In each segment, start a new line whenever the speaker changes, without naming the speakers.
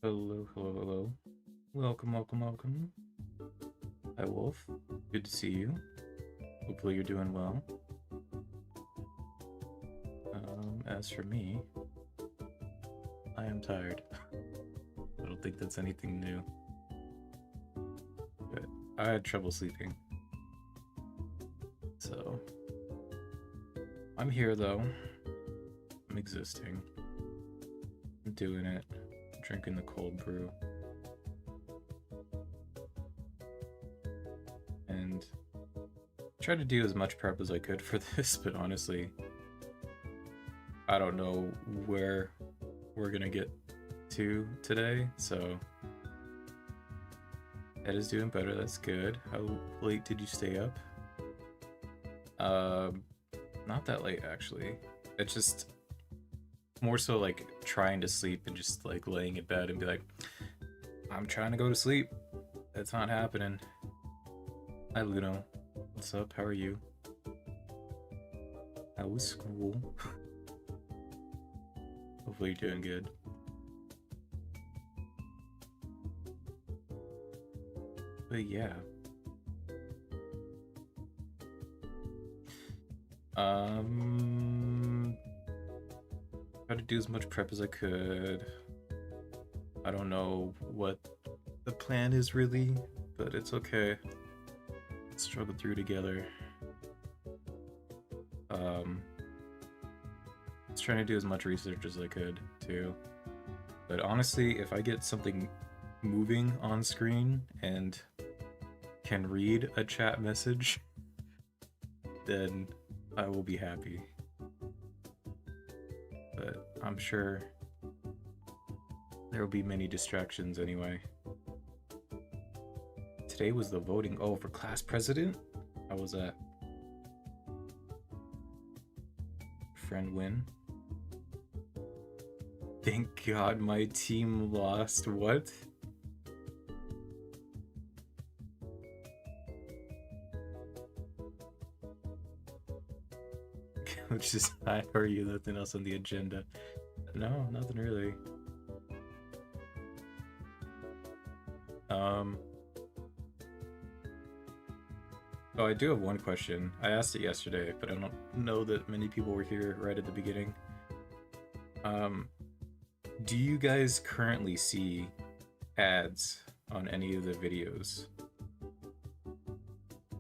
Hello, hello, hello. Welcome, welcome, welcome. Hi, Wolf. Good to see you. Hopefully you're doing well. As for me, I am tired. I don't think that's anything new. But I had trouble sleeping. So, I'm here though. I'm existing. I'm doing it. I'm drinking the cold brew. And tried to do as much prep as I could for this, but honestly, I don't know where we're gonna get to today, so Ed is doing better, that's good. How late did you stay up? Not that late actually. It's just more so like trying to sleep and just like laying in bed and be like, I'm trying to go to sleep. That's not happening. Hi Luno. What's up? How are you? How was school? Hopefully you're doing good. But yeah. Tried to do as much prep as I could. I don't know what the plan is really, but it's okay. Let's struggle through together. I was trying to do as much research as I could too. But honestly, if I get something moving on screen and can read a chat message, then I will be happy. But I'm sure there will be many distractions anyway. Today was the voting. Oh, for class president? How was that? Friend win? Thank God my team lost. What? Which is, hi, how are you? Nothing else on the agenda. No, nothing really. Oh, I do have one question. I asked it yesterday, but I don't know that many people were here right at the beginning. Do you guys currently see ads on any of the videos?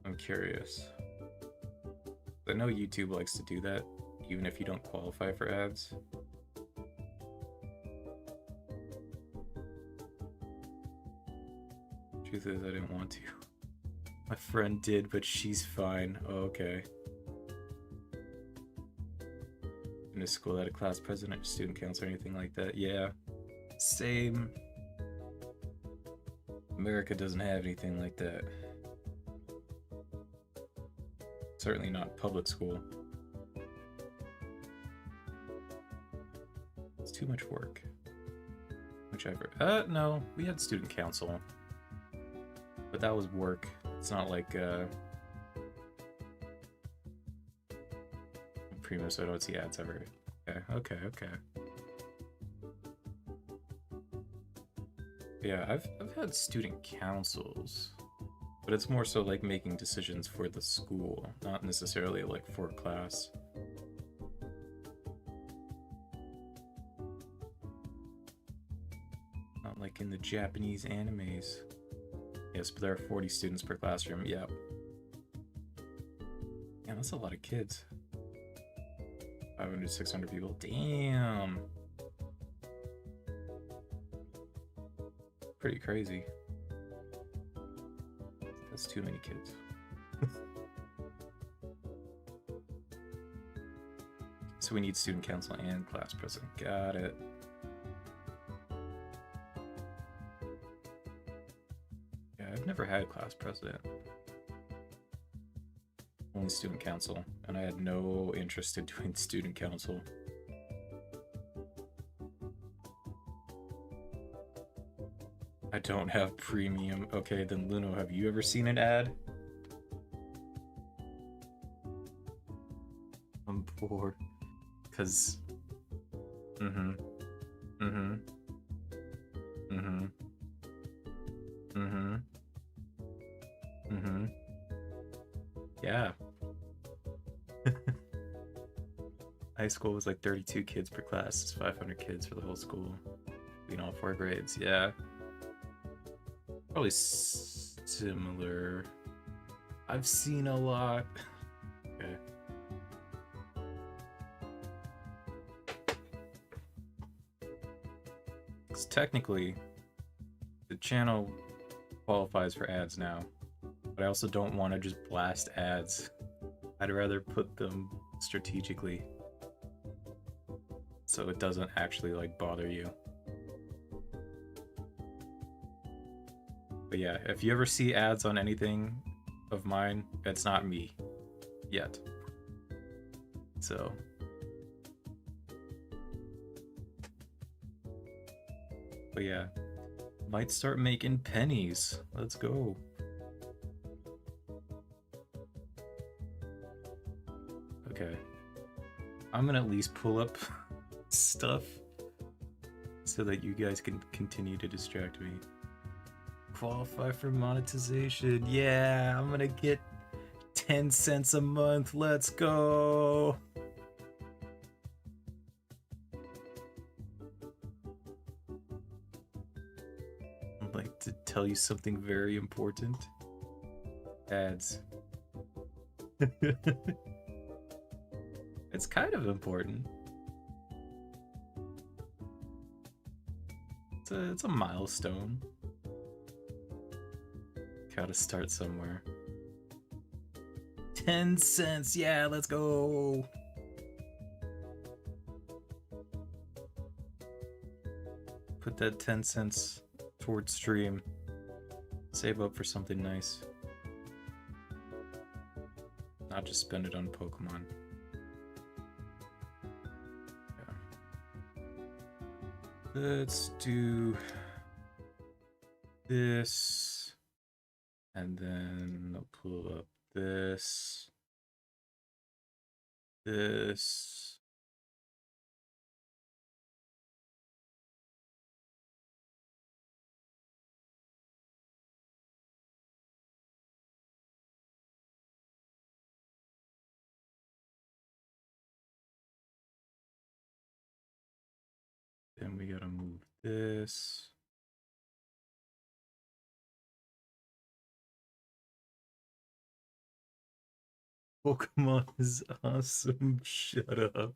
I'm curious. I know YouTube likes to do that, even if you don't qualify for ads. Truth is, I didn't want to. My friend did, but she's fine. Oh, okay. In a school that a class president, student council, or anything like that. Yeah, same. America doesn't have anything like that. Certainly not public school. It's too much work. Whichever. No, we had student council. But that was work. It's not like, Primo, so I don't see ads ever. Okay. Yeah, I've had student councils, but it's more so like making decisions for the school, not necessarily like for class. Not like in the Japanese animes. Yes, but there are 40 students per classroom. Yep. Yeah, that's a lot of kids. 500, 600 people. Damn. Pretty crazy. That's too many kids. So we need student council and class president. Got it. Yeah, I've never had a class president. Only student council, and I had no interest in doing student council. I don't have premium. Okay, then Luno, have you ever seen an ad? I'm bored. Cause Mm-hmm. Mm-hmm. Mm-hmm. Yeah. High school was like 32 kids per class. It's 500 kids for the whole school. In all 4 grades. Yeah. Probably similar. I've seen a lot. Okay. Because technically, the channel qualifies for ads now, but I also don't want to just blast ads. I'd rather put them strategically so it doesn't actually like bother you. But yeah, if you ever see ads on anything of mine, it's not me yet. So but yeah, might start making pennies. Let's go. Okay. I'm gonna at least pull up stuff so that you guys can continue to distract me. Qualify for monetization. Yeah, I'm gonna get 10 cents a month. Let's go. I'd like to tell you something very important. Ads. It's kind of important. It's a milestone. Gotta start somewhere. 10 cents, yeah, let's go. Put that 10 cents towards stream. Save up for something nice. Not just spend it on Pokemon. Yeah. Let's do this. And then I'll pull up this. This. Then we gotta move this. Pokemon is awesome. Shut up.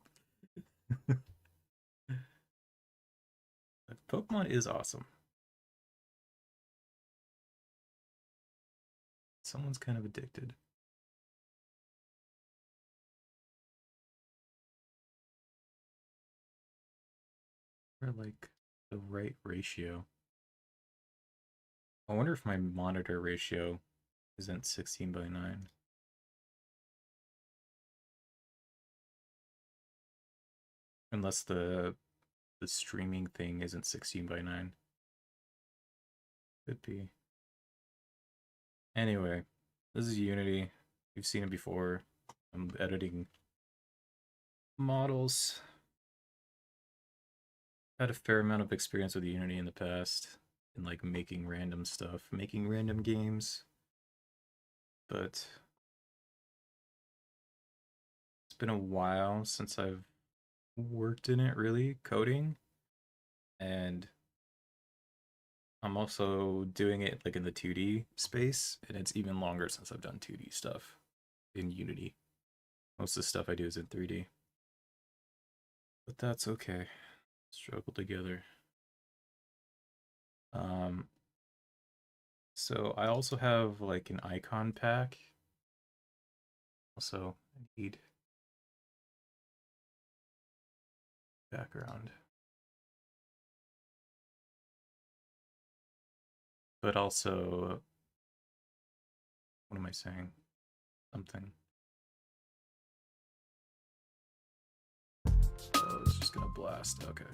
Pokemon is awesome. Someone's kind of addicted. Or like the right ratio. I wonder if my monitor ratio isn't 16:9. Unless the streaming thing isn't 16:9. Could be. Anyway, this is Unity. You've seen it before. I'm editing models. Had a fair amount of experience with Unity in the past, in like making random stuff, making random games. But it's been a while since I've worked in it really, coding. And I'm also doing it like in the 2D space, and it's even longer since I've done 2D stuff in Unity. Most of the stuff I do is in 3D. But that's okay. Struggle together. So I also have like an icon pack. Also, I need background. But also, what am I saying? Something. Oh, it's just gonna blast. Okay.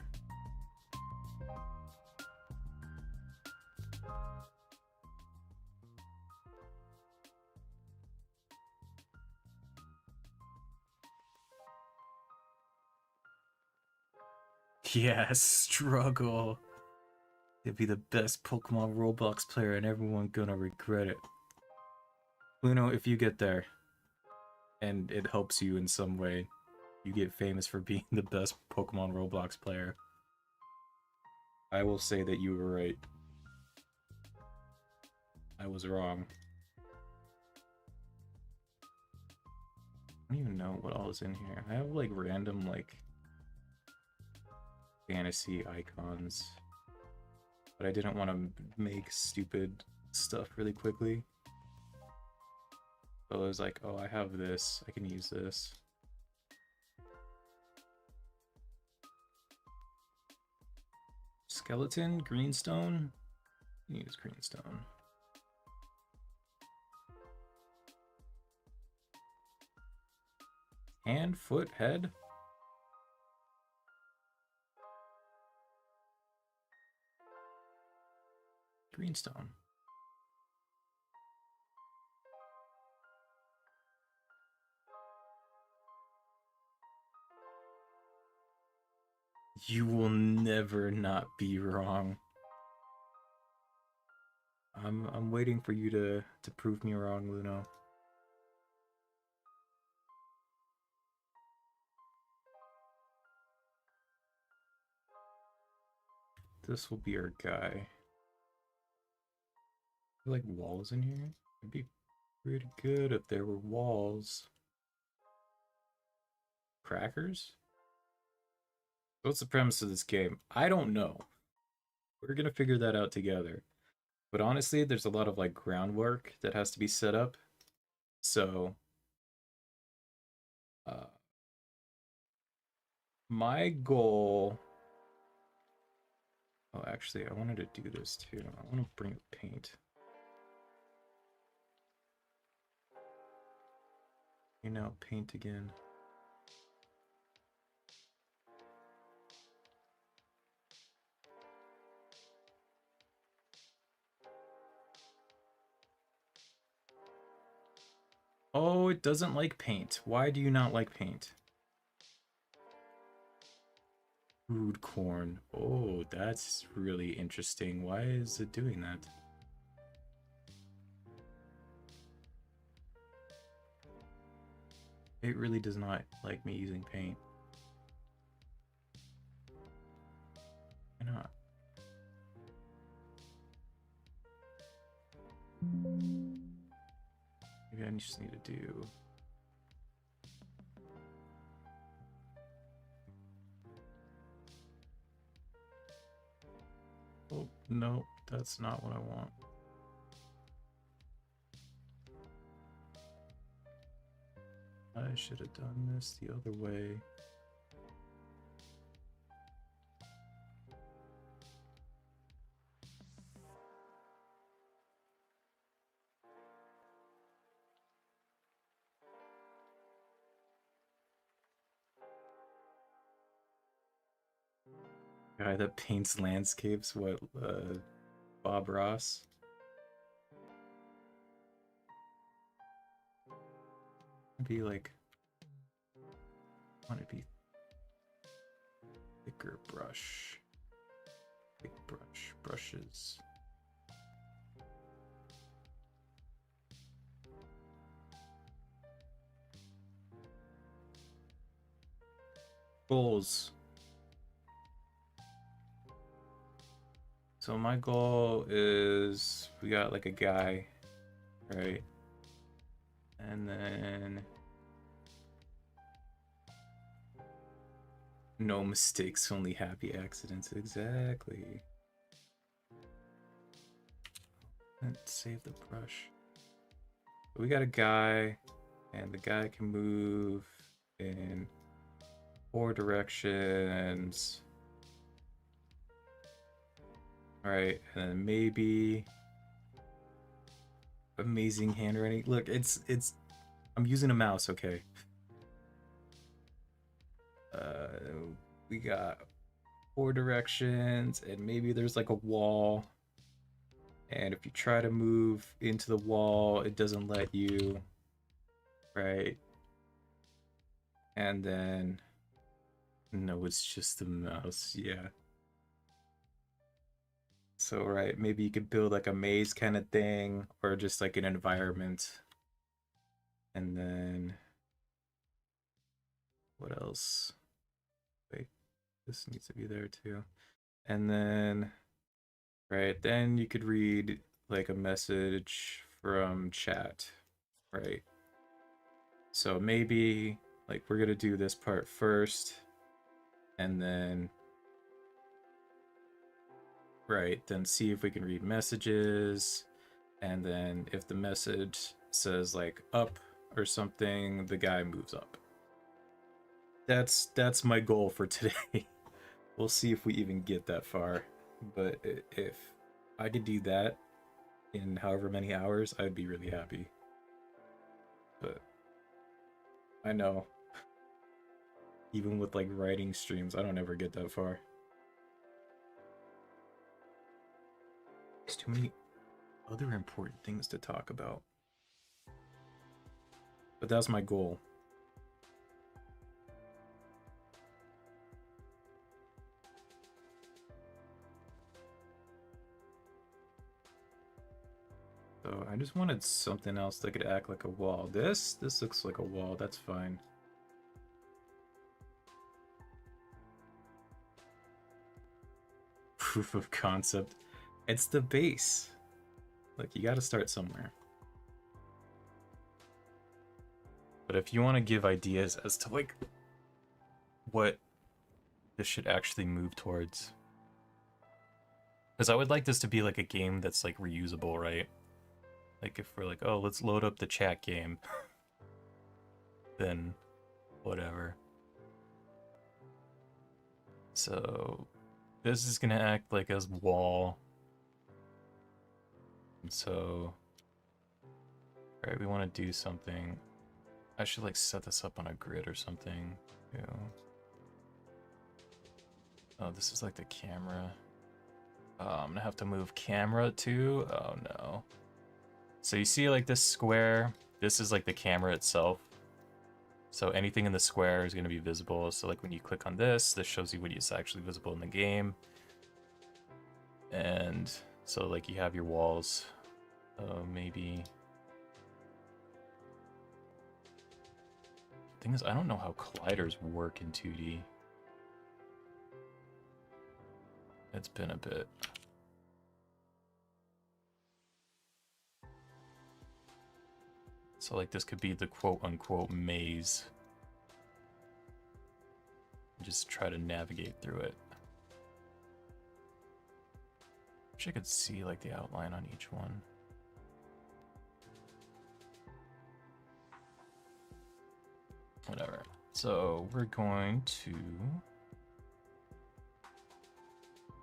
Yes, struggle. You'll be the best Pokemon Roblox player and everyone gonna regret it. Luno, if you get there and it helps you in some way, you get famous for being the best Pokemon Roblox player, I will say that you were right. I was wrong. I don't even know what all is in here. I have like random like fantasy icons, but I didn't want to make stupid stuff really quickly. So I was like, oh, I have this. I can use this. Skeleton, greenstone. Use greenstone. Hand, foot, head. Greenstone. You will never not be wrong. I'm waiting for you to prove me wrong, Luno. This will be our guy. Like walls in here? It'd be pretty good if there were walls. Crackers? What's the premise of this game? I don't know. We're gonna figure that out together. But honestly, there's a lot of like groundwork that has to be set up. So my goal. Oh, actually, I wanted to do this too. I want to bring paint. You know, paint again. Oh, it doesn't like paint. Why do you not like paint? Food corn. Oh, that's really interesting. Why is it doing that? It really does not like me using paint. Why not? Maybe I just need to do... Oh, no, that's not what I want. I should have done this the other way. Guy that paints landscapes, what, Bob Ross? Be like, I want to be thicker brush. Big brush, brushes. Goals. So my goal is we got like a guy, right? And then no mistakes, only happy accidents. Exactly. Let's save the brush. We got a guy, and the guy can move in 4 directions. Alright, and then maybe amazing handwriting. Look, it's I'm using a mouse, okay. We got 4 directions, and maybe there's like a wall. And if you try to move into the wall, it doesn't let you. Right? And then no, it's just the mouse, yeah. So, right, maybe you could build like a maze kind of thing or just like an environment. And then what else? Wait, this needs to be there too. And then, right, then you could read like a message from chat, right? So maybe like we're gonna do this part first, and then, right, then see if we can read messages, and then if the message says like up or something, the guy moves up. That's my goal for today. We'll see if we even get that far. But if I could do that in however many hours, I'd be really happy. But I know, even with like writing streams, I don't ever get that far. There's too many other important things to talk about. But that's my goal. So I just wanted something else that could act like a wall. This looks like a wall, that's fine. Proof of concept. It's the base. Like, you gotta start somewhere. But if you want to give ideas as to like what this should actually move towards, because I would like this to be like a game that's like reusable, right? Like if we're like, oh, let's load up the chat game, then whatever. So this is gonna act like a wall. And so, right, we want to do something. I should like set this up on a grid or something. Yeah. Oh, this is like the camera. I'm gonna have to move camera too. Oh no. So you see like this square, this is like the camera itself. So anything in the square is gonna be visible. So like when you click on this, this shows you what is actually visible in the game. And so like you have your walls. Maybe. Thing is, I don't know how colliders work in 2D. It's been a bit. So like this could be the quote-unquote maze. Just try to navigate through it. Wish I could see like the outline on each one. Whatever. So we're going to...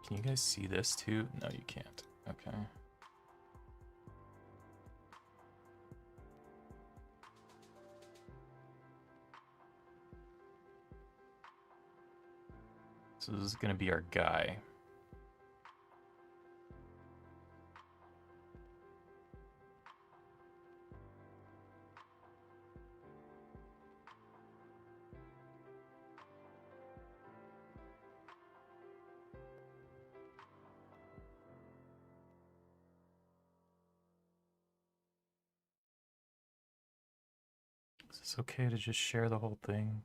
Can you guys see this too? No, you can't. Okay. So this is going to be our guy. Is this okay to just share the whole thing?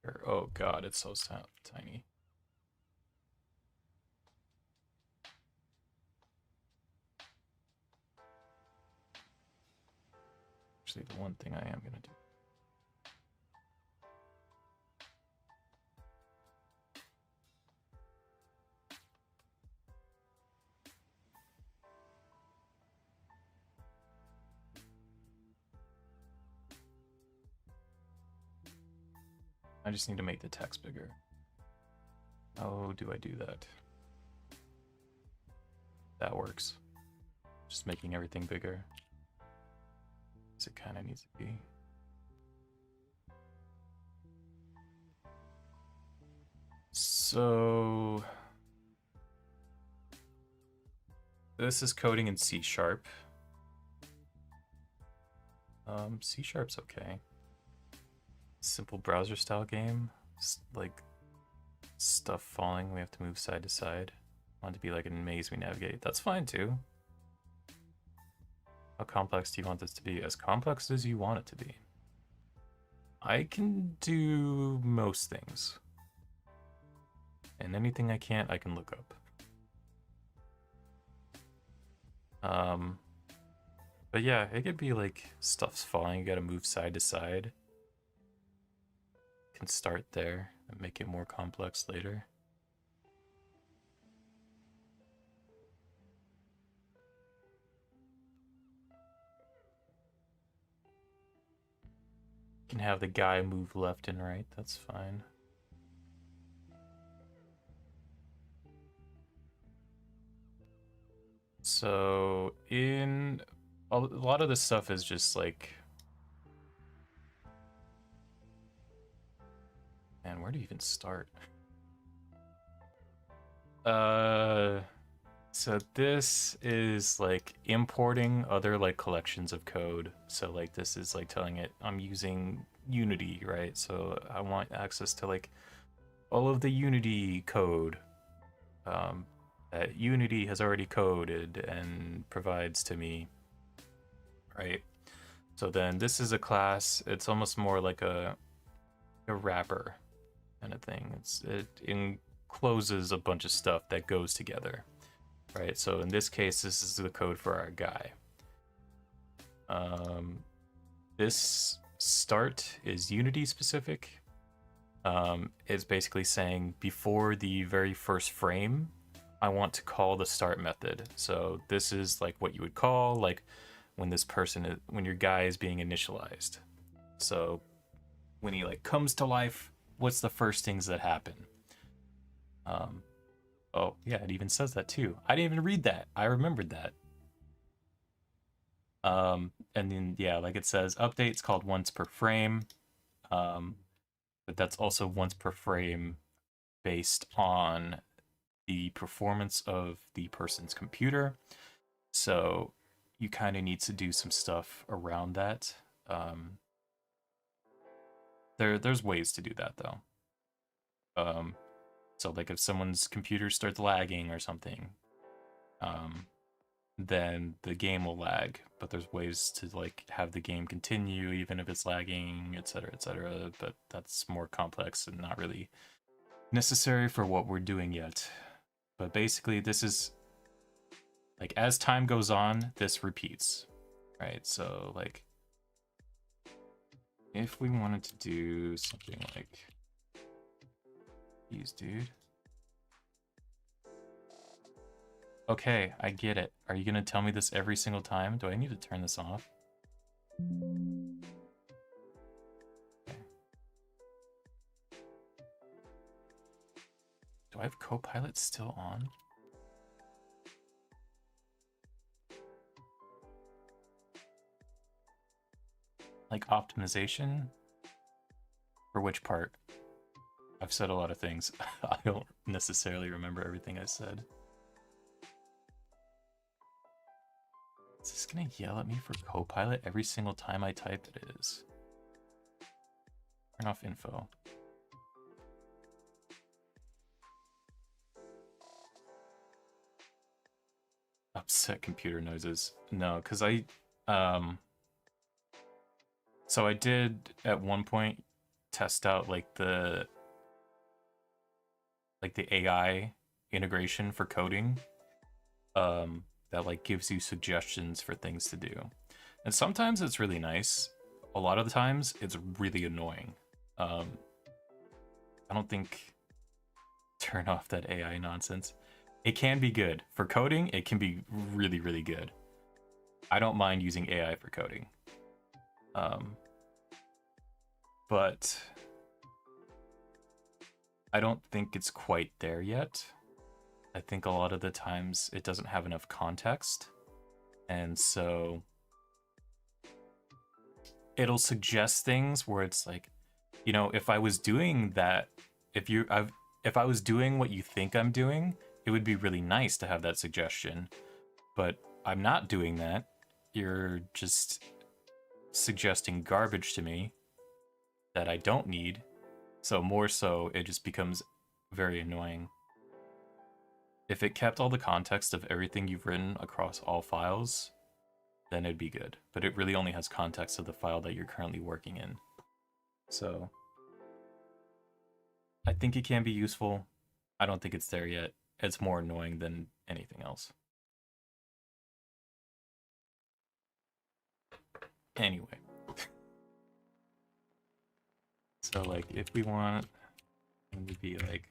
Or, oh god, it's so tiny. Actually, the one thing I am going to do. I just need to make the text bigger. How do I do that? That works. Just making everything bigger. As it kind of needs to be. So this is coding in C#. C#'s okay. Simple browser style game. Like stuff falling, we have to move side to side. Want it to be like a maze we navigate. That's fine too. How complex do you want this to be? As complex as you want it to be. I can do most things. And anything I can't, I can look up. But yeah, it could be like stuff's falling, you gotta move side to side. You can start there and make it more complex later. You can have the guy move left and right, that's fine. So in a lot of this stuff is just like, man, where do you even start? So this is like importing other like collections of code. So like this is like telling it I'm using Unity, right? So I want access to like all of the Unity code that Unity has already coded and provides to me, right? So then this is a class. It's almost more like a wrapper kind of thing. It encloses a bunch of stuff that goes together, right? So in this case, this is the code for our guy. This start is Unity specific. It's basically saying before the very first frame, I want to call the start method. So this is like what you would call like when when your guy is being initialized. So when he like comes to life, what's the first things that happen? Oh yeah, it even says that too. I didn't even read that. I remembered that. And then yeah, like it says, updates called once per frame. But that's also once per frame based on the performance of the person's computer. So you kind of need to do some stuff around that. There's ways to do that though. So like if someone's computer starts lagging or something, then the game will lag. But there's ways to like have the game continue even if it's lagging, etc., etc. But that's more complex and not really necessary for what we're doing yet. But basically, this is like as time goes on, this repeats, right? So like if we wanted to do something like use dude. Okay, I get it. Are you gonna tell me this every single time? Do I need to turn this off? Okay. Do I have Copilot still on? Like optimization? For which part? I've said a lot of things. I don't necessarily remember everything I said. Is this gonna yell at me for Copilot every single time I type? It is. Turn off info. Upset computer noises. No, because so I did at one point test out like the AI integration for coding. That like gives you suggestions for things to do. And sometimes it's really nice. A lot of the times it's really annoying. I don't think turn off that AI nonsense. It can be good. For coding, it can be really, really good. I don't mind using AI for coding. But I don't think it's quite there yet. I think a lot of the times it doesn't have enough context. And so it'll suggest things where it's like, you know, if I was doing that, if I was doing what you think I'm doing, it would be really nice to have that suggestion. But I'm not doing that. You're just suggesting garbage to me that I don't need. So more so, it just becomes very annoying. If it kept all the context of everything you've written across all files, then it'd be good. But it really only has context of the file that you're currently working in. So I think it can be useful. I don't think it's there yet. It's more annoying than anything else. Anyway. So like if we want it to be like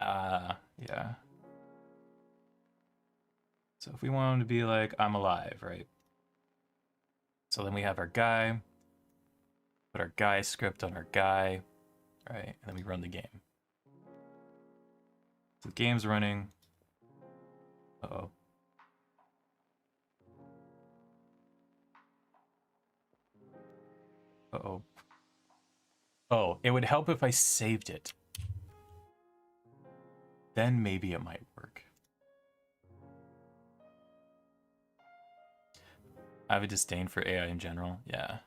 yeah. So if we want him to be like, I'm alive, right? So then we have our guy, put our guy script on our guy, right? And then we run the game. So the game's running. Uh-oh. Uh-oh. Oh, it would help if I saved it. Then maybe it might work. I have a disdain for AI in general, yeah.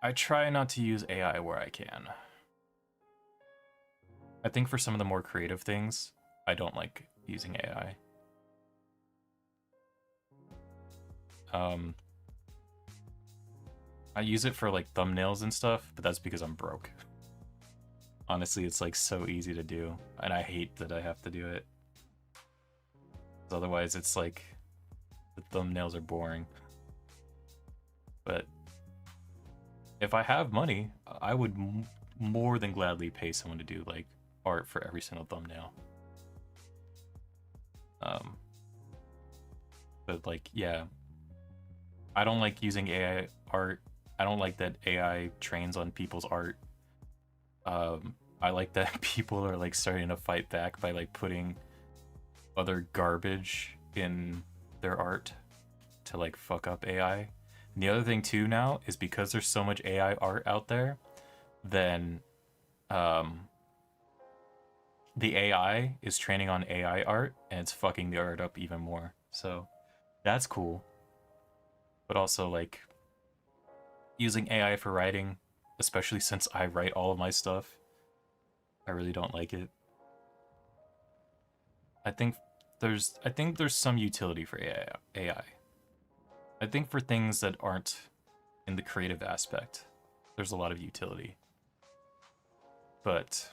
I try not to use AI where I can. I think for some of the more creative things, I don't like using AI. I use it for like thumbnails and stuff, but that's because I'm broke. Honestly, it's like so easy to do, and I hate that I have to do it. Otherwise, it's like the thumbnails are boring. But if I have money, I would more than gladly pay someone to do like art for every single thumbnail. But like, yeah, I don't like using AI art. I don't like that AI trains on people's art. I like that people are like starting to fight back by like putting other garbage in their art to like fuck up AI. And the other thing too now is because there's so much AI art out there, then the AI is training on AI art and it's fucking the art up even more. So that's cool. But also like using AI for writing, especially since I write all of my stuff, I really don't like it. I think there's some utility for AI. I think for things that aren't in the creative aspect, there's a lot of utility. But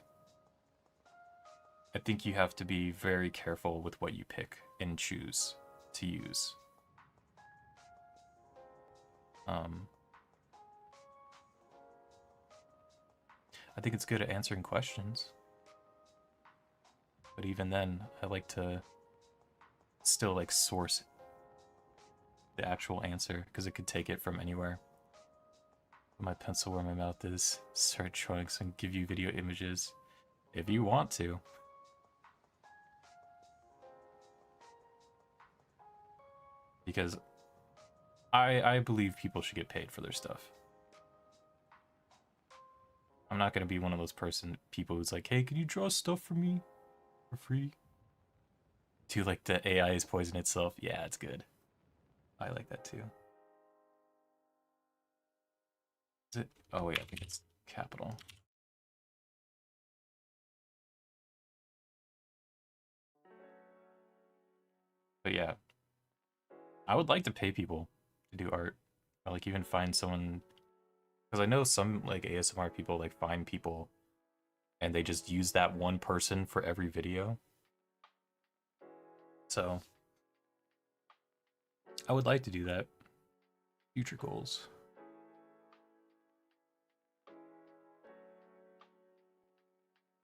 I think you have to be very careful with what you pick and choose to use. I think it's good at answering questions. But even then, I like to still like source the actual answer because it could take it from anywhere. Put my pencil where my mouth is, start drawing some give you video images if you want to. Because I believe people should get paid for their stuff. I'm not gonna be one of those people who's like, hey, can you draw stuff for me for free? To like the AI is poison itself. Yeah, it's good. I like that too. Is it? Oh wait, I think it's capital. But yeah, I would like to pay people to do art, or like even find someone, because I know some like ASMR people like find people and they just use that one person for every video. So I would like to do that. Future goals.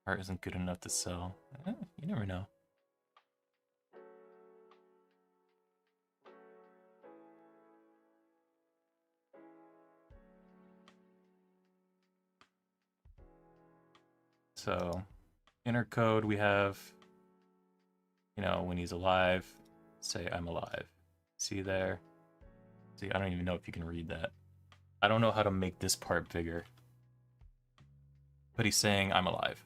Art isn't good enough to sell. You never know. So, inner code, we have, you know, when he's alive, say I'm alive. See there? See, I don't even know if you can read that. I don't know how to make this part bigger. But he's saying I'm alive.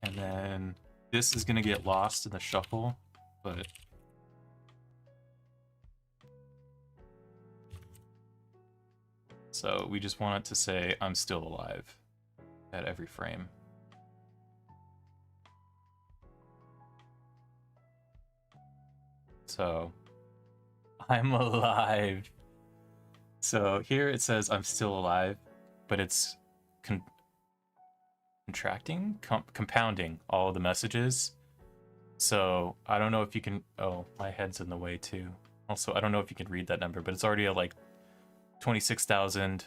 And then this is gonna get lost in the shuffle, but So we just want it to say, I'm still alive at every frame. So, I'm alive. So here it says I'm still alive, but it's compounding all the messages. So I don't know if you can, oh, my head's in the way too. Also, I don't know if you can read that number, but it's already at like 26,000,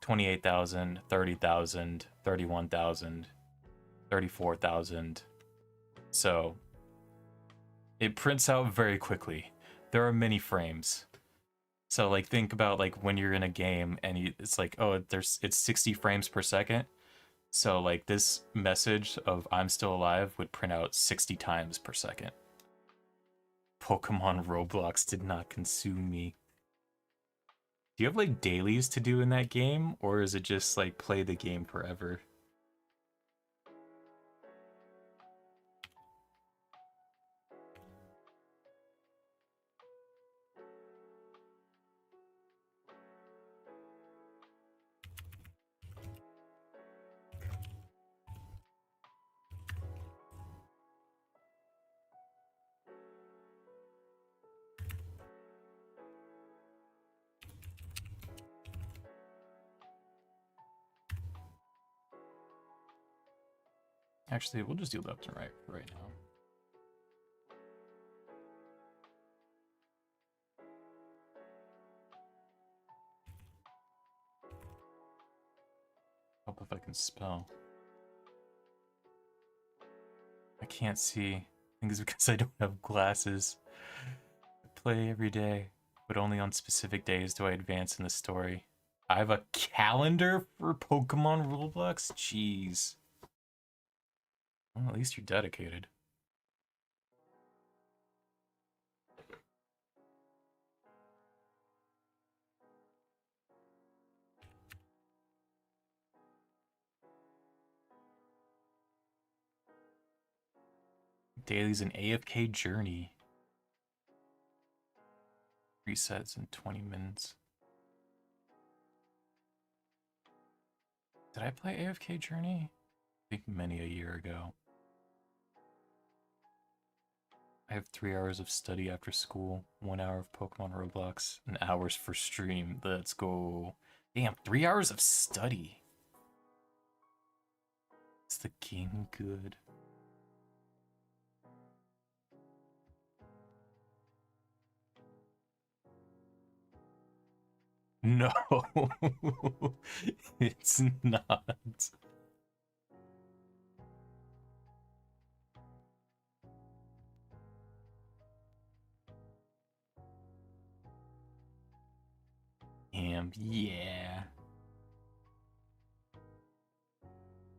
28,000, 30,000, 31,000, 34,000. So it prints out very quickly. There are many frames. So like think about like when you're in a game and it's like, oh, it's 60 frames per second. So like this message of I'm still alive would print out 60 times per second. Pokemon Roblox did not consume me. Do you have like dailies to do in that game, or is it just like play the game forever? Actually, we'll just do left and right now. Help if I can spell. I can't see. I think it's because I don't have glasses. I play every day, but only on specific days do I advance in the story. I have a calendar for Pokemon Roblox? Jeez. Well, at least you're dedicated. Daily's an AFK journey. Resets in 20 minutes. Did I play AFK Journey? I think many a year ago. I have 3 hours of study after school, 1 hour of Pokemon Roblox, and hours for stream. Let's go. Damn, 3 hours of study. Is the game good? No, it's not. Damn, yeah.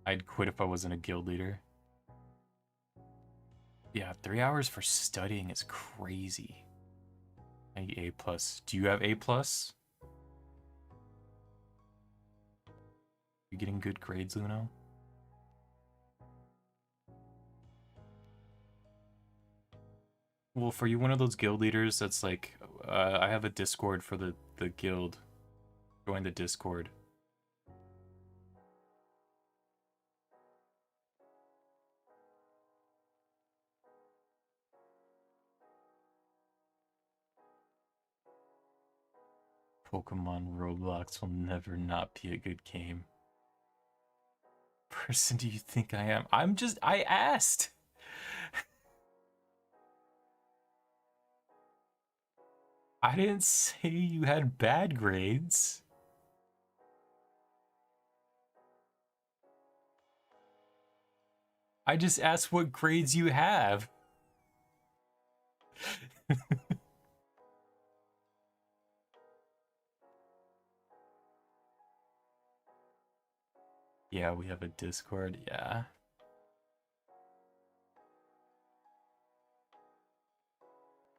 I'd quit if I wasn't a guild leader. Yeah, 3 hours for studying is crazy. I need A plus. Do you have A plus? You getting good grades, Luno? Well, for you, one of those guild leaders that's like, I have a Discord for the guild. Join the Discord. Pokemon Roblox will never not be a good game. Person do you think I am? I asked. I didn't say you had bad grades. I just asked what grades you have. Yeah, we have a Discord, yeah.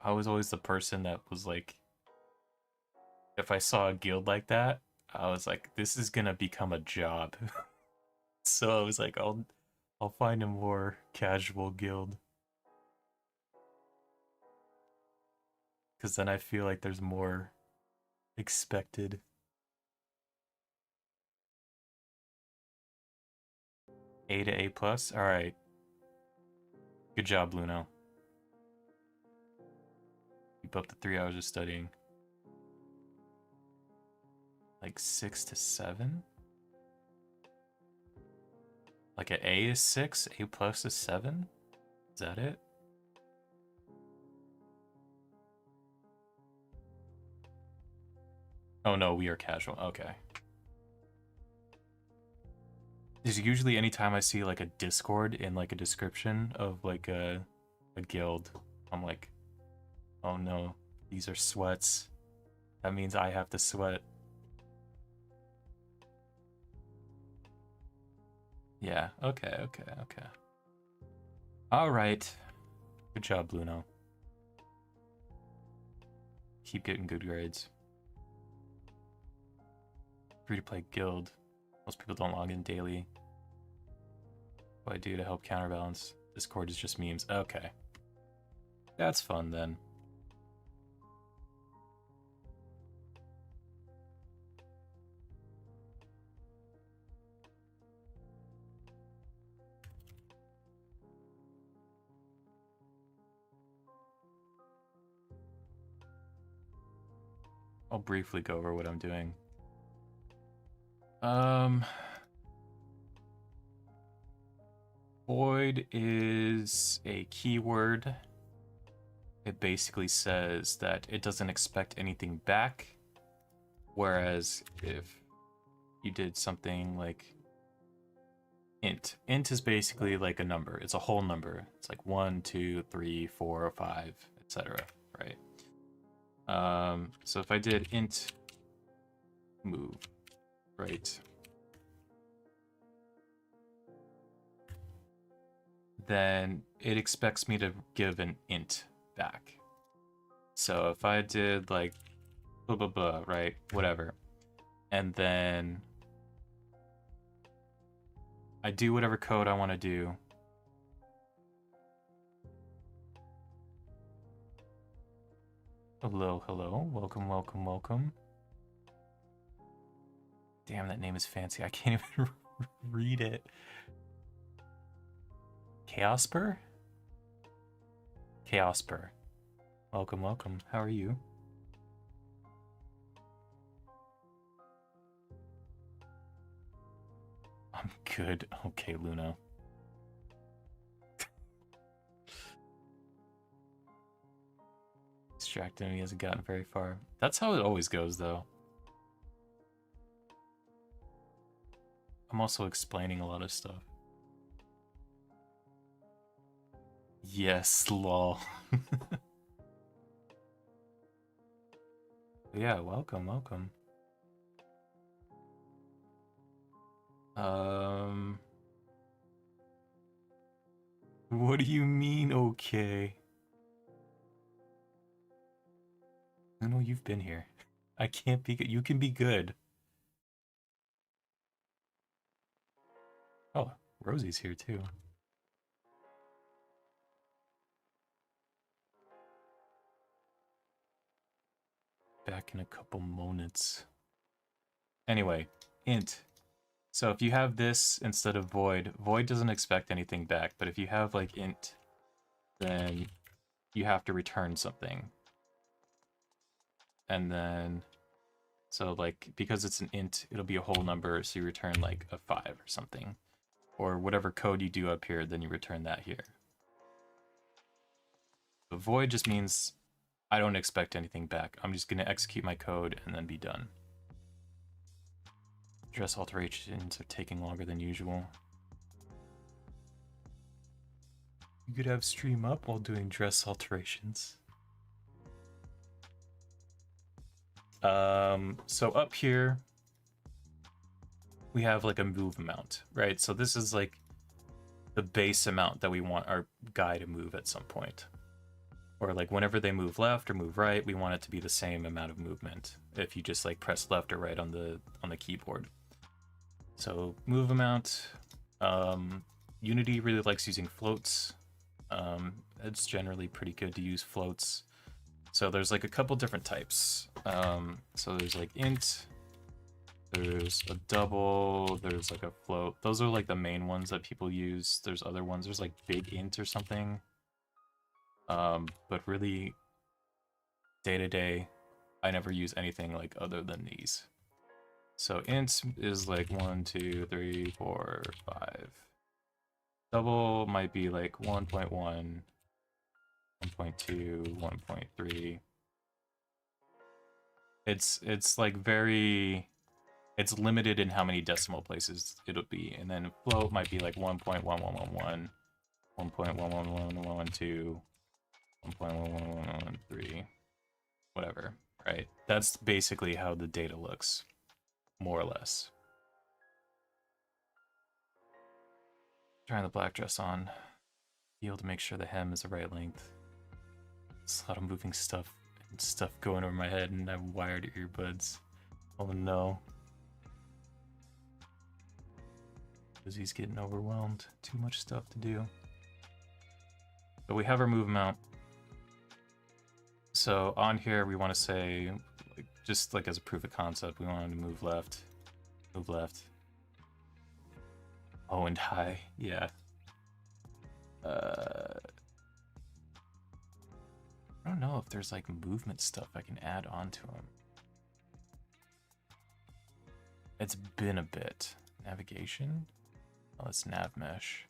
I was always the person that was like, if I saw a guild like that, I was like, this is gonna become a job. So I was like, I'll find a more casual guild. Because then I feel like there's more expected. A to A plus. All right. Good job, Luno. Keep up the 3 hours of studying. Like 6 to 7? Like an A is 6, A plus is 7? Is that it? Oh no, we are casual. Okay. There's usually anytime I see like a Discord in like a description of like a guild, I'm like, oh no, these are sweats. That means I have to sweat. Yeah, okay. Alright. Good job, Bruno. Keep getting good grades. Free to play guild. Most people don't log in daily. What I do to help counterbalance. Discord is just memes. Okay. That's fun then. I'll briefly go over what I'm doing. Void is a keyword. It basically says that it doesn't expect anything back. Whereas if you did something like int is basically like a number. It's a whole number. It's like 1, 2, 3, 4, 5, etc. Right? So if I did int move, right, then it expects me to give an int back. So if I did like blah blah blah, right, whatever, and then I do whatever code I want to do. Hello, welcome. Damn, that name is fancy. I can't even read it. Chaosper? Chaosper. Welcome. How are you? I'm good. Okay, Luna. Distracting me hasn't gotten very far. That's how it always goes, though. I'm also explaining a lot of stuff. Yes, lol. Yeah, welcome. What do you mean, okay? No, you've been here. I can't be good. You can be good. Oh, Rosie's here too. Back in a couple moments. Anyway, int. So if you have this instead of void, void doesn't expect anything back, but if you have like int, then you have to return something. And then, so like, because it's an int, it'll be a whole number, so you return like a 5 or something. Or whatever code you do up here, then you return that here. The void just means I don't expect anything back. I'm just gonna execute my code and then be done. Dress alterations are taking longer than usual. You could have stream up while doing dress alterations. So up here, we have like a move amount, right? So this is like the base amount that we want our guy to move at some point. Or like whenever they move left or move right, we want it to be the same amount of movement if you just like press left or right on the keyboard. So move amount. Unity really likes using floats. It's generally pretty good to use floats. So there's like a couple different types. So there's like int, There's a double, there's like a float. Those are like the main ones that people use. There's other ones. There's like big int or something. But really, day to day, I never use anything like other than these. So int is like 1, 2, 3, 4, 5. Double might be like 1.1, 1.2, 1.3. It's like very, it's limited in how many decimal places it'll be, and then float might be like 1.1111, 1.11112, 1.11113, whatever, right? That's basically how the data looks, more or less. Trying the black dress on, feel to make sure the hem is the right length. It's a lot of moving stuff and stuff going over my head, and I've wired earbuds. Oh no. Because he's getting overwhelmed. Too much stuff to do. But we have our move mount. So on here, we want to say, like, just like as a proof of concept, we want to move left. Move left. Oh, and high. Yeah. I don't know if there's like movement stuff I can add onto him. It's been a bit. Navigation? Oh, it's nav mesh.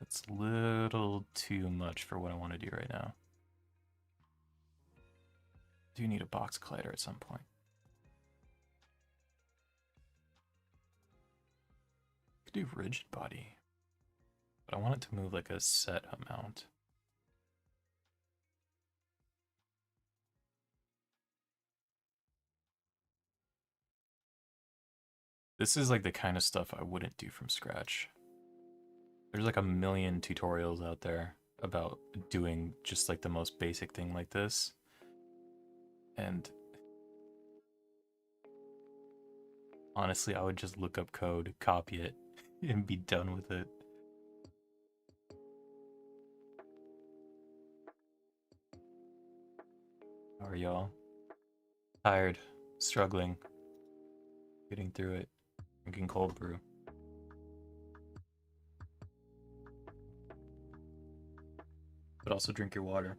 It's a little too much for what I want to do right now. Do need a box collider at some point. Could do rigid body, but I want it to move like a set amount. This is like the kind of stuff I wouldn't do from scratch. There's like a million tutorials out there about doing just like the most basic thing like this. And honestly, I would just look up code, copy it, and be done with it. How are y'all? Tired, struggling, getting through it, drinking cold brew. But also drink your water.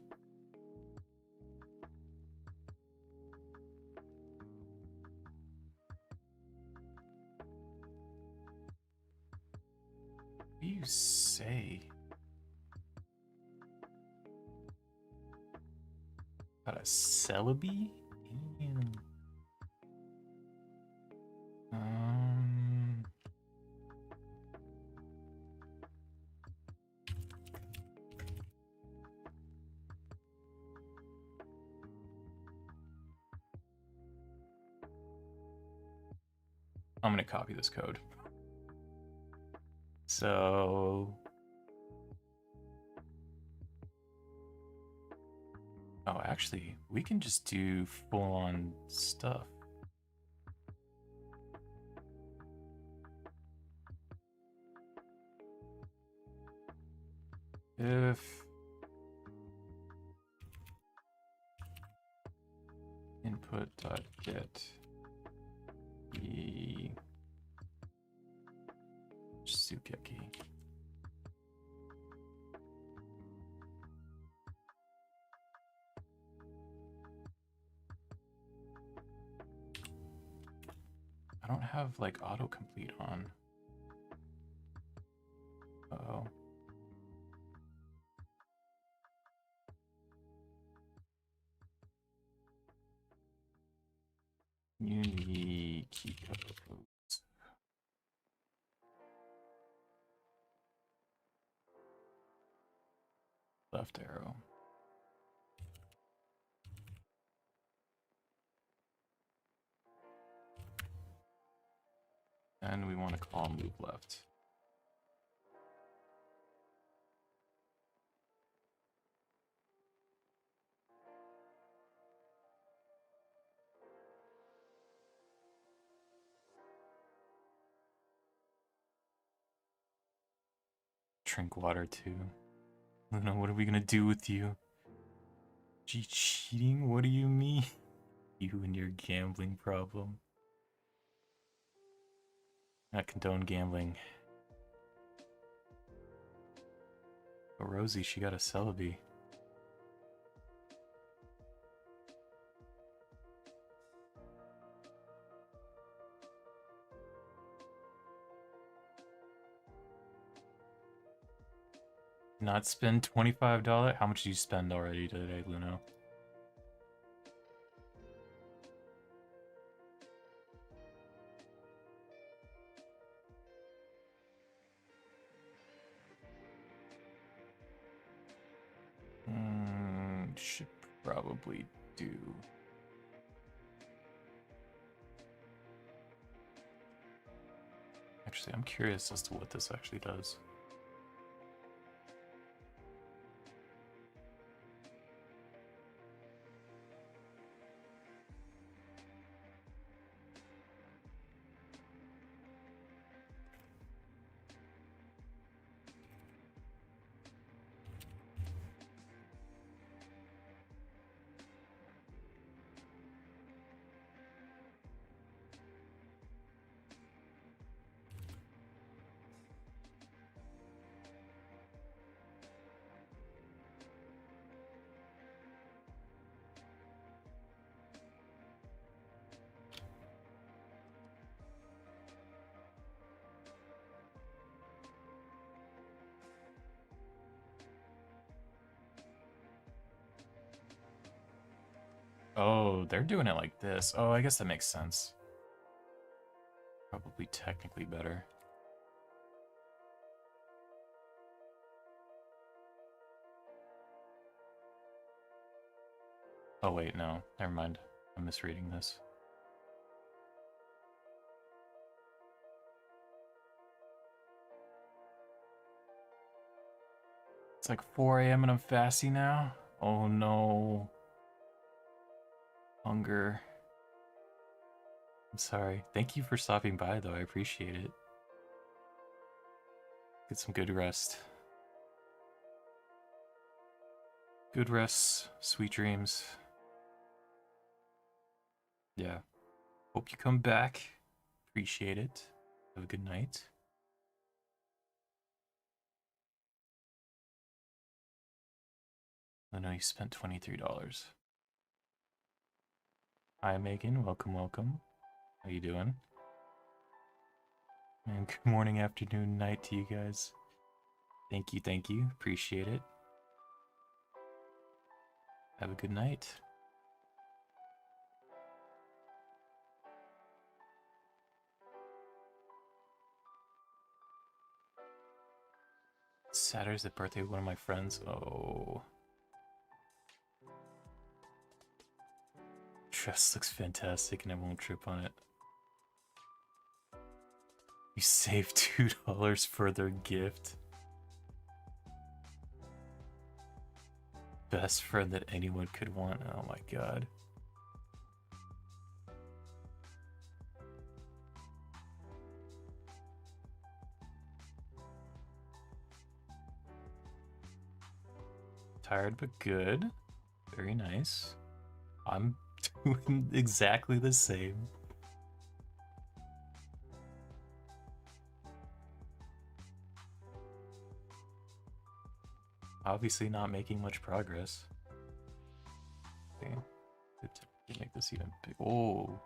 What do you say? Got a celebi? Damn. I'm gonna copy this code. So, oh, actually, we can just do full-on stuff. If input.get the sukeki. I don't have like autocomplete on. Uh-oh. Unity key codes. Left arrow. And we want to call move left. Drink water too. Luna, what are we gonna do with you? Gee, cheating? What do you mean? You and your gambling problem. Not condone gambling. But Rosie, she got a Celebi. Not spend $25? How much did you spend already today, Luno? Should probably do. Actually, I'm curious as to what this actually does. Oh, they're doing it like this. Oh, I guess that makes sense. Probably technically better. Oh wait, no. Never mind. I'm misreading this. It's like 4 a.m. and I'm fasting now? Oh no. Hunger. I'm sorry. Thank you for stopping by though, I appreciate it. Get some good rest. Good rest, sweet dreams. Yeah. Hope you come back. Appreciate it. Have a good night. I know you spent $23. Hi Megan, welcome, welcome. How you doing? And good morning, afternoon, night to you guys. Thank you, appreciate it. Have a good night. Saturday's the birthday of one of my friends. Oh. Dress looks fantastic and I won't trip on it. You saved $2 for their gift. Best friend that anyone could want. Oh my god. Tired but good. Very nice. I'm doing exactly the same. Obviously not making much progress. Okay. To make this even big. Oh.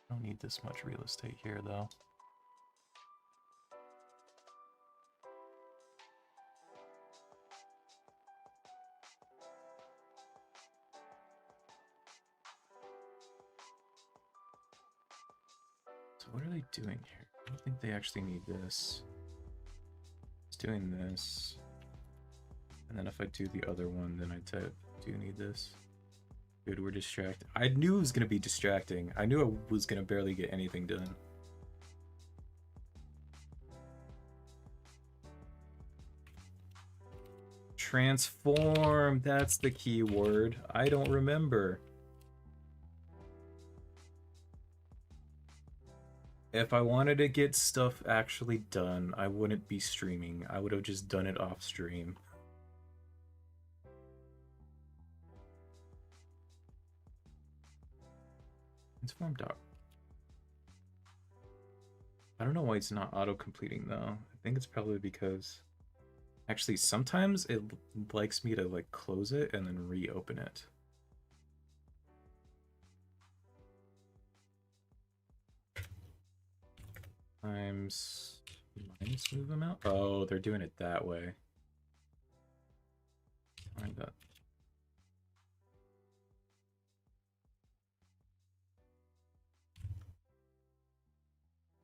Don't need this much real estate here though. So what are they doing here? I don't think they actually need this. It's doing this. And then if I do the other one, then I do need this. Dude, we're distracted. I knew it was going to be distracting. I knew I was going to barely get anything done. Transform, that's the key word. I don't remember. If I wanted to get stuff actually done, I wouldn't be streaming. I would have just done it off stream. Transform dog. I don't know why it's not auto-completing though. I think it's probably because actually sometimes it likes me to like close it and then reopen it. Times minus move amount? Oh, they're doing it that way. Find that.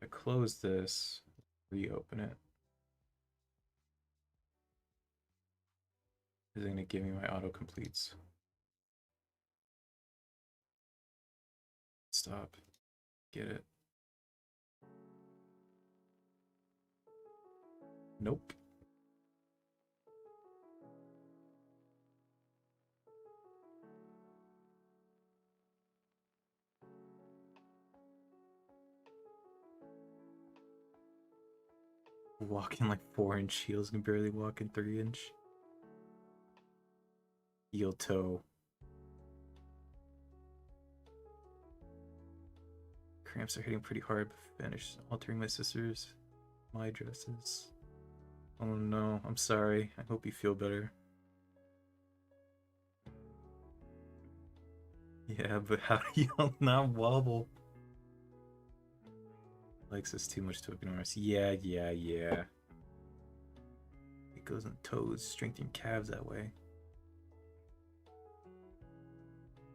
I close this, reopen it. Is it going to give me my autocompletes? Stop. Get it. Nope. Walking like 4-inch heels can barely walk in 3-inch. Heel toe. Cramps are hitting pretty hard. Finish altering my sister's my dresses. Oh no, I'm sorry. I hope you feel better. Yeah, but how do you not wobble? Likes us too much to ignore us. Yeah. It goes on toes, strengthen calves that way.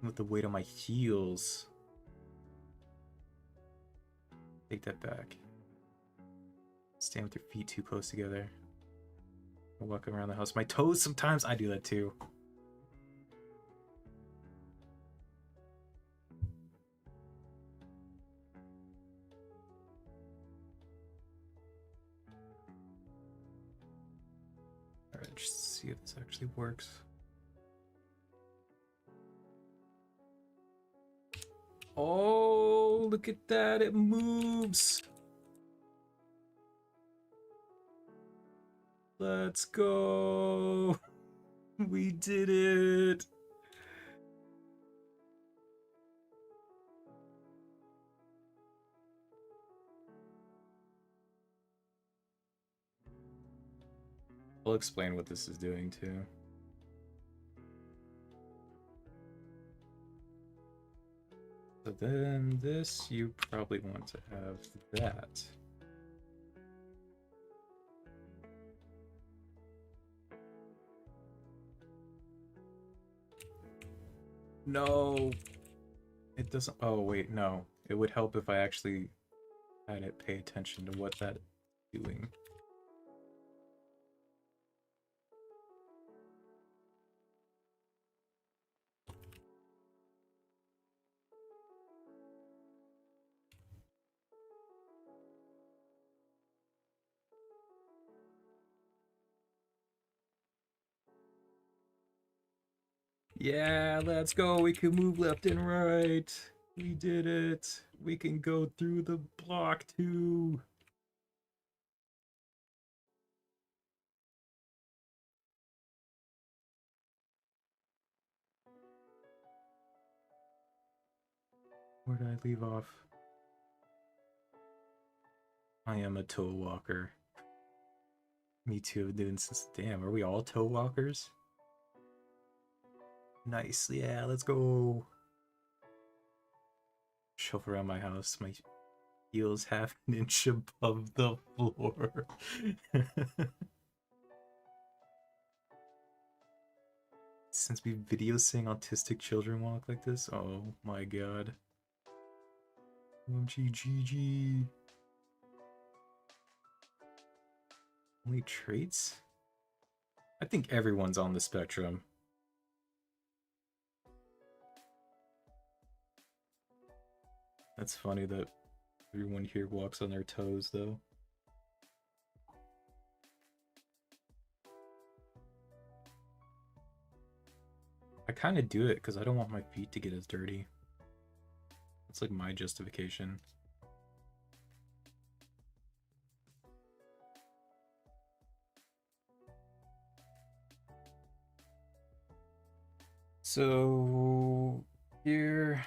With the weight on my heels. Take that back. Stand with your feet too close together. Walk around the house. My toes, sometimes I do that too. Alright, just see if this actually works. Oh, look at that, it moves. Let's go. We did it. I'll explain what this is doing too. So then this, you probably want to have that. No, it doesn't. Oh wait, no. It would help if I actually had it pay attention to what that's doing. Yeah, let's go. We can move left and right. We did it. We can go through the block too. Where did I leave off? I am a toe walker. Me too, dude. Damn, are we all toe walkers? Nice. Yeah, let's go. Shuffle around my house. My heels half an inch above the floor. Since we video saying autistic children walk like this, oh my god. GGG. Only traits? I think everyone's on the spectrum. That's funny that everyone here walks on their toes, though. I kind of do it because I don't want my feet to get as dirty. That's like my justification. So here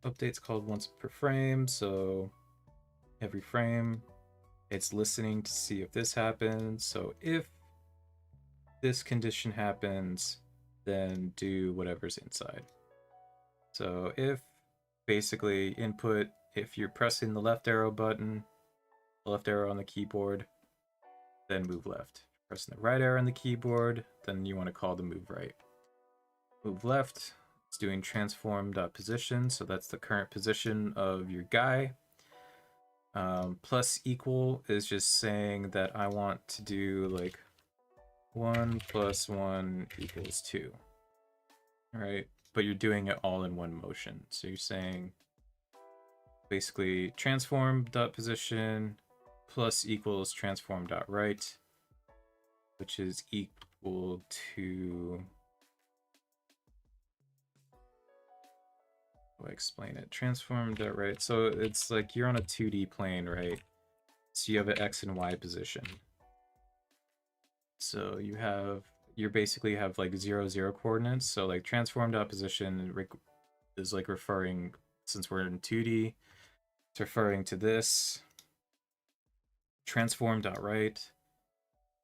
update's called once per frame, so every frame it's listening to see if this happens. So if this condition happens, then do whatever's inside. So if basically input, if you're pressing the left arrow button, the left arrow on the keyboard, then move left. Pressing the right arrow on the keyboard, then you want to call the move right. Move left, it's doing transform.position, so that's the current position of your guy. Plus equal is just saying that I want to do like 1 + 1 = 2. All right, but you're doing it all in one motion. So you're saying basically transform.position plus equals transform.right, which is equal to, how do I explain it? Transform.right. So it's like you're on a 2D plane, right? So you have an X and Y position. So you basically have like 0, 0 coordinates. So like transform.position is like referring, since we're in 2D, it's referring to this. Transform.right.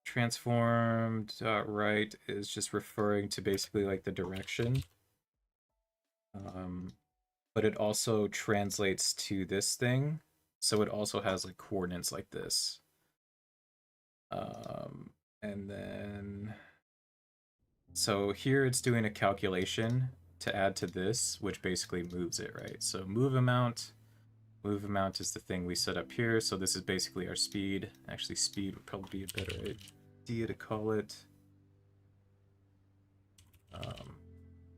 Transformed.right is just referring to basically like the direction. But it also translates to this thing. So it also has like coordinates like this. And then, so here it's doing a calculation to add to this, which basically moves it, right? So move amount is the thing we set up here. So this is basically our speed. Actually, speed would probably be a better idea to call it.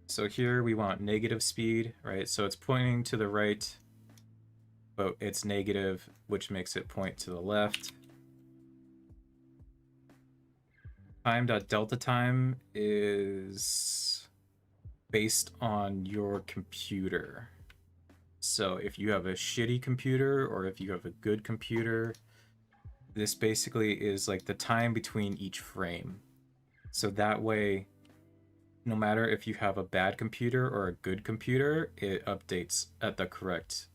So here we want negative speed, right? So it's pointing to the right, but it's negative, which makes it point to the left. Time.delta time is based on your computer. So if you have a shitty computer or if you have a good computer, this basically is like the time between each frame. So that way, no matter if you have a bad computer or a good computer, it updates at the correct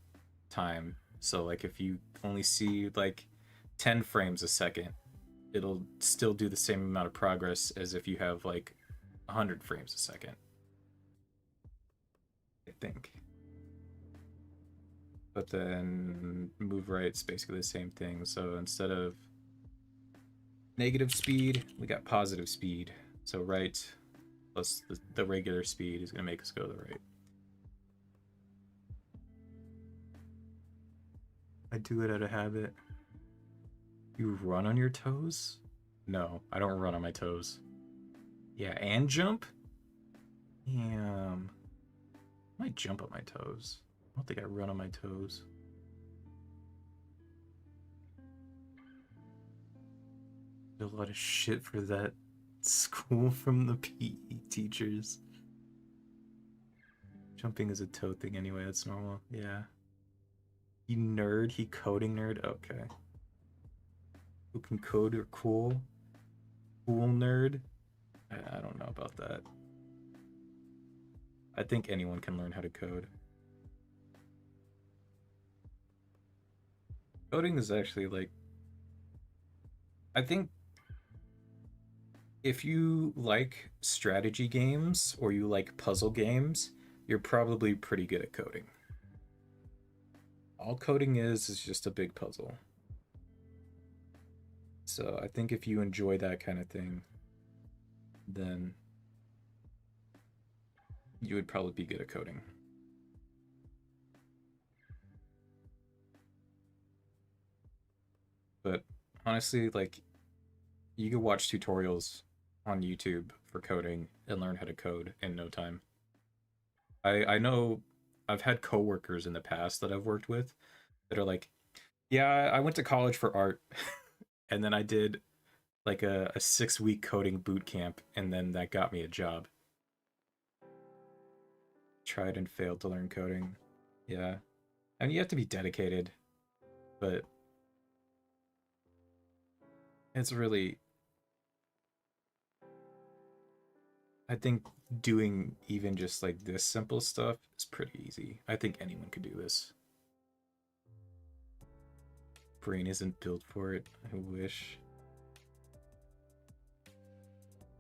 time. So like if you only see like 10 frames a second, it'll still do the same amount of progress as if you have like 100 frames a second, I think. But then move right's basically the same thing. So instead of negative speed, we got positive speed. So right plus the regular speed is going to make us go to the right. I do it out of habit. You run on your toes? No, I don't run on my toes. Yeah, and jump? Damn. I might jump on my toes. I don't think I run on my toes. There's a lot of shit for that school from the PE teachers. Jumping is a toe thing anyway, that's normal. Yeah. You nerd, he coding nerd? Okay. Who can code or cool? Cool nerd? I don't know about that. I think anyone can learn how to code. Coding is actually like, I think if you like strategy games or you like puzzle games, you're probably pretty good at coding. All coding is just a big puzzle. So I think if you enjoy that kind of thing, then you would probably be good at coding. But honestly, like, you can watch tutorials on YouTube for coding and learn how to code in no time. I know I've had coworkers in the past that I've worked with that are like, yeah, I went to college for art and then I did like a 6-week coding boot camp and then that got me a job. Tried and failed to learn coding. Yeah. And you have to be dedicated, but it's really, I think doing even just like this simple stuff is pretty easy. I think anyone could do this. Brain isn't built for it. I wish.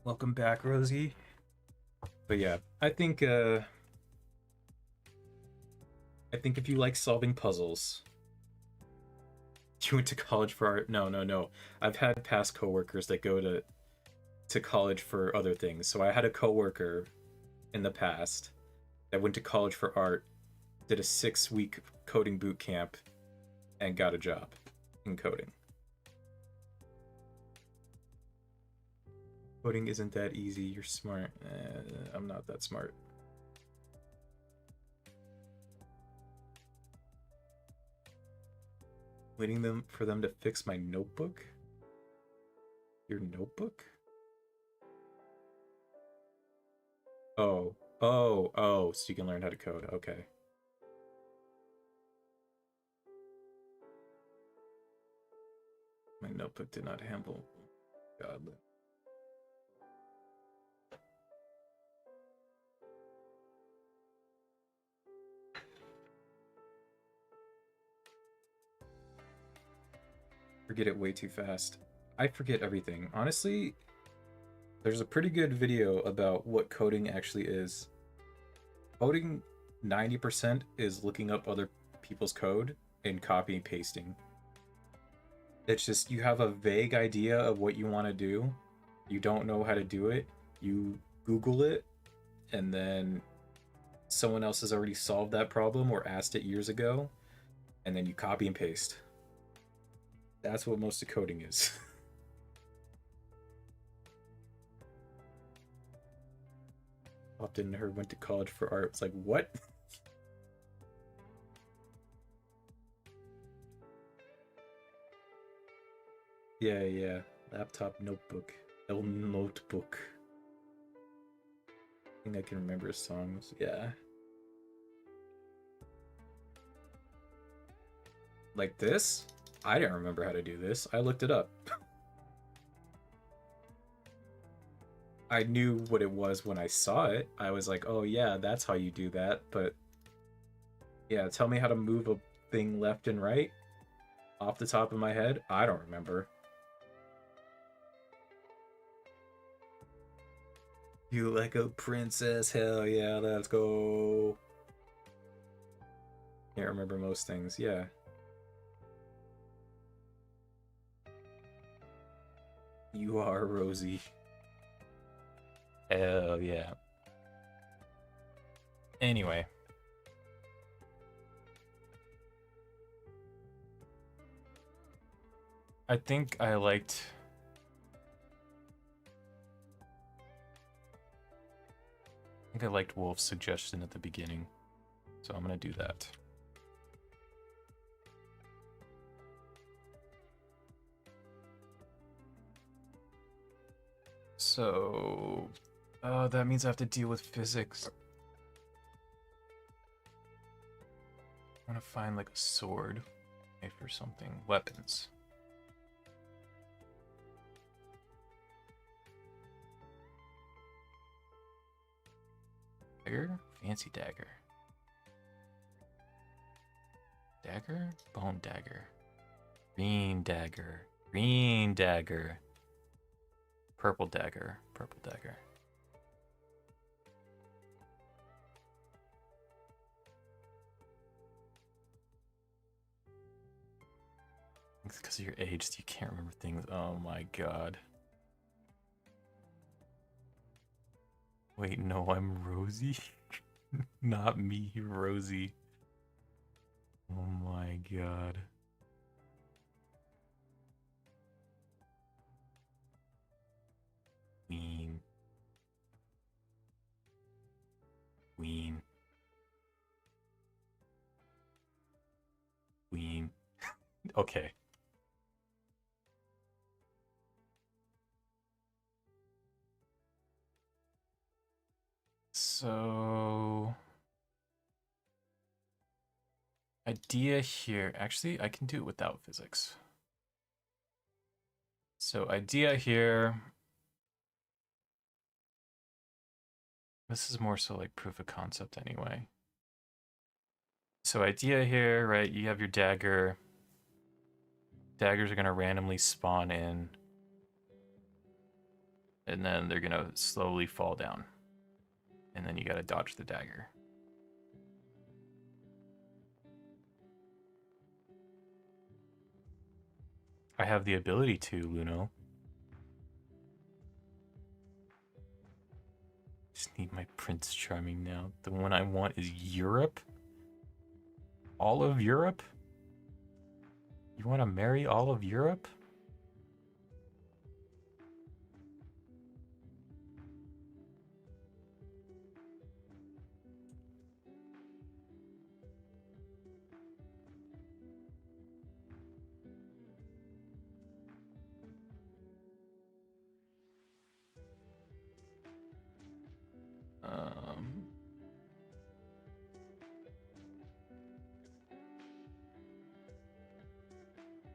Welcome back, Rosie. But yeah, I think if you like solving puzzles, you went to college for art. No, no, no. I've had past coworkers that go to college for other things. So I had a coworker in the past that went to college for art, did a 6-week coding boot camp, and got a job in coding. Coding isn't that easy. You're smart. I'm not that smart. Waiting for them to fix my notebook? Your notebook? Oh, so you can learn how to code. Okay. My notebook did not handle. God. Forget it way too fast. I forget everything. Honestly, there's a pretty good video about what coding actually is. Coding 90% is looking up other people's code and copy and pasting. It's just you have a vague idea of what you want to do. You don't know how to do it. You Google it, and then someone else has already solved that problem or asked it years ago, and then you copy and paste. That's what most of coding is. Often heard went to college for art. It's like, what? Yeah, yeah. Laptop notebook. El notebook. I think I can remember his songs. Yeah. Like this? I didn't remember how to do this. I looked it up. I knew what it was when I saw it. I was like, oh yeah, that's how you do that. But yeah, tell me how to move a thing left and right off the top of my head. I don't remember. You like a princess? Hell yeah, let's go. Can't remember most things. Yeah. You are Rosie. Hell yeah. Anyway. I think I liked... Wolf's suggestion at the beginning. So I'm gonna do that. So... that means I have to deal with physics. I want to find like a sword, knife or something. Weapons. Dagger? Fancy dagger. Dagger? Bone dagger. Green dagger. Green dagger. Purple dagger. Purple dagger. It's because of your age, so you can't remember things. Oh my god. Wait, no, I'm Rosie? Not me, Rosie. Oh my god. Queen. Queen. Queen. Okay. So... idea here. Actually, I can do it without physics. So idea here... This is more so like proof of concept anyway. So idea here, right? You have your dagger. Daggers are gonna randomly spawn in. And then they're gonna slowly fall down. And then you gotta dodge the dagger. I have the ability to, Luno. Just need my Prince Charming now. The one I want is Europe? All of Europe? You want to marry all of Europe?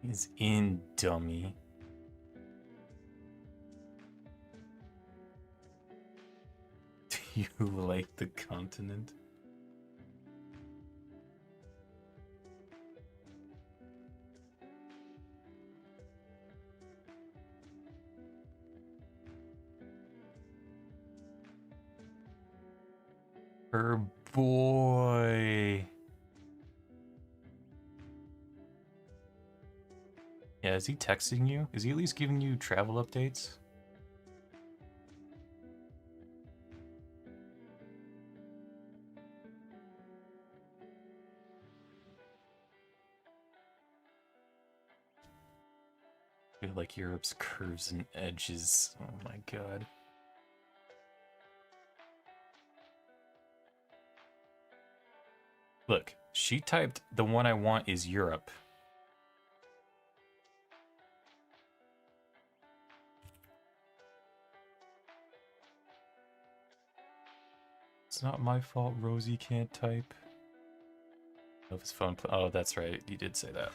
He's in, dummy. Do you like the continent? Her boy. Yeah, is he texting you? Is he at least giving you travel updates? I feel like Europe's curves and edges. Oh my god. Look, she typed the one I want is Europe. It's not my fault Rosie can't type. Of his phone. Oh, that's right. You did say that.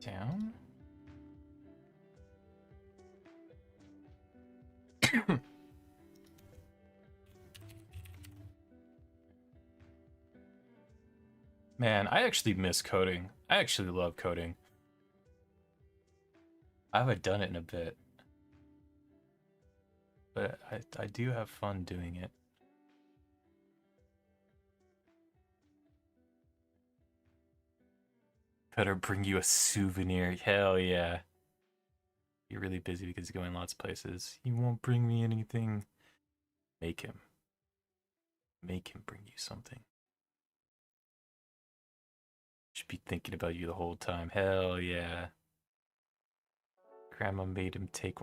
Down? Man, I actually miss coding. I actually love coding. I haven't done it in a bit. But I do have fun doing it. Better bring you a souvenir. Hell yeah. You're really busy because you're going lots of places. He won't bring me anything. Make him. Make him bring you something. Should be thinking about you the whole time. Hell yeah. Grandma made him take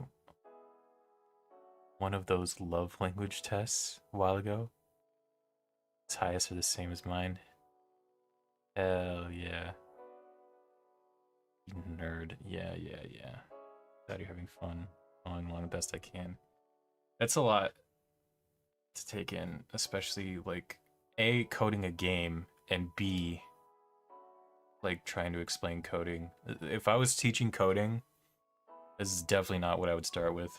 one of those love language tests a while ago. His highest are the same as mine. Hell yeah. You nerd. Yeah. Glad you're having fun. Following along the best I can. That's a lot to take in, especially like A, coding a game, and B, like trying to explain coding. If I was teaching coding, this is definitely not what I would start with.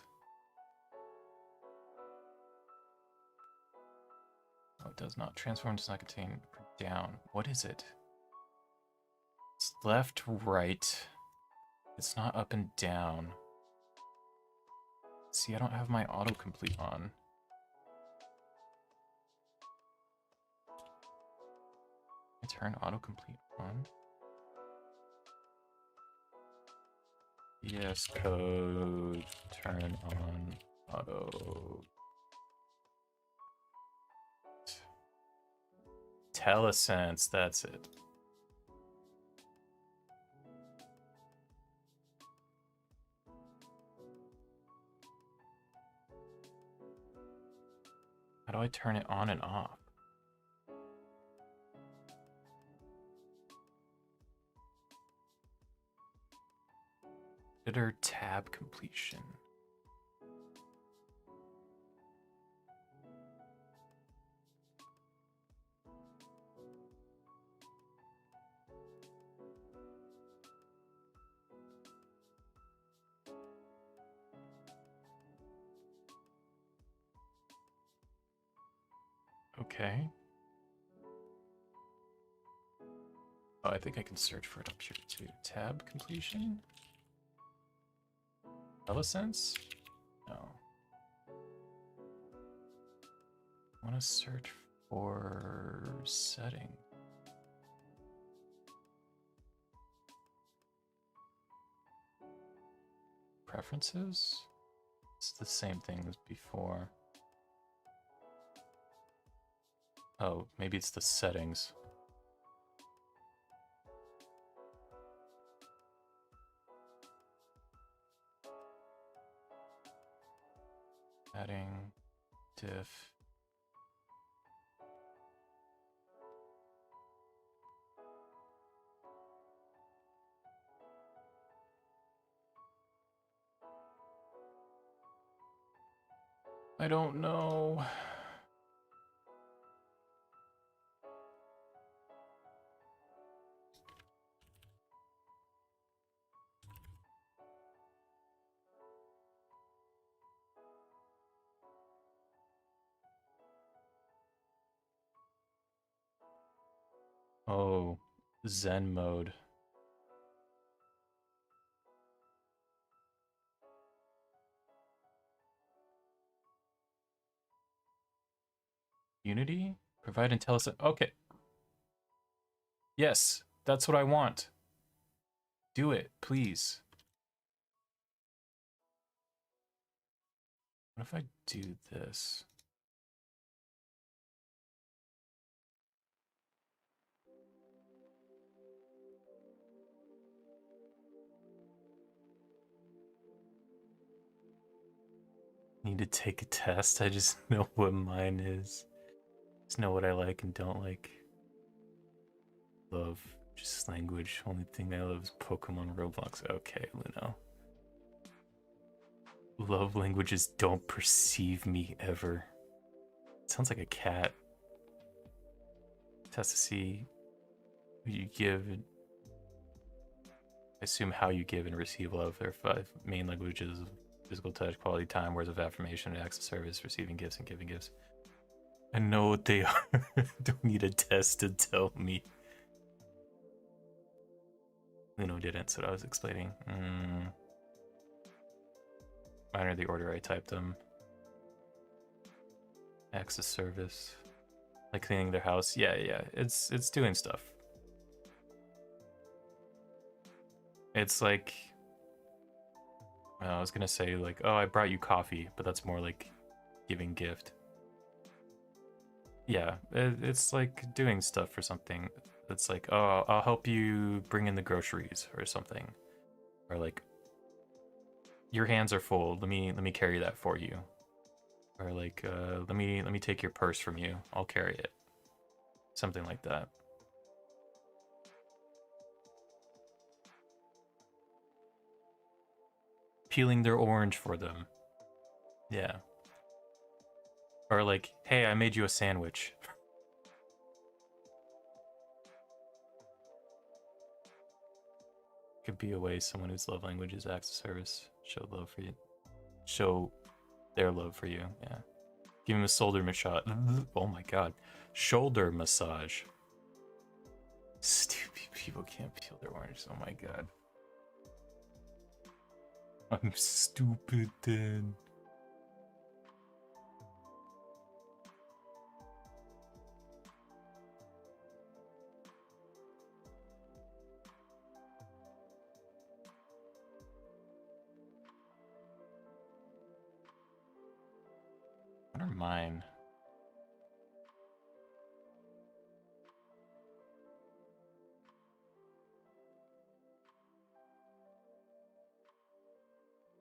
Oh, it does not. Transform does not contain down. What is it? It's left, right. It's not up and down. See, I don't have my autocomplete on. I turn autocomplete on. Yes, code, turn on auto. Telesense, that's it. How do I turn it on and off? Editor tab completion. Okay. Oh, I think I can search for it up here too. Tab completion? Telesense? No. I want to search for setting. Preferences? It's the same thing as before. Oh, maybe it's the settings. Adding diff. I don't know. Oh, Zen mode. Unity? Provide IntelliSense. Okay. Yes, that's what I want. Do it, please. What if I do this? Need to take a test. I just know what mine is. Just know what I like and don't like. Love just language. Only thing I love is Pokemon Roblox. Okay, Luno. Love languages don't perceive me ever. It sounds like a cat. Test to see who you give. I assume how you give and receive love. There are 5 main languages: physical touch, quality time, words of affirmation, acts of service, receiving gifts, and giving gifts. I know what they are. Don't need a test to tell me. Luno didn't, so I was explaining. Mine are the order I typed them. Acts of service. Like cleaning their house. Yeah, it's doing stuff. It's like, I was gonna say like, oh, I brought you coffee, but that's more like giving gift. Yeah, it's like doing stuff for something. It's like, oh, I'll help you bring in the groceries or something, or like, your hands are full. Let me carry that for you, or like, let me take your purse from you. I'll carry it. Something like that. Peeling their orange for them. Yeah. Or like, hey, I made you a sandwich. Could be a way someone whose love language is acts of service show love for you. Show their love for you, yeah. Give him a shoulder massage. Oh my god. Shoulder massage. Stupid people can't peel their orange. Oh my god. I'm stupid then. What are mine?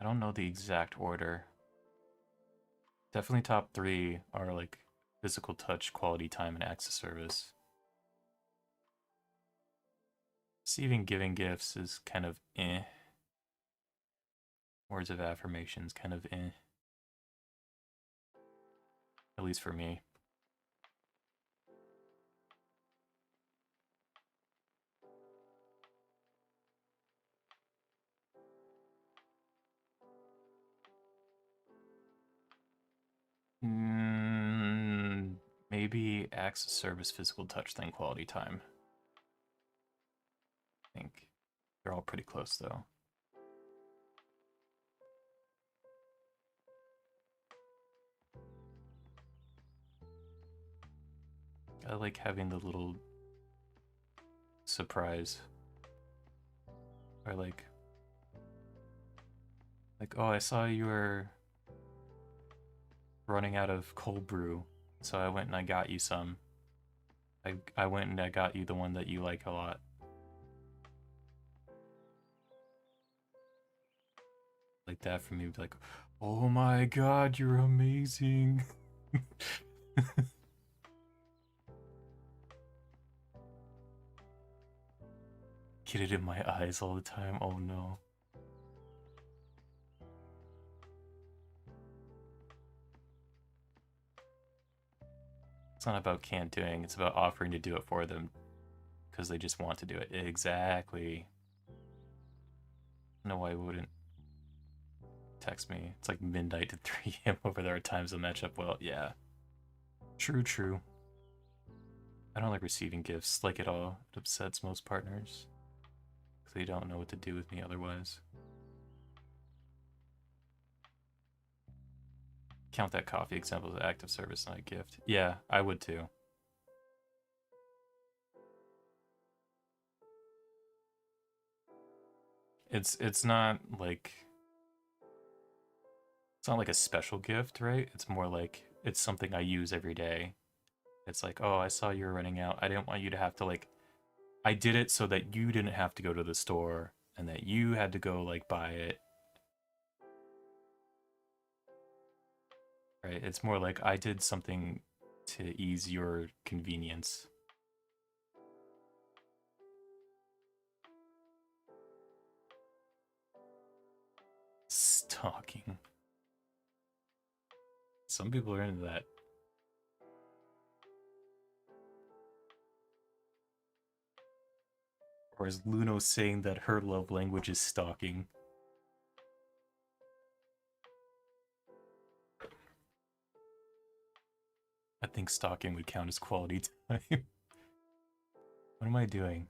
I don't know the exact order. Definitely top 3 are like physical touch, quality time, and acts of service. Receiving, giving gifts is kind of eh. Words of affirmations, kind of eh. At least for me. Maybe acts of service, physical touch, then quality time. I think they're all pretty close though. I like having the little surprise. Or like, oh, I saw you were running out of cold brew, so I went and I got you some. I went and I got you the one that you like a lot. Like that for me, be like, oh my god, you're amazing. Get it in my eyes all the time, oh no. It's not about can't doing, it's about offering to do it for them because they just want to do it. Exactly. I don't know why I wouldn't text me. It's like midnight to 3 a.m. over there at times to match up well. Yeah. True, true. I don't like receiving gifts like at all. It upsets most partners because they don't know what to do with me otherwise. Count that coffee example as an act of service, not a gift. Yeah, I would too. It's not like a special gift, right? It's more like it's something I use every day. It's like, oh, I saw you were running out. I didn't want you to have to like I did it so that you didn't have to go to the store and that you had to go like buy it. Right? It's more like I did something to ease your convenience. Stalking. Some people are into that. Or is Luno saying that her love language is stalking? I think stalking would count as quality time. What am I doing?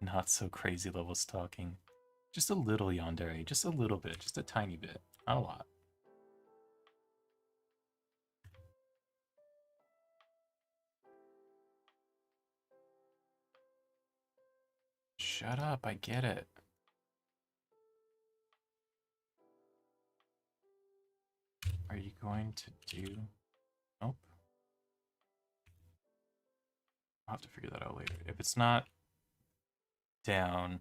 Not so crazy level stalking. Just a little yandere, just a little bit, just a tiny bit, not a lot. Shut up, I get it. Are you going to do... Nope. I'll have to figure that out later. If it's not down...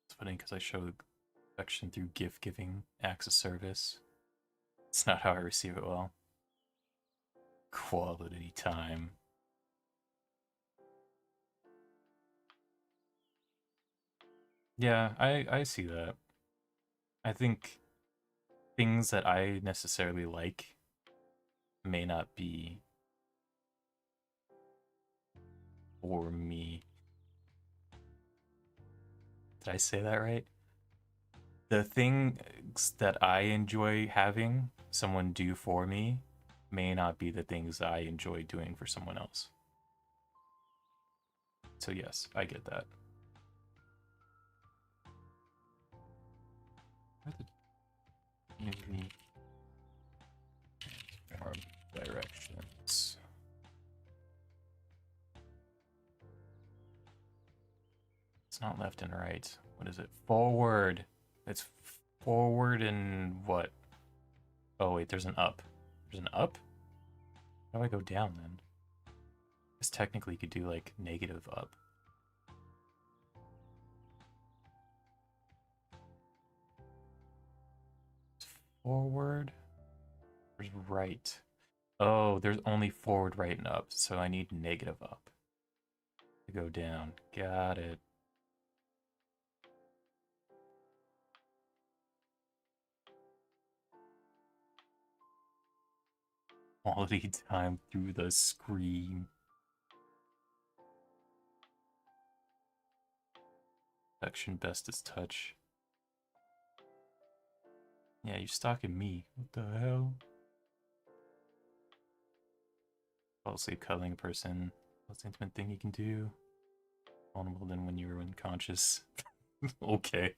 It's funny because I show affection through gift giving, acts of service. It's not how I receive it well. Quality time. Yeah, I see that. I think things that I necessarily like may not be for me. Did I say that right? The things that I enjoy having someone do for me may not be the things I enjoy doing for someone else. So yes, I get that. Maybe more directions. It's not left and right. What is it? Forward. It's forward and what? Oh wait, there's an up. There's an up? How do I go down then? I guess technically you could do like negative up. Forward. There's right. Oh, there's only forward, right, and up. So I need negative up to go down. Got it. Quality time through the screen. Section best is touch. Yeah, you're stalking me. What the hell? Fall asleep cuddling a person. Most intimate thing you can do. Vulnerable than when you were unconscious. Okay.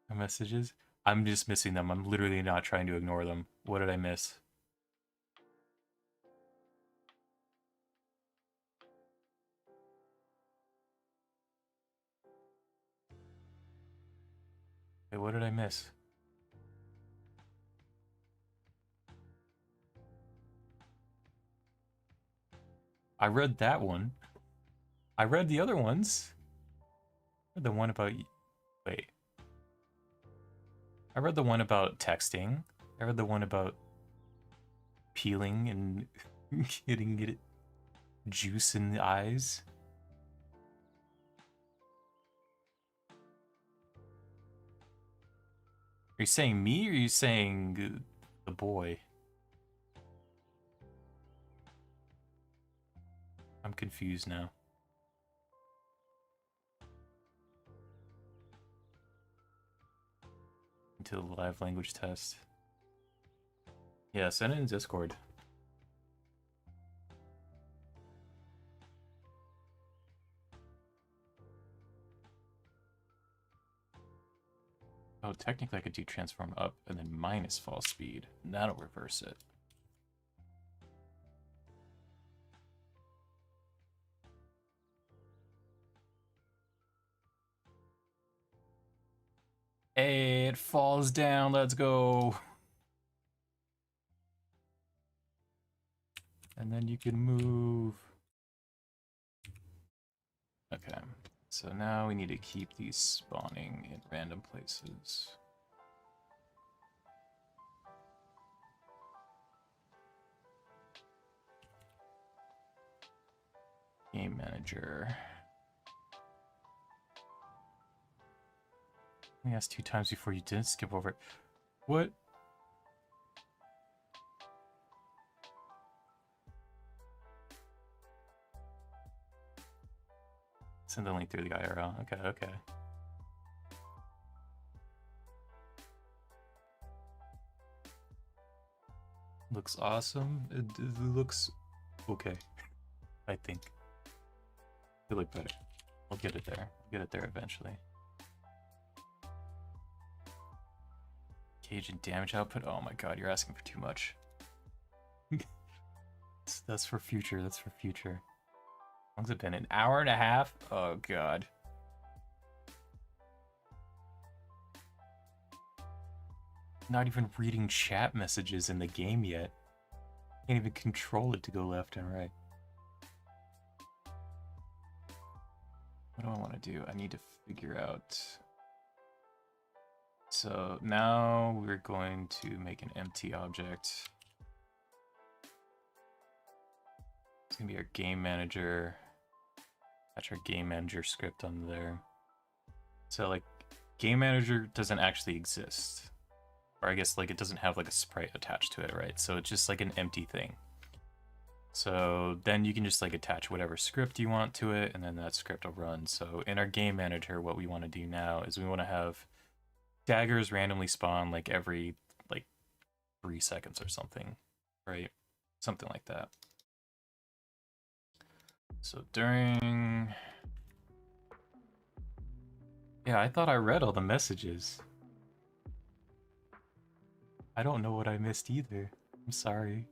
The messages? I'm just missing them. I'm literally not trying to ignore them. What did I miss? Hey, what did I miss? I read that one. I read the other ones. I read the one about... Wait. I read the one about texting. I read the one about peeling and getting it juice in the eyes. Are you saying me or are you saying the boy? I'm confused now. Into the live language test. Yeah, send it in Discord. Oh, technically I could do transform up and then minus fall speed. And that'll reverse it. Hey, it falls down. Let's go. And then you can move. Okay. So now we need to keep these spawning in random places. Game manager. I asked 2 times before you didn't skip over it. What? Send the link through the IRL. Okay, okay. Looks awesome. It looks okay, I think. It look better. We'll get it there. We'll get it there eventually. Cage and damage output. Oh my god, you're asking for too much. That's for future. That's for future. How long's it been? An hour and a half? Oh god. Not even reading chat messages in the game yet. Can't even control it to go left and right. What do I want to do? I need to figure out. So now we're going to make an empty object. It's gonna be our game manager. Attach our game manager script on there. So like, game manager doesn't actually exist. Or I guess like it doesn't have like a sprite attached to it, right? So it's just like an empty thing. So then you can just like attach whatever script you want to it, and then that script will run. So in our game manager, what we want to do now is we want to have daggers randomly spawn like every like 3 seconds or something, right? Something like that. So during... Yeah, I thought I read all the messages. I don't know what I missed either. I'm sorry.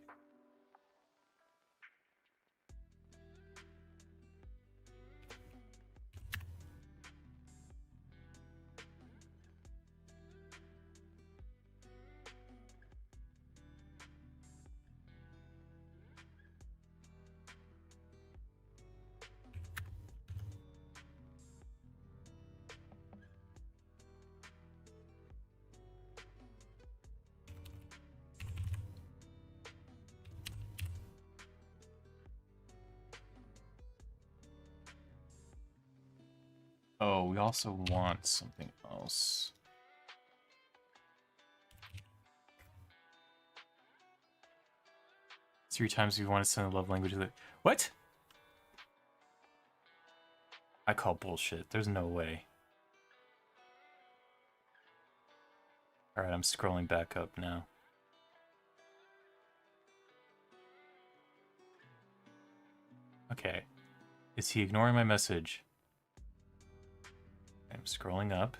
Oh, we also want something else. Three times we want to send a love language. What? I call bullshit. There's no way. Alright, I'm scrolling back up now. Okay. Is he ignoring my message? I'm scrolling up.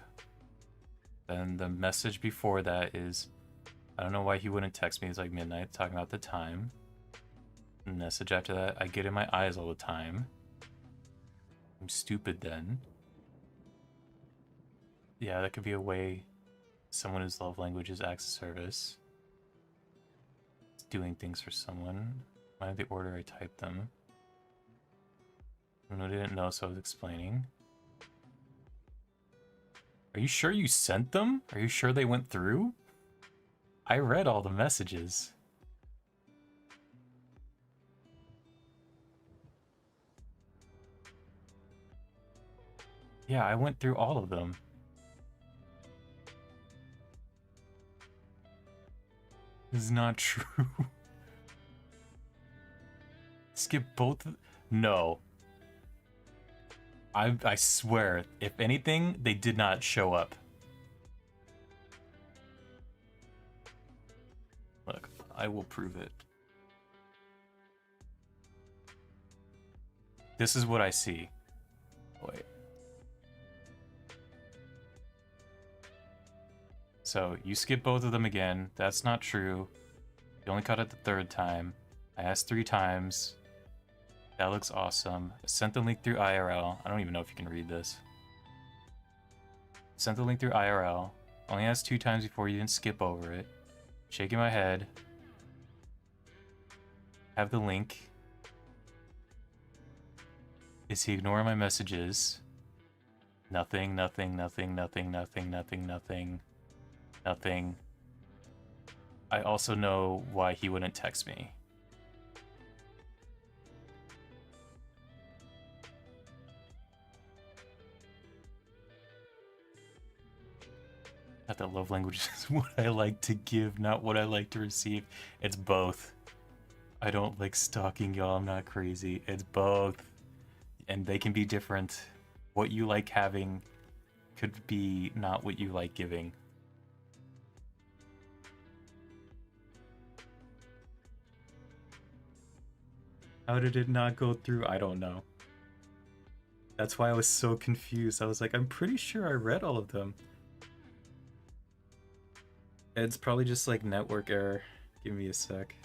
Then the message before that is, I don't know why he wouldn't text me. It's like midnight, talking about the time. The message after that, I get in my eyes all the time. I'm stupid then. Yeah, that could be a way someone whose love language is acts of service. It's doing things for someone. Mind the order I typed them. I didn't know, so I was explaining. Are you sure you sent them? Are you sure they went through? I read all the messages. Yeah, I went through all of them. This is not true. Skip both. No. I swear, if anything, they did not show up. Look, I will prove it. This is what I see. Wait. So, you skip both of them again. That's not true. You only caught it the third time. I asked 3 times. That looks awesome. I sent the link through IRL. I don't even know if you can read this. Sent the link through IRL. Only asked 2 times before you didn't skip over it. Shaking my head. Have the link. Is he ignoring my messages? Nothing, nothing, nothing, nothing, nothing, nothing, nothing, nothing. I also know why he wouldn't text me. Not that love language is what I like to give, not what I like to receive. It's both. I don't like stalking y'all, I'm not crazy. It's both. And they can be different. What you like having could be not what you like giving. How did it not go through? I don't know. That's why I was so confused. I was like, I'm pretty sure I read all of them. It's probably just like network error. Give me a sec.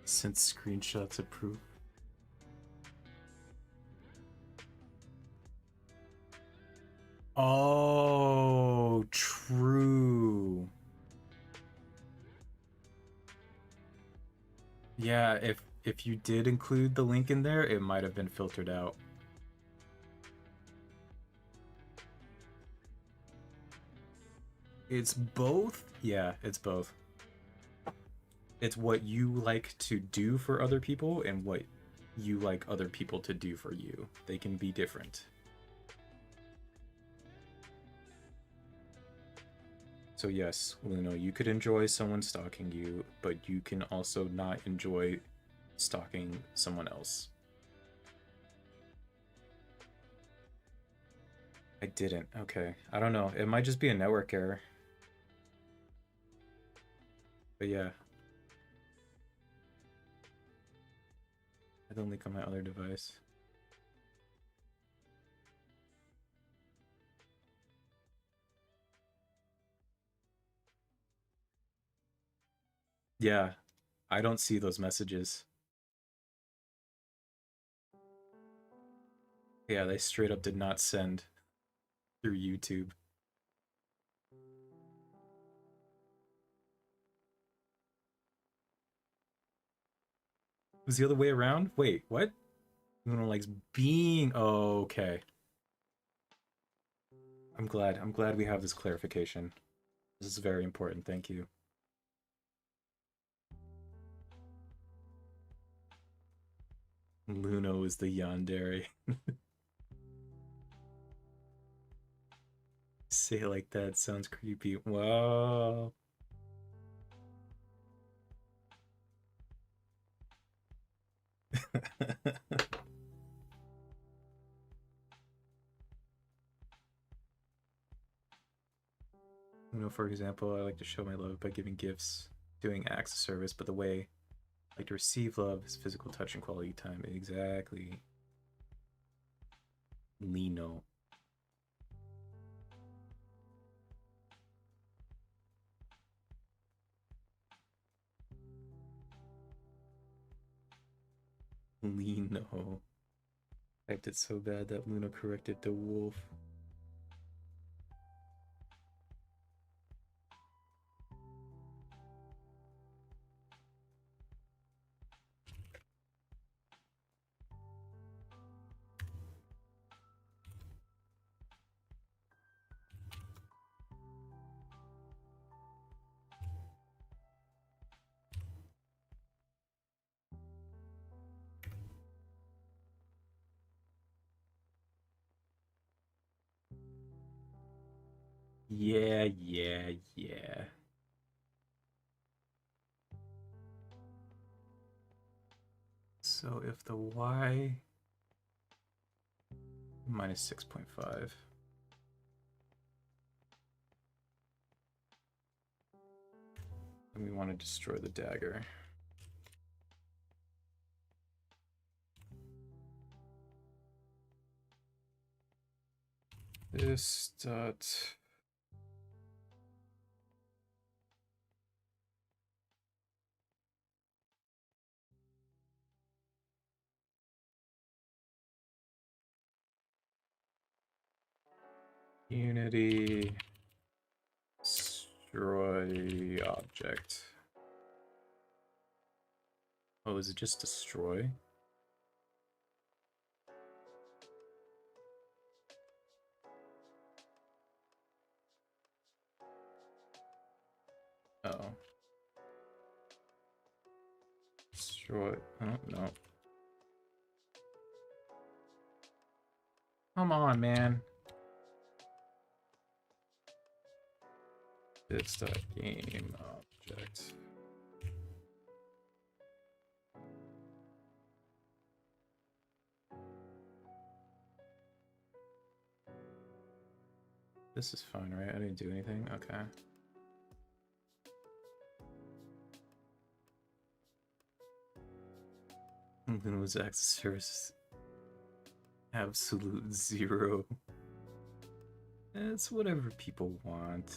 Sent screenshots of proof. Oh, true. Yeah, if you did include the link in there, it might have been filtered out. It's both? Yeah, it's both. It's what you like to do for other people and what you like other people to do for you. They can be different. So yes, Luno, you could enjoy someone stalking you, but you can also not enjoy stalking someone else. I didn't. Okay. I don't know. It might just be a network error. But yeah. I don't link on my other device. Yeah. I don't see those messages. Yeah, they straight up did not send through YouTube. It was the other way around? Wait, what? Luna likes being... Oh, okay. I'm glad. I'm glad we have this clarification. This is very important. Thank you. Luno is the yandere. Say it like that. Sounds creepy. Whoa. For example, I like to show my love by giving gifts, doing acts of service, but the way I like to receive love is physical touch and quality time. Exactly. Lino. Lino. Typed it so bad that Luna corrected the wolf. Yeah, yeah, yeah. So if the y minus 6.5, and we want to destroy the dagger. This dot unity destroy object. Oh, is it just destroy? Oh. Destroy. Oh, no. Come on, man. It's that game object. This is fine, right? I didn't do anything? Okay. Luna's access service absolute 0. It's whatever people want.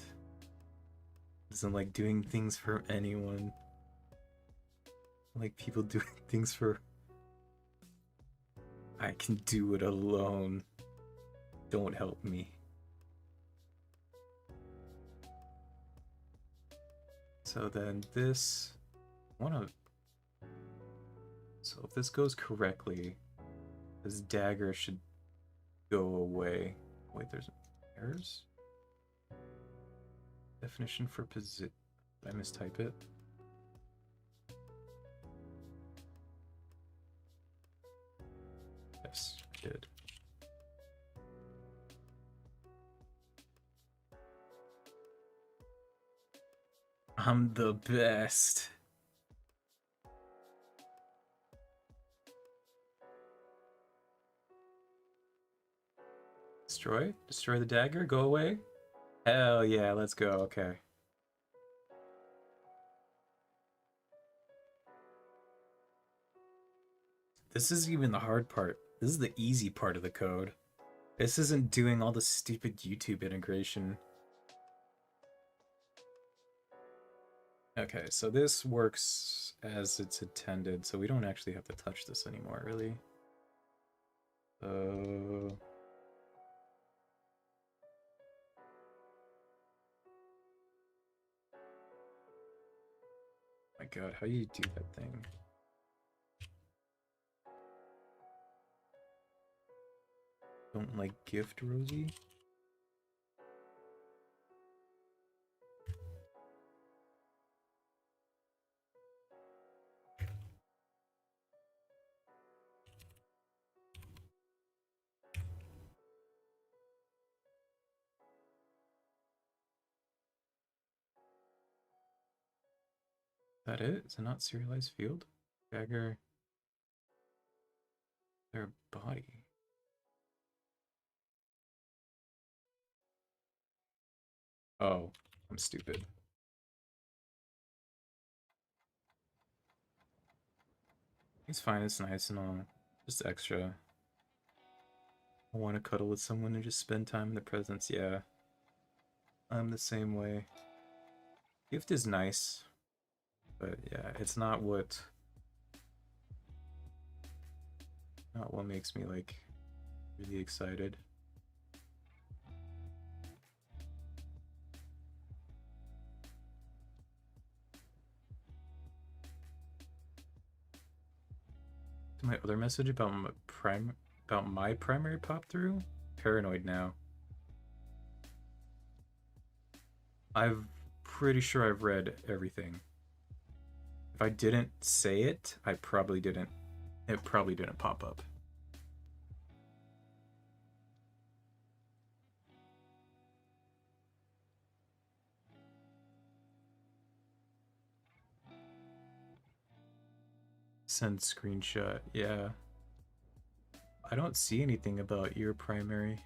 Doesn't like doing things for anyone. Like people doing things for... I can do it alone. Don't help me. So then this... So if this goes correctly, this dagger should go away. Wait, there's errors? Definition for position. Did I mistype it? Yes, I did. I'm the best. Destroy? Destroy the dagger? Go away? Hell yeah, let's go, okay. This is even the hard part. This is the easy part of the code. This isn't doing all the stupid YouTube integration. Okay, so this works as it's intended, so we don't actually have to touch this anymore, really. My God, how do you do that thing? Don't like gift, Rosie? Is that it? Is it not serialized field? Dagger. Their body. Oh, I'm stupid. It's fine, it's nice and all. Just extra. I want to cuddle with someone and just spend time in the presence. Yeah. I'm the same way. Gift is nice. But yeah, it's not what makes me like really excited. My other message about my primary pop through? Paranoid now. I'm pretty sure I've read everything. If I didn't say it, I probably didn't. It probably didn't pop up. Send screenshot. Yeah. I don't see anything about your primary.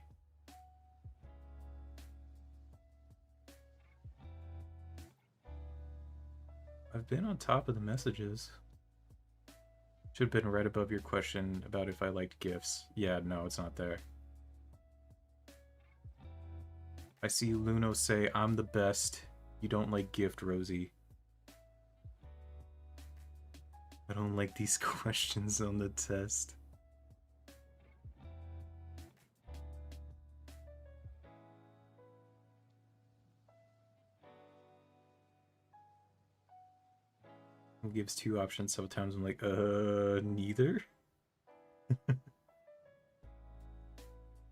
I've been on top of the messages. Should have been right above your question about if I liked gifts. Yeah, no, it's not there. I see Luno say, I'm the best. You don't like gift, Rosie. I don't like these questions on the test. It gives two options. Sometimes I'm like, neither.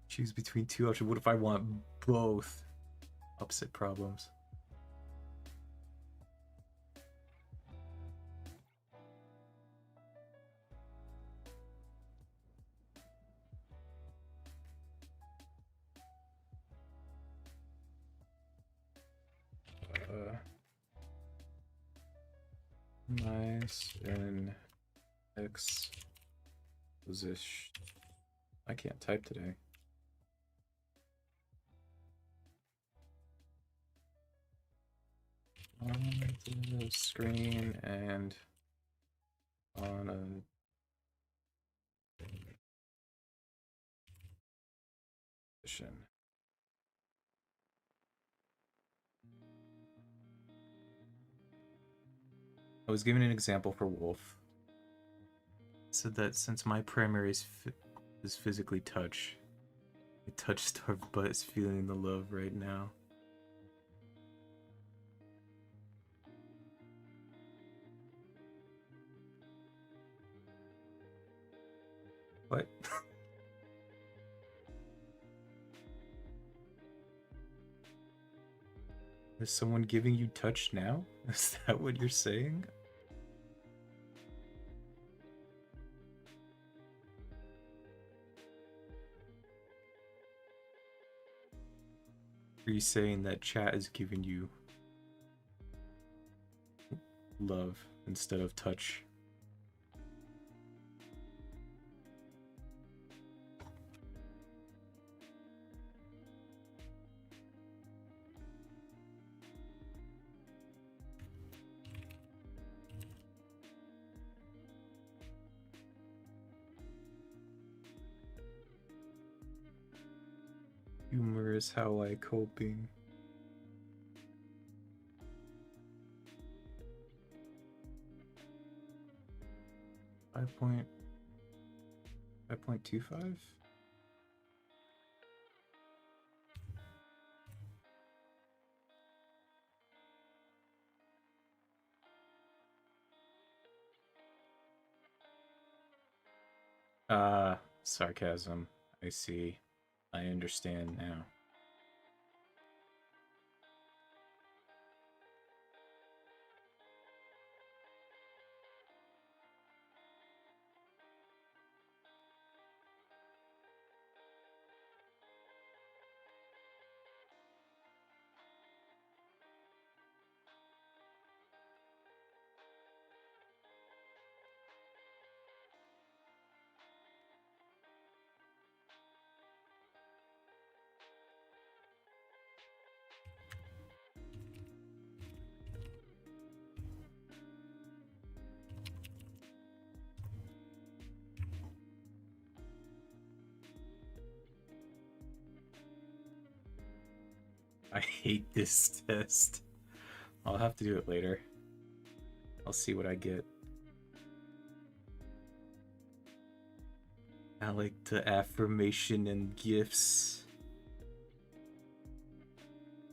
Choose between two options. What if I want both? Opposite problems. Nice in X position. I can't type today. On the screen and on a position. I was giving an example for Wolf. Said that since my primary is physically touch, a touch-starved butt is feeling the love right now. What? Is someone giving you touch now? Is that what you're saying? Are you saying that chat is giving you love instead of touch? Humor is how I coping. Five point 5.25? Sarcasm. I see. I understand now. I hate this test. I'll have to do it later. I'll see what I get. I like the affirmation and gifts.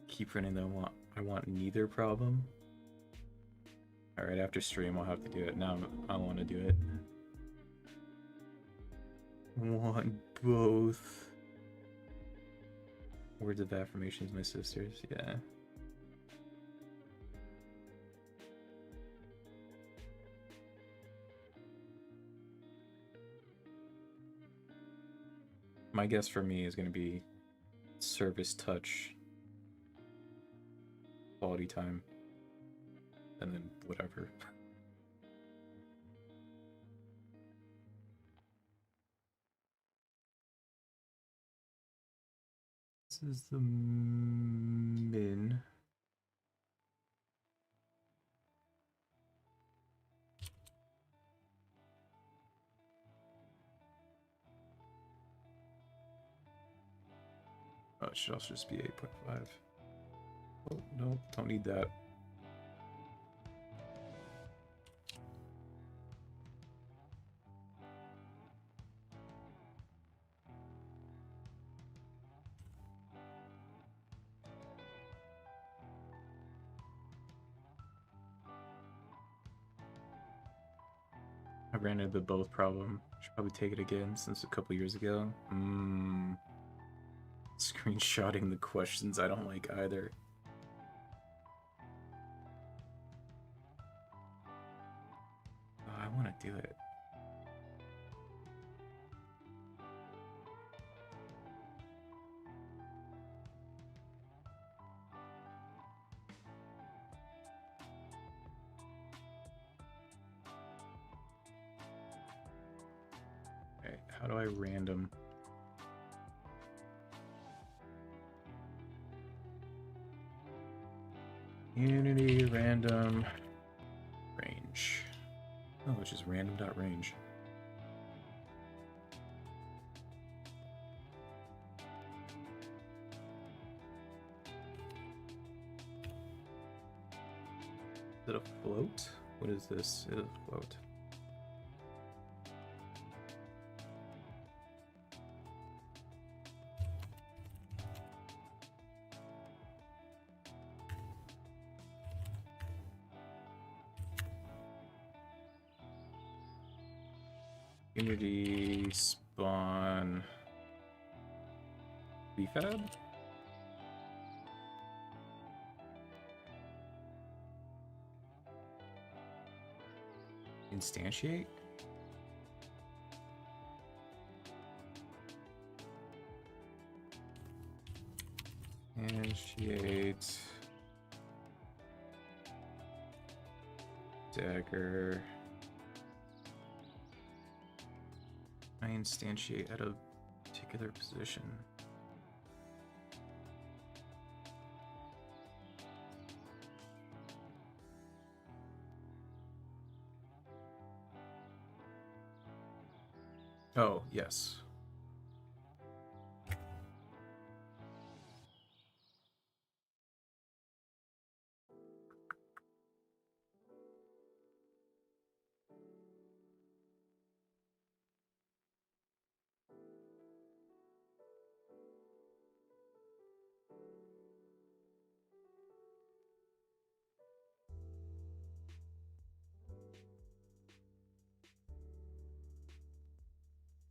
Keep running the I want neither problem. Alright, after stream I'll have to do it. Now I want to do it. Want both. Words of affirmations, my sisters. Yeah. My guess for me is going to be service touch, quality time, and then whatever. This is the min. Oh, it should also just be 8.5. Oh, no, don't need that. I ran into the both problem. Should probably take it again since a couple years ago. Screenshotting the questions I don't like either. Oh, I want to do it. Okay, how do I random? Unity random range. Oh, it's just random.range. Is it a float? What is this? It is a float. Unity spawn prefab? Instantiate? Instantiate dagger. I instantiate at a particular position. Oh, yes.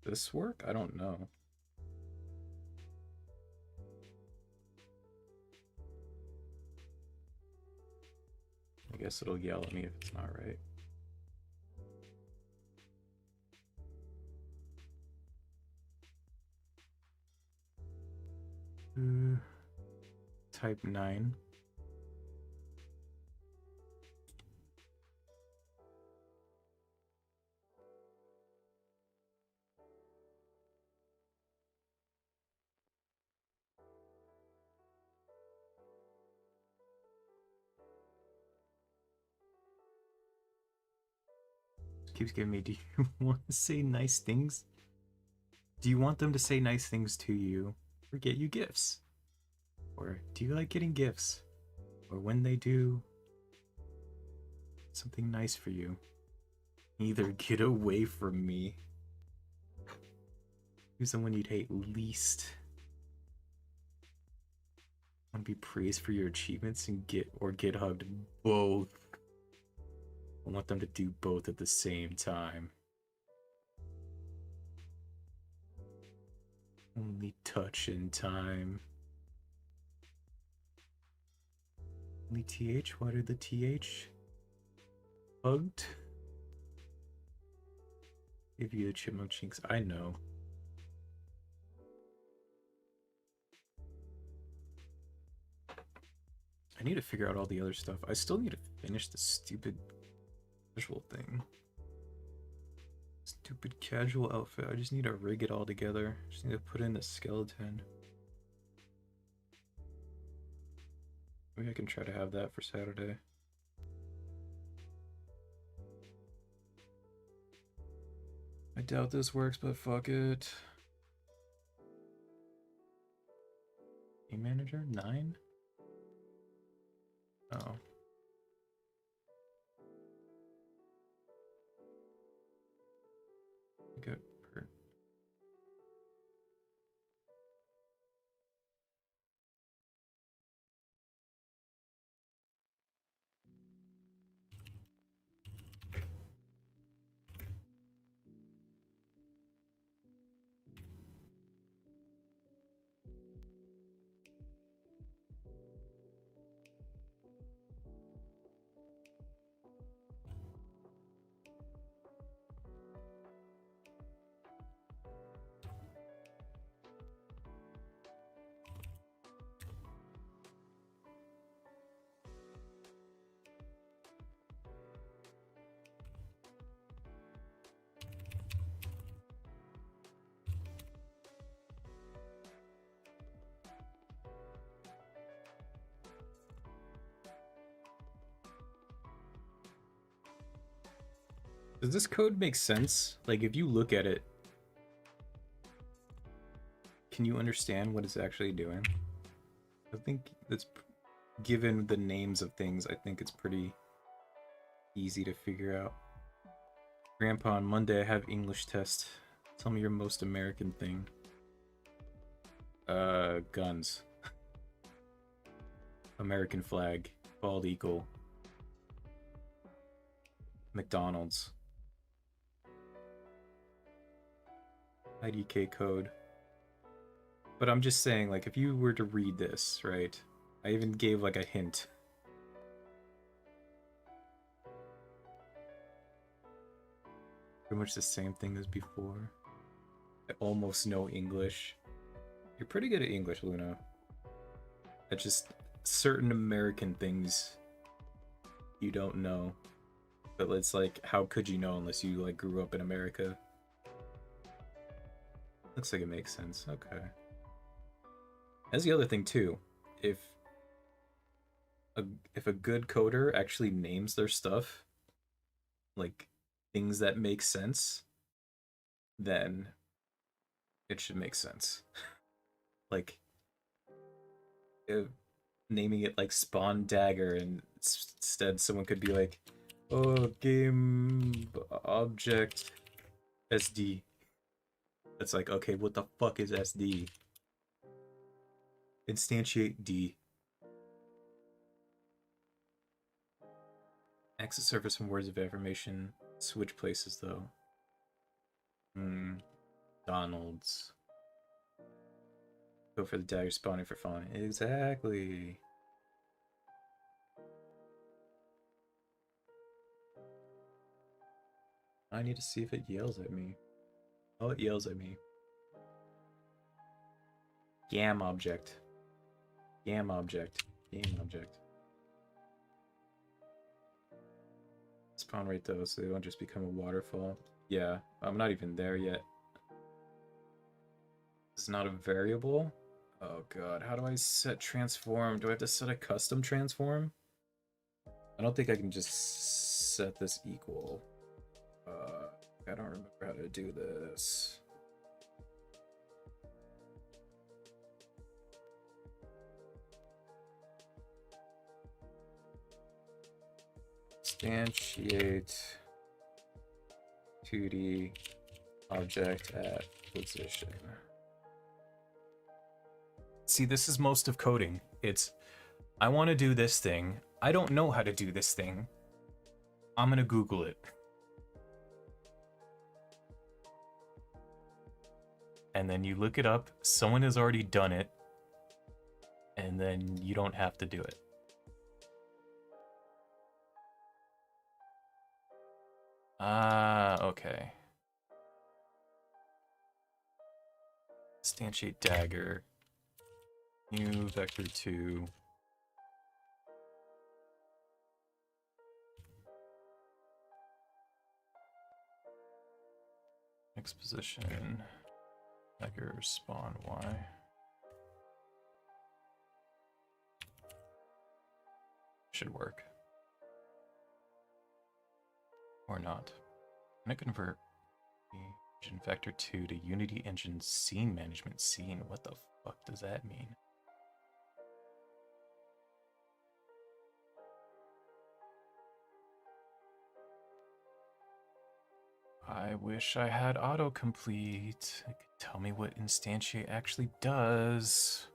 this work? I don't know. I guess it'll yell at me if it's not right. Type 9. Keeps giving me, do you want to say nice things? Do you want them to say nice things to you or get you gifts? Or do you like getting gifts? Or when they do something nice for you, either get away from me. Who's someone you'd hate least? Want to be praised for your achievements and get hugged? Both. I want them to do both at the same time. Only touch in time. Only TH? What are the TH? Hugged? Give you the chipmunk chinks. I know. I need to figure out all the other stuff. I still need to finish the stupid visual thing. Stupid casual outfit. I just need to rig it all together. Just need to put in the skeleton. Maybe I can try to have that for Saturday. I doubt this works, but fuck it. Game manager? 9? Oh. Good. Does this code make sense? Like, if you look at it, can you understand what it's actually doing? I think it's, given the names of things, I think it's pretty easy to figure out. Grandpa, on Monday I have English test. Tell me your most American thing. Guns. American flag. Bald eagle. McDonald's. IDK code. But I'm just saying, like, if you were to read this, right? I even gave, like, a hint. Pretty much the same thing as before. I almost know English. You're pretty good at English, Luna. It's just certain American things you don't know. But it's like, how could you know unless you, like, grew up in America? Looks like it makes sense. Okay. That's the other thing too. If a good coder actually names their stuff like things that make sense, then it should make sense. Like if naming it like Spawn Dagger, and instead someone could be like, "Oh, game object SD." It's like, okay, what the fuck is SD? Instantiate D. Access surface and words of affirmation. Switch places though. Donald's. Go for the dagger spawning for fun. Exactly. I need to see if it yells at me. Oh, it yells at me. Gam object. Gam object. Game object. Spawn rate though, so they won't just become a waterfall. Yeah, I'm not even there yet. It's not a variable. Oh god, how do I set transform? Do I have to set a custom transform? I don't think I can just set this equal. I don't remember how to do this. Instantiate 2D object at position. See, this is most of coding. It's, I want to do this thing. I don't know how to do this thing. I'm gonna Google it. And then you look it up, someone has already done it, and then you don't have to do it. Ah, okay. Instantiate dagger. New vector 2. Next position. Dagger spawn Y. Should work. Or not. I'm gonna convert engine vector 2 to Unity engine scene management scene. What the fuck does that mean? I wish I had autocomplete. It could tell me what instantiate actually does.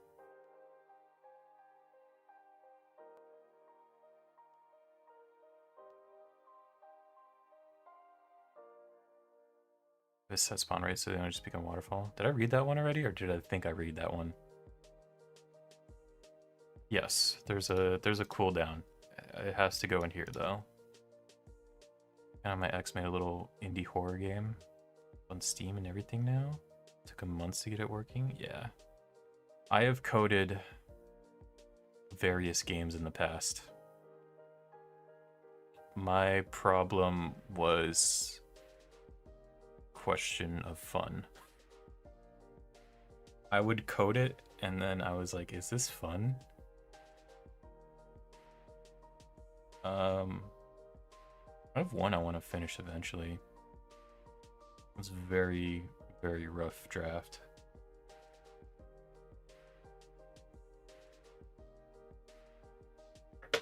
This set spawn rate so they don't just become waterfall. Did I read that one already, or did I think I read that one? Yes, there's a cooldown. It has to go in here though. My ex made a little indie horror game on Steam and everything now. Took a month to get it working. Yeah. I have coded various games in the past. My problem was question of fun. I would code it and then I was like, is this fun? I have one I want to finish eventually. It was very, very rough draft.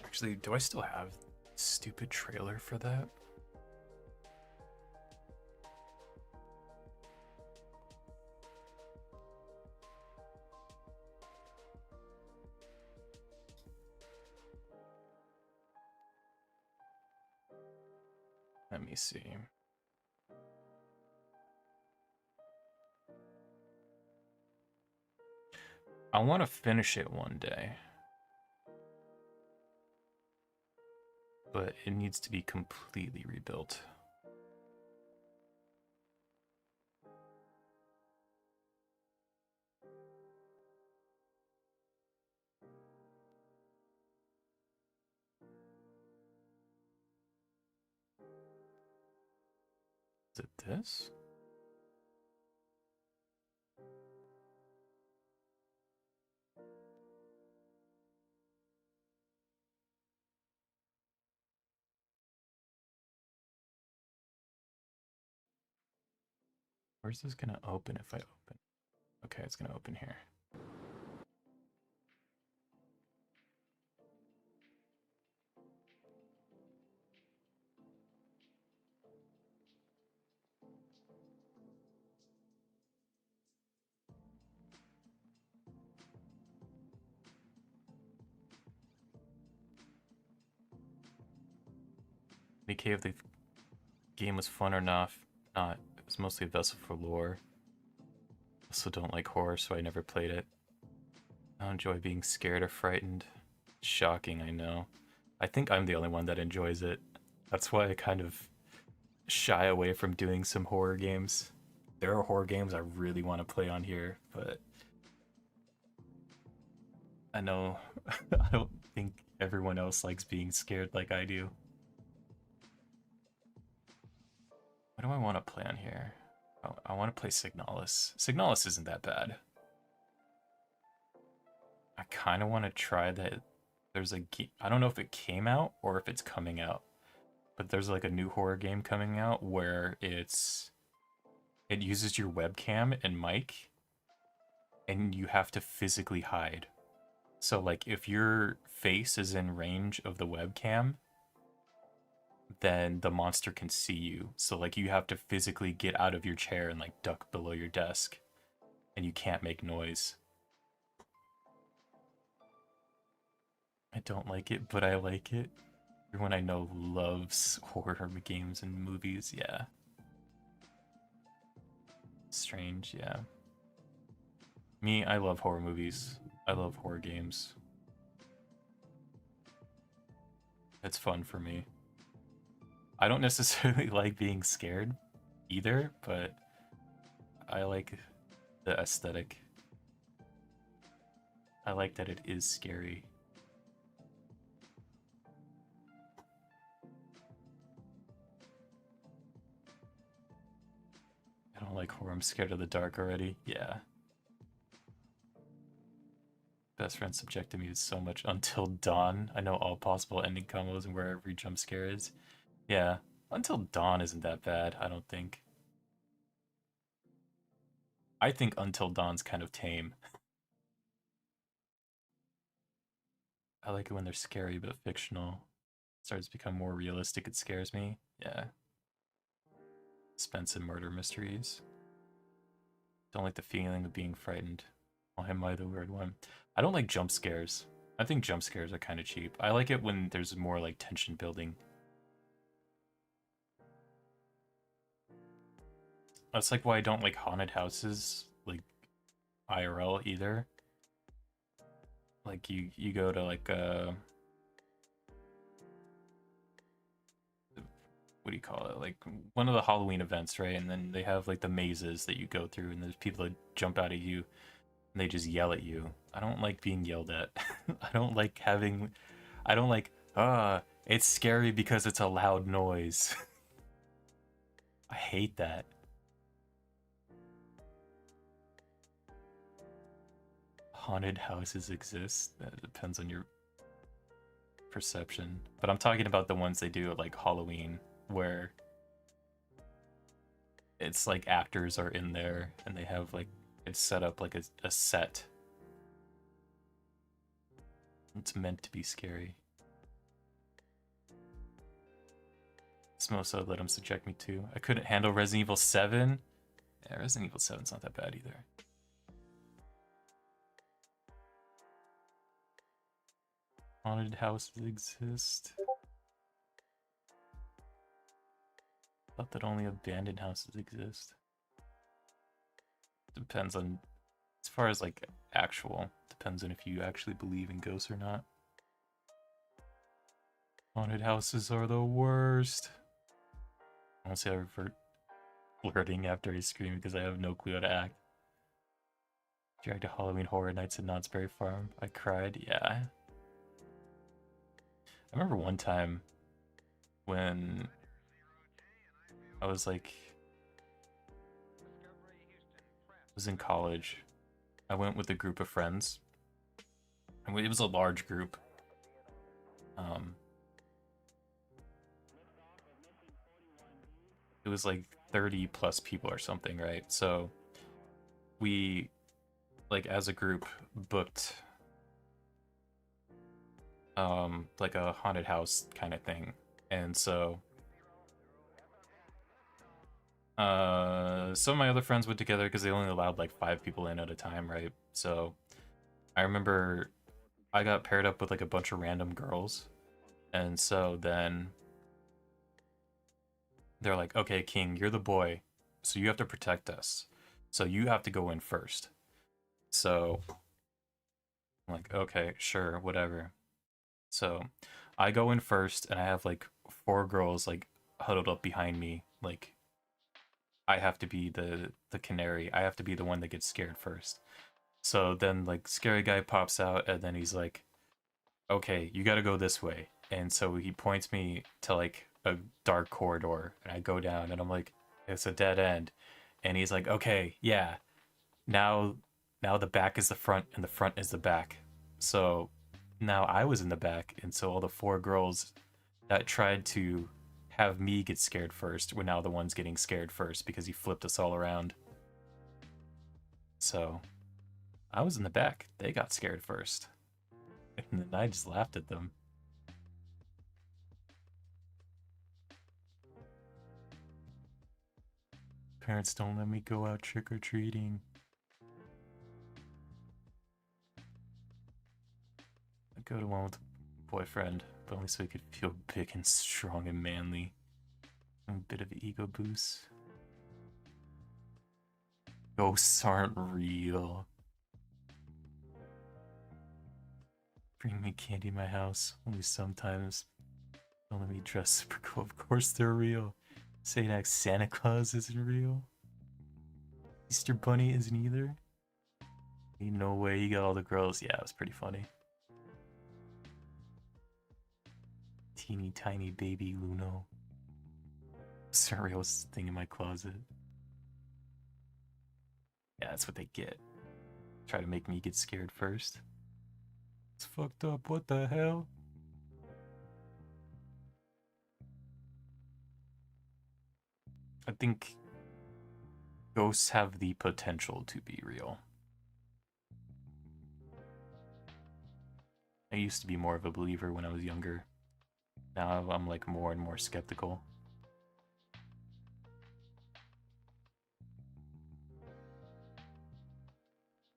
Actually, do I still have stupid trailer for that? Let me see. I want to finish it one day. But it needs to be completely rebuilt. Is it this? Where's this gonna open if I open? Okay, it's gonna open here. Indicate if the game was fun or not. It was mostly a vessel for lore. also don't like horror, so I never played it. I don't enjoy being scared or frightened. Shocking, I know. I think I'm the only one that enjoys it. That's why I kind of shy away from doing some horror games. There are horror games I really want to play on here, but I know I don't think everyone else likes being scared like I do. What do I want to play on here? Oh, I want to play Signalis. Signalis isn't that bad. I kind of want to try that. There's a game. I don't know if it came out or if it's coming out, but there's like a new horror game coming out where it uses your webcam and mic, and you have to physically hide. So like if your face is in range of the webcam, then the monster can see you. So like you have to physically get out of your chair and like duck below your desk, and you can't make noise. I don't like it, but I like it. Everyone I know loves horror games and movies, yeah. Strange, yeah. Me, I love horror movies. I love horror games. It's fun for me. I don't necessarily like being scared either, but I like the aesthetic. I like that it is scary. I don't like horror. I'm scared of the dark already. Yeah. Best friend subjected me to so much Until Dawn. I know all possible ending combos and where every jump scare is. Yeah. Until Dawn isn't that bad, I don't think. I think Until Dawn's kind of tame. I like it when they're scary but fictional. Starts to become more realistic, it scares me. Yeah. Suspense and murder mysteries. Don't like the feeling of being frightened. Oh, am I the weird one? I don't like jump scares. I think jump scares are kind of cheap. I like it when there's more like tension building. That's like why I don't like haunted houses, like IRL either. Like you go to like what do you call it? Like one of the Halloween events, right? And then they have like the mazes that you go through, and there's people that jump out at you, and they just yell at you. I don't like being yelled at. I don't like having. I don't like. It's scary because it's a loud noise. I hate that. Haunted houses exist. That depends on your perception. But I'm talking about the ones they do at like Halloween, where it's like actors are in there and they have like it's set up like a set. It's meant to be scary. Smosa let him subject me to. I couldn't handle Resident Evil 7. Yeah, Resident Evil 7's not that bad either. Haunted houses exist. Thought that only abandoned houses exist. Depends on, as far as like actual, depends on if you actually believe in ghosts or not. Haunted houses are the worst. Honestly, I revert flirting after I scream because I have no clue how to act. Dragged to Halloween Horror Nights at Knott's Berry Farm. I cried, yeah. I remember one time when I was like, I was in college. I went with a group of friends. And it was a large group. It was like 30 plus people or something, right? So we, like as a group, booked like a haunted house kind of thing. And so some of my other friends went together because they only allowed like 5 people in at a time, right? So I remember I got paired up with like a bunch of random girls, and so then they're like, okay, King, you're the boy, so you have to protect us. So you have to go in first. So I'm like, okay, sure, whatever. So I go in first, and I have like 4 girls like huddled up behind me. Like I have to be the canary. I have to be the one that gets scared first. So then like scary guy pops out, and then he's like, okay, you got to go this way. And so he points me to like a dark corridor, and I go down, and I'm like, it's a dead end. And he's like, okay, yeah, now the back is the front and the front is the back. So now I was in the back, and so all the 4 girls that tried to have me get scared first were now the ones getting scared first because he flipped us all around. So I was in the back. They got scared first. And then I just laughed at them. Parents don't let me go out trick-or-treating. I go to one with a boyfriend, but only so he could feel big and strong and manly. A bit of an ego boost. Ghosts aren't real. Bring me candy in my house, only sometimes. Don't let me dress super cool. Of course they're real. Say next, Santa Claus isn't real. Easter Bunny isn't either. Ain't no way you got all the girls. Yeah, it was pretty funny. Teeny tiny baby Luno. Surrealist thing in my closet. Yeah, that's what they get. Try to make me get scared first. It's fucked up. What the hell? I think ghosts have the potential to be real. I used to be more of a believer when I was younger. Now I'm like more and more skeptical.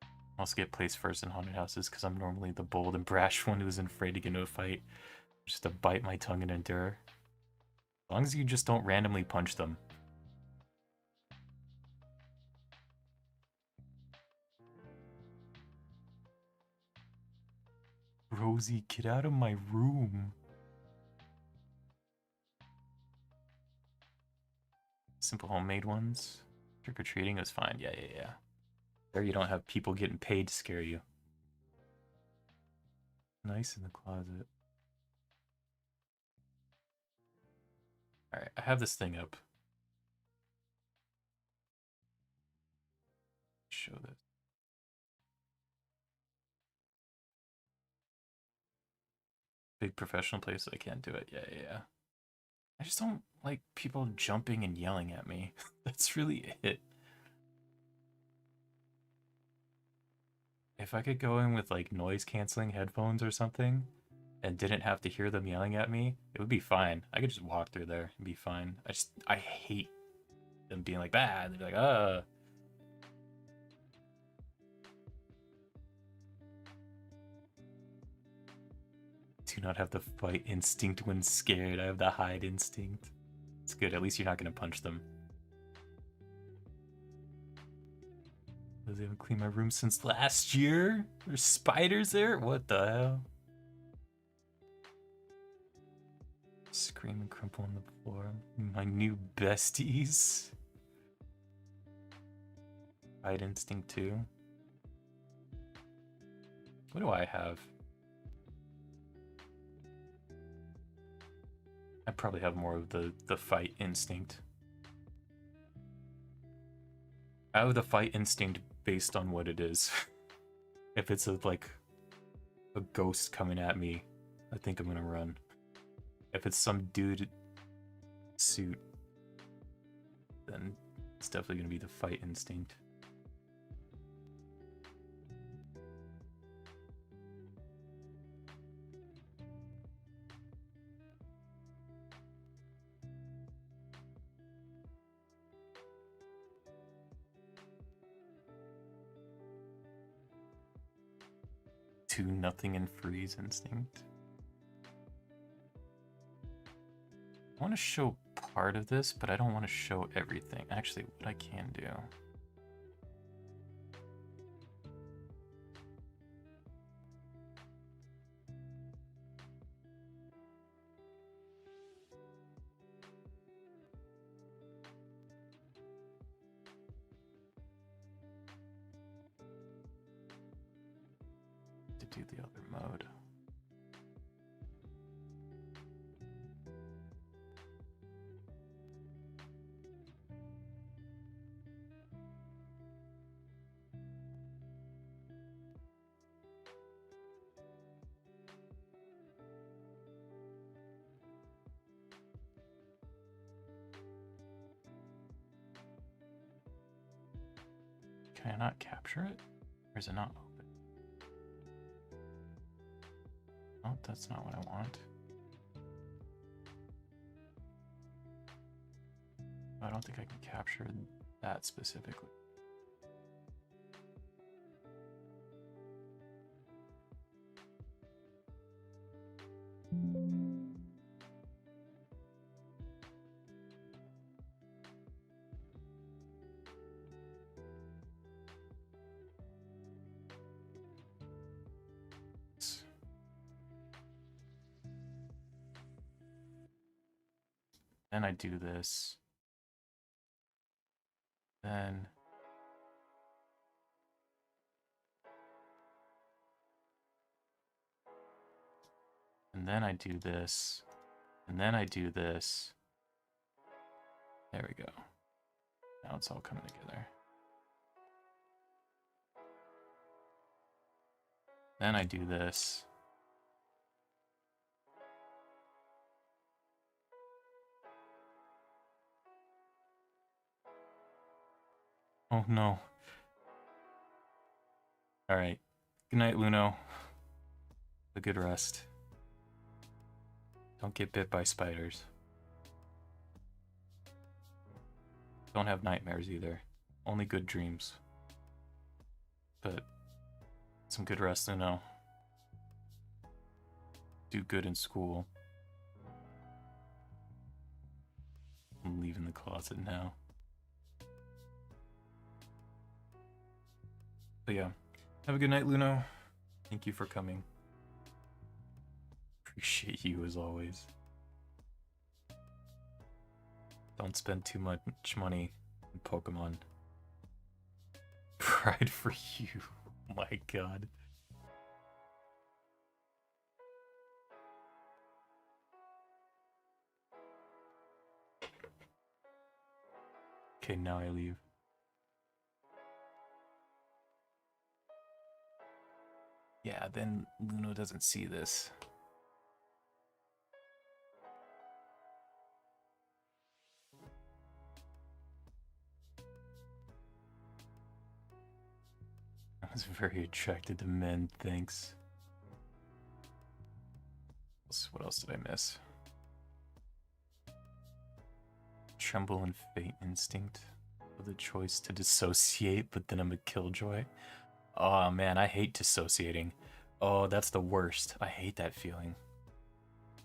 I also get placed first in haunted houses because I'm normally the bold and brash one who isn't afraid to get into a fight. Just to bite my tongue and endure. As long as you just don't randomly punch them. Rosie, get out of my room. Simple homemade ones. Trick-or-treating was fine. Yeah. There you don't have people getting paid to scare you. Nice in the closet. Alright, I have this thing up. Show this. Big professional place, I can't do it. Yeah. I just don't like people jumping and yelling at me. That's really it. If I could go in with like noise canceling headphones or something and didn't have to hear them yelling at me, it would be fine. I could just walk through there and be fine. I hate them being like, bah, they'd be like, do not have the fight instinct when scared. I have the hide instinct. It's good, at least you're not gonna punch them. They haven't cleaned my room since last year? There's spiders there? What the hell? Scream and crumple on the floor. My new besties. Hide instinct too. What do I have? I probably have more of the fight instinct. I have the fight instinct based on what it is. If it's like a ghost coming at me, I think I'm gonna run. If it's some dude suit, then it's definitely gonna be the fight instinct. Do nothing and freeze instinct. I want to show part of this, but I don't want to show everything. Actually, what I can do. do the other mode. Can I not capture it? Or is it not open? Oh, that's not what I want. I don't think I can capture that specifically. Then I do this. Then and then I do this. And then I do this. There we go. Now it's all coming together. Then I do this. Oh no. Alright. Good night, Luno. A good rest. Don't get bit by spiders. Don't have nightmares either. Only good dreams. But some good rest, Luno. Do good in school. I'm leaving the closet now. But yeah, have a good night, Luno. Thank you for coming. Appreciate you as always. Don't spend too much money on Pokemon. Pride for you. Oh my god. Okay, now I leave. Yeah, then Luno doesn't see this. I was very attracted to men, thanks. What else did I miss? Tremble and Fate Instinct. With a choice to dissociate, but then I'm a killjoy. Oh man, I hate dissociating. Oh, that's the worst. I hate that feeling.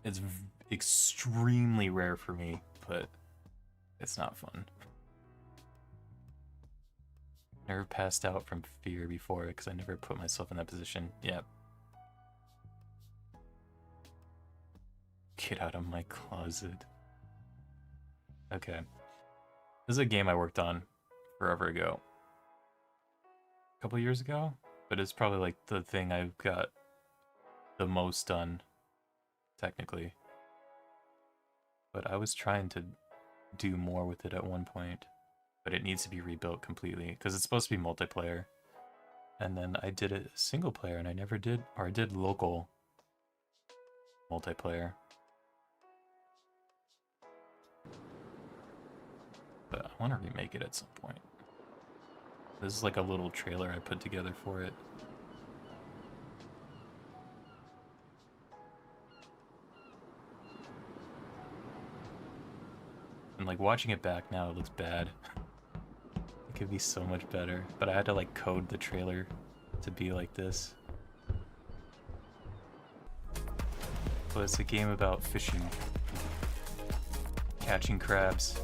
It's extremely rare for me, but it's not fun. Never passed out from fear before because I never put myself in that position. Yep. Get out of my closet. Okay. This is a game I worked on forever ago. A couple years ago? But it's probably like the thing I've got the most done, technically. But I was trying to do more with it at one point. But it needs to be rebuilt completely, because it's supposed to be multiplayer. And then I did it single player, and I never did, or I did local multiplayer. But I want to remake it at some point. This is like a little trailer I put together for it. And like watching it back now, it looks bad. It could be so much better, but I had to like code the trailer to be like this. But it's a game about fishing, catching crabs.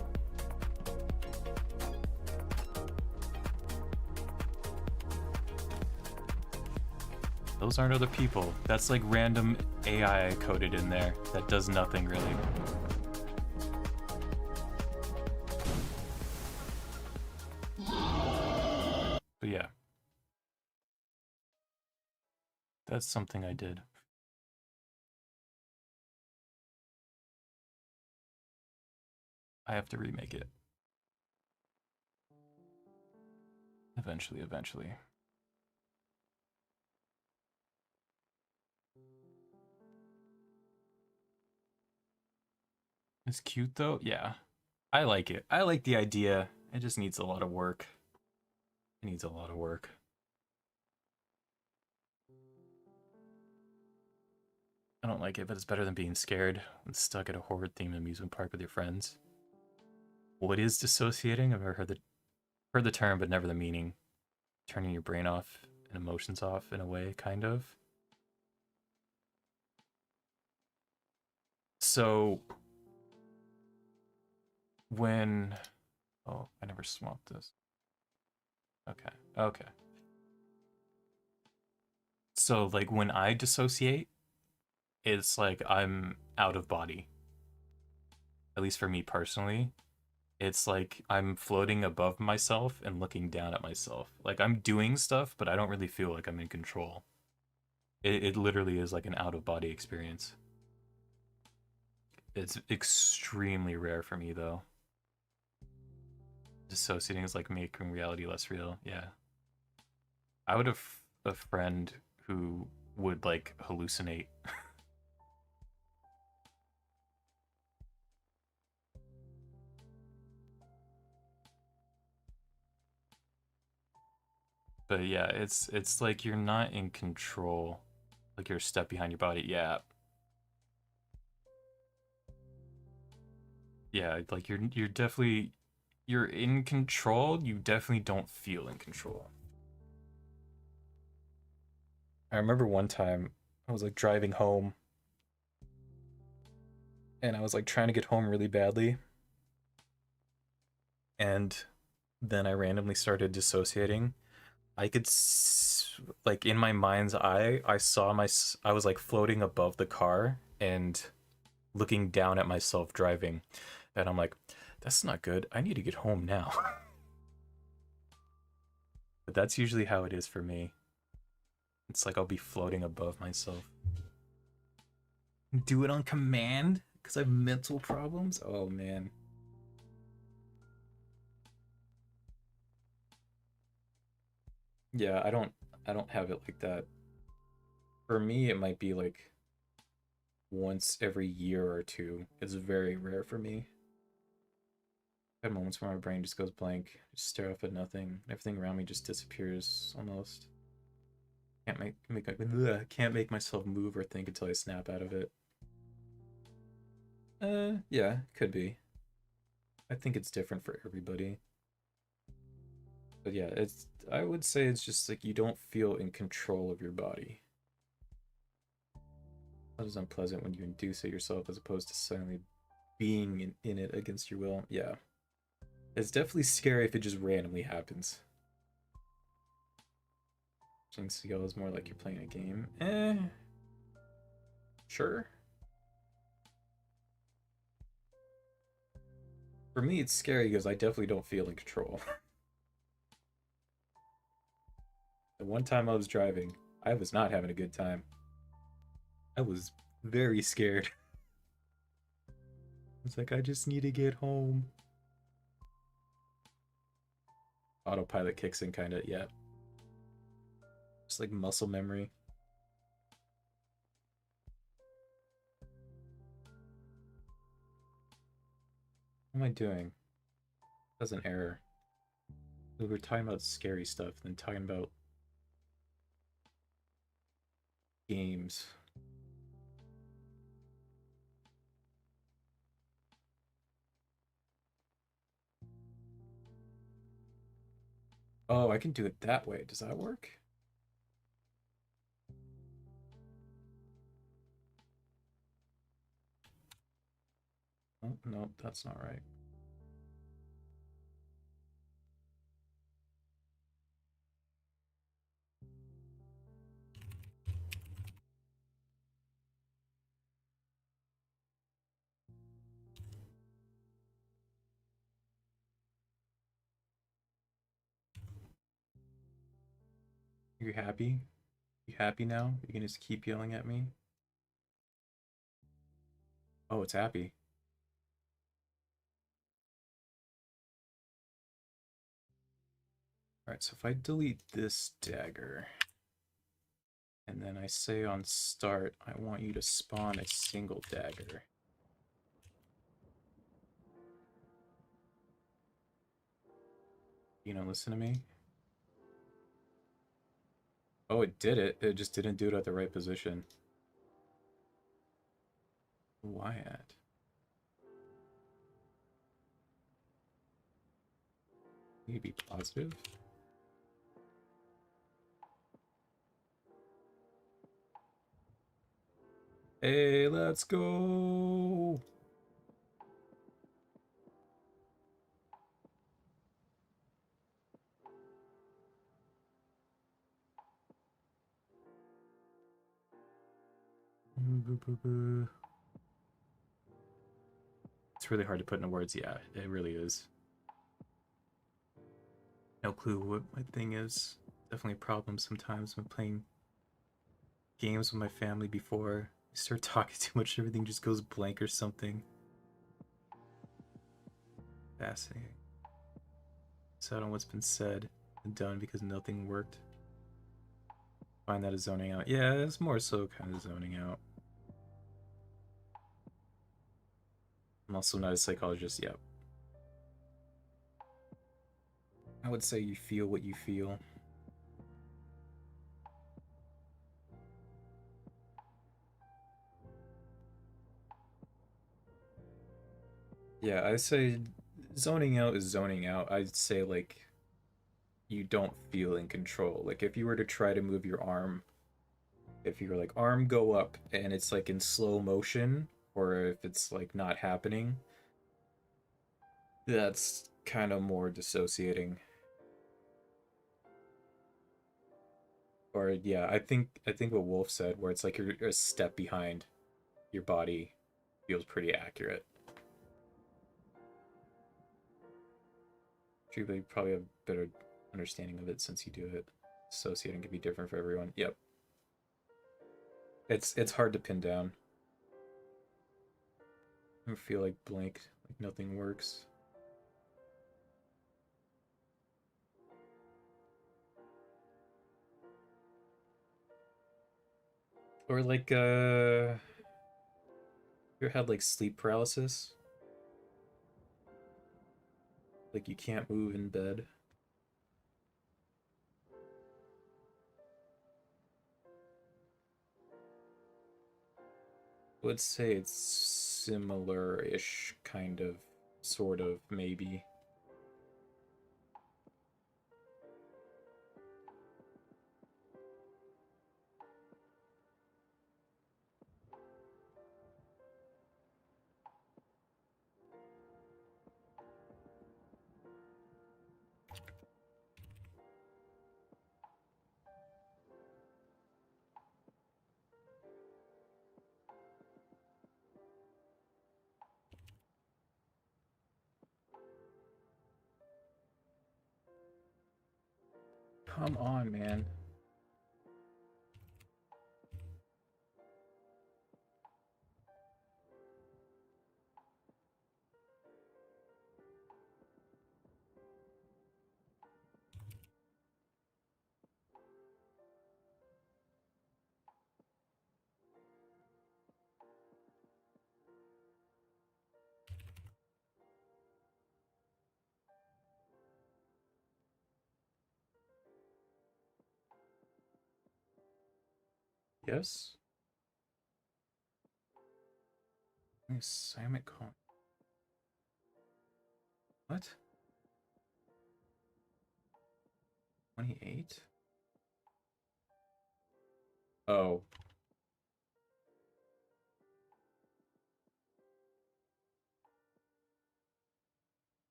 Those aren't other people. That's like random AI coded in there that does nothing really. But yeah. That's something I did. I have to remake it. Eventually, eventually. It's cute though. Yeah. I like it. I like the idea. It just needs a lot of work. It needs a lot of work. I don't like it, but it's better than being scared and stuck at a horror themed amusement park with your friends. What is dissociating? I've never heard the term, but never the meaning. Turning your brain off and emotions off in a way, kind of. So when I never swapped this. Okay. Okay. So like when I dissociate, it's like I'm out of body. At least for me personally. It's like I'm floating above myself and looking down at myself. Like I'm doing stuff, but I don't really feel like I'm in control. It literally is like an out of body experience. It's extremely rare for me though. Dissociating is like making reality less real. Yeah. I would have a friend who would like hallucinate. But yeah, it's like you're not in control. Like you're a step behind your body. Yeah. Yeah, like you're definitely you're in control, you definitely don't feel in control. I remember one time I was like driving home and I was like trying to get home really badly and then I randomly started dissociating. I could like in my mind's eye, I was like floating above the car and looking down at myself driving. And I'm like, that's not good. I need to get home now. But that's usually how it is for me. It's like I'll be floating above myself. Do it on command because I have mental problems. Oh man. Yeah, I don't have it like that. For me, it might be like once every year or two. It's very rare for me. I have moments where my brain just goes blank. I just stare off at nothing. Everything around me just disappears almost. Can't make myself move or think until I snap out of it. Yeah, could be. I think it's different for everybody. But yeah, it's I would say it's just like you don't feel in control of your body. That is unpleasant when you induce it yourself as opposed to suddenly being in it against your will. Yeah. It's definitely scary if it just randomly happens. Jinx Yell is more like you're playing a game. Sure. For me, it's scary because I definitely don't feel in control. The one time I was driving, I was not having a good time. I was very scared. It's like, I just need to get home. Autopilot kicks in, kind of, yeah. Just like muscle memory. What am I doing? That's an error. We were talking about scary stuff, then talking about games. Oh, I can do it that way. Does that work? Oh, no, that's not right. You happy? You happy now? You can just keep yelling at me? Oh, it's happy. Alright, so if I delete this dagger, and then I say on start, I want you to spawn a single dagger. You know, listen to me. Oh, it did it. It just didn't do it at the right position. Why at? Need to be positive. Hey, let's go! It's really hard to put into words. Yeah, it really is. No clue what my thing is. Definitely a problem sometimes when playing games with my family before I start talking too much, everything just goes blank or something. Fascinating. Sad on what's been said and done because nothing worked. Find that as zoning out. Yeah, it's more so kind of zoning out. I'm also not a psychologist yet. I would say you feel what you feel. Yeah, I say zoning out is zoning out. I'd say like you don't feel in control. Like if you were to try to move your arm, if you were like arm go up and it's like in slow motion, or if it's like not happening, that's kind of more dissociating. Or yeah, I think what Wolf said, where it's like you're a step behind your body, feels pretty accurate. You probably have a better understanding of it since you do it. Associating can be different for everyone. Yep, it's hard to pin down. I feel like blank, like nothing works. Or like you ever had like sleep paralysis? Like you can't move in bed. I would say it's similar-ish, kind of, sort of, maybe. Come on, man. Yes? Assignment con. What? 28? Oh,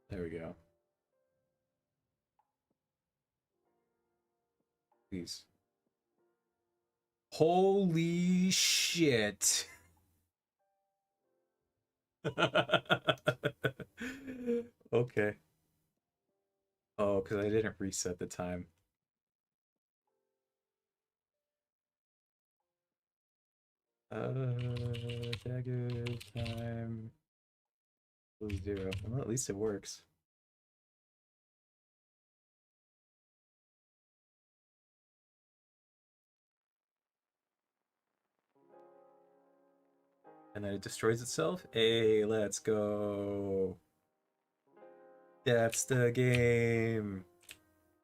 there we go. Please. Holy shit. Okay. Oh, because I didn't reset the time. equals 0. Well, at least it works. And then it destroys itself? Hey, let's go. That's the game.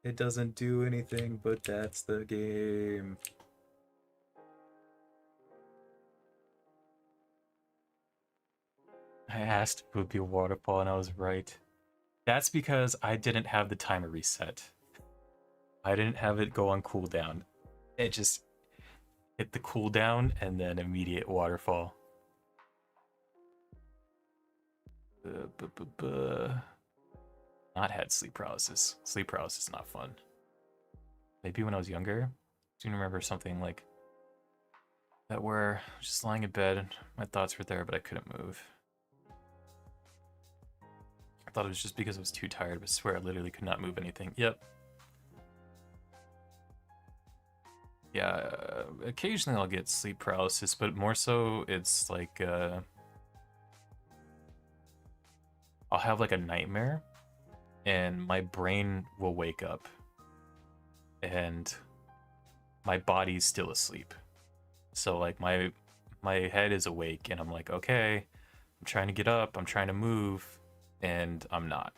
It doesn't do anything, but that's the game. I asked if it would be a waterfall and I was right. That's because I didn't have the timer reset. I didn't have it go on cooldown. It just hit the cooldown and then immediate waterfall. Not had sleep paralysis. Sleep paralysis is not fun. Maybe when I was younger. Do you remember something like that where I was just lying in bed, my thoughts were there, but I couldn't move. I thought it was just because I was too tired, but I swear I literally could not move anything. Yep. Yeah, occasionally I'll get sleep paralysis, but more so it's like I'll have like a nightmare and my brain will wake up and my body's still asleep. So like my head is awake and I'm like, okay, I'm trying to get up, I'm trying to move, and I'm not.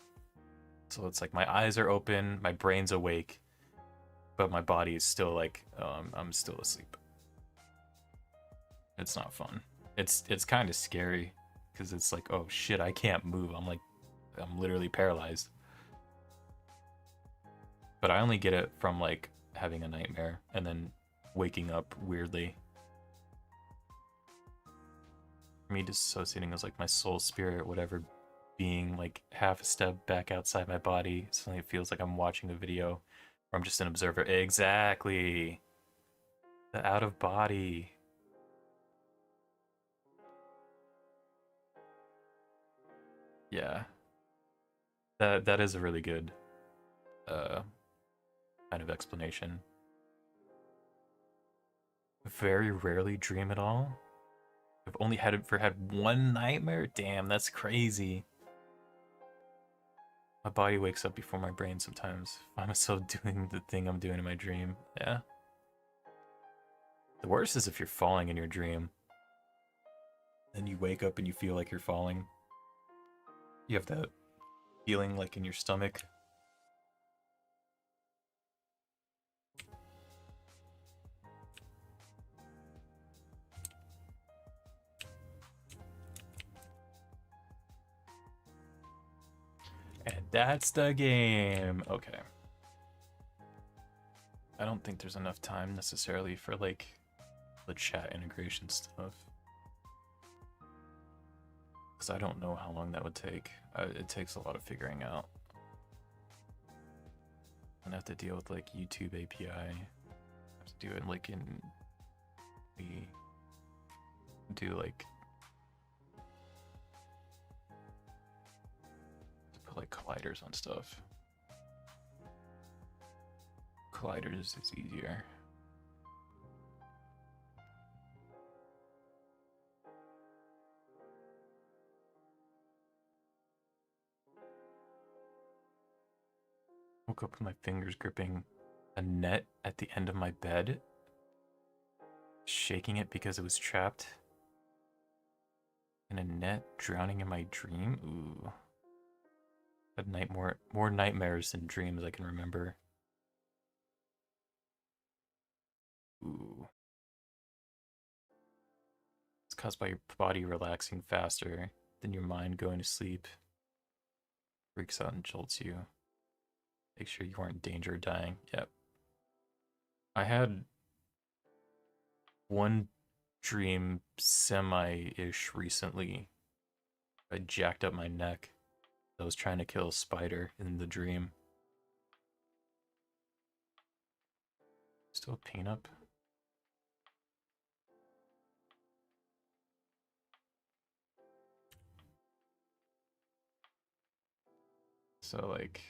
So it's like my eyes are open, my brain's awake, but my body is still like, I'm still asleep. It's not fun. It's kind of scary because it's like, oh shit, I can't move. I'm literally paralyzed. But I only get it from like having a nightmare and then waking up weirdly. For me, dissociating is like my soul, spirit, whatever, being like half a step back outside my body. Suddenly it feels like I'm watching a video or I'm just an observer. Exactly. The out of body. Yeah. That is a really good kind of explanation. Very rarely dream at all. I've only had one nightmare? Damn, that's crazy. My body wakes up before my brain sometimes. I find myself doing the thing I'm doing in my dream. Yeah. The worst is if you're falling in your dream. Then you wake up and you feel like you're falling. You have that feeling like in your stomach. And that's the game. Okay. I don't think there's enough time necessarily for like the chat integration stuff. Because I don't know how long that would take. It takes a lot of figuring out. And I have to deal with like YouTube API. I have to do it like in we do like to put like colliders on stuff. Colliders is easier. Woke up with my fingers gripping a net at the end of my bed, shaking it because it was trapped in a net, drowning in my dream. Ooh. Had more nightmares than dreams I can remember. Ooh. It's caused by your body relaxing faster than your mind going to sleep. Freaks out and jolts you. Make sure you aren't in danger of dying. Yep. I had one dream semi-ish recently. I jacked up my neck. I was trying to kill a spider in the dream. Still a pain up? So like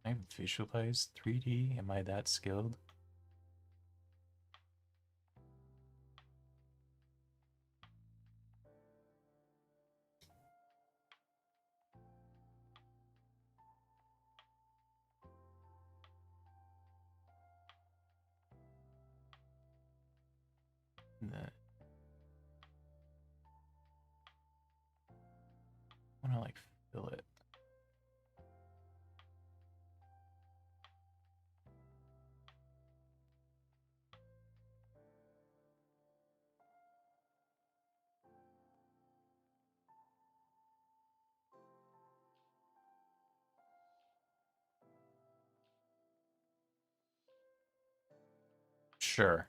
I visualize 3D? Am I that skilled? And then I want to like fill it. Sure.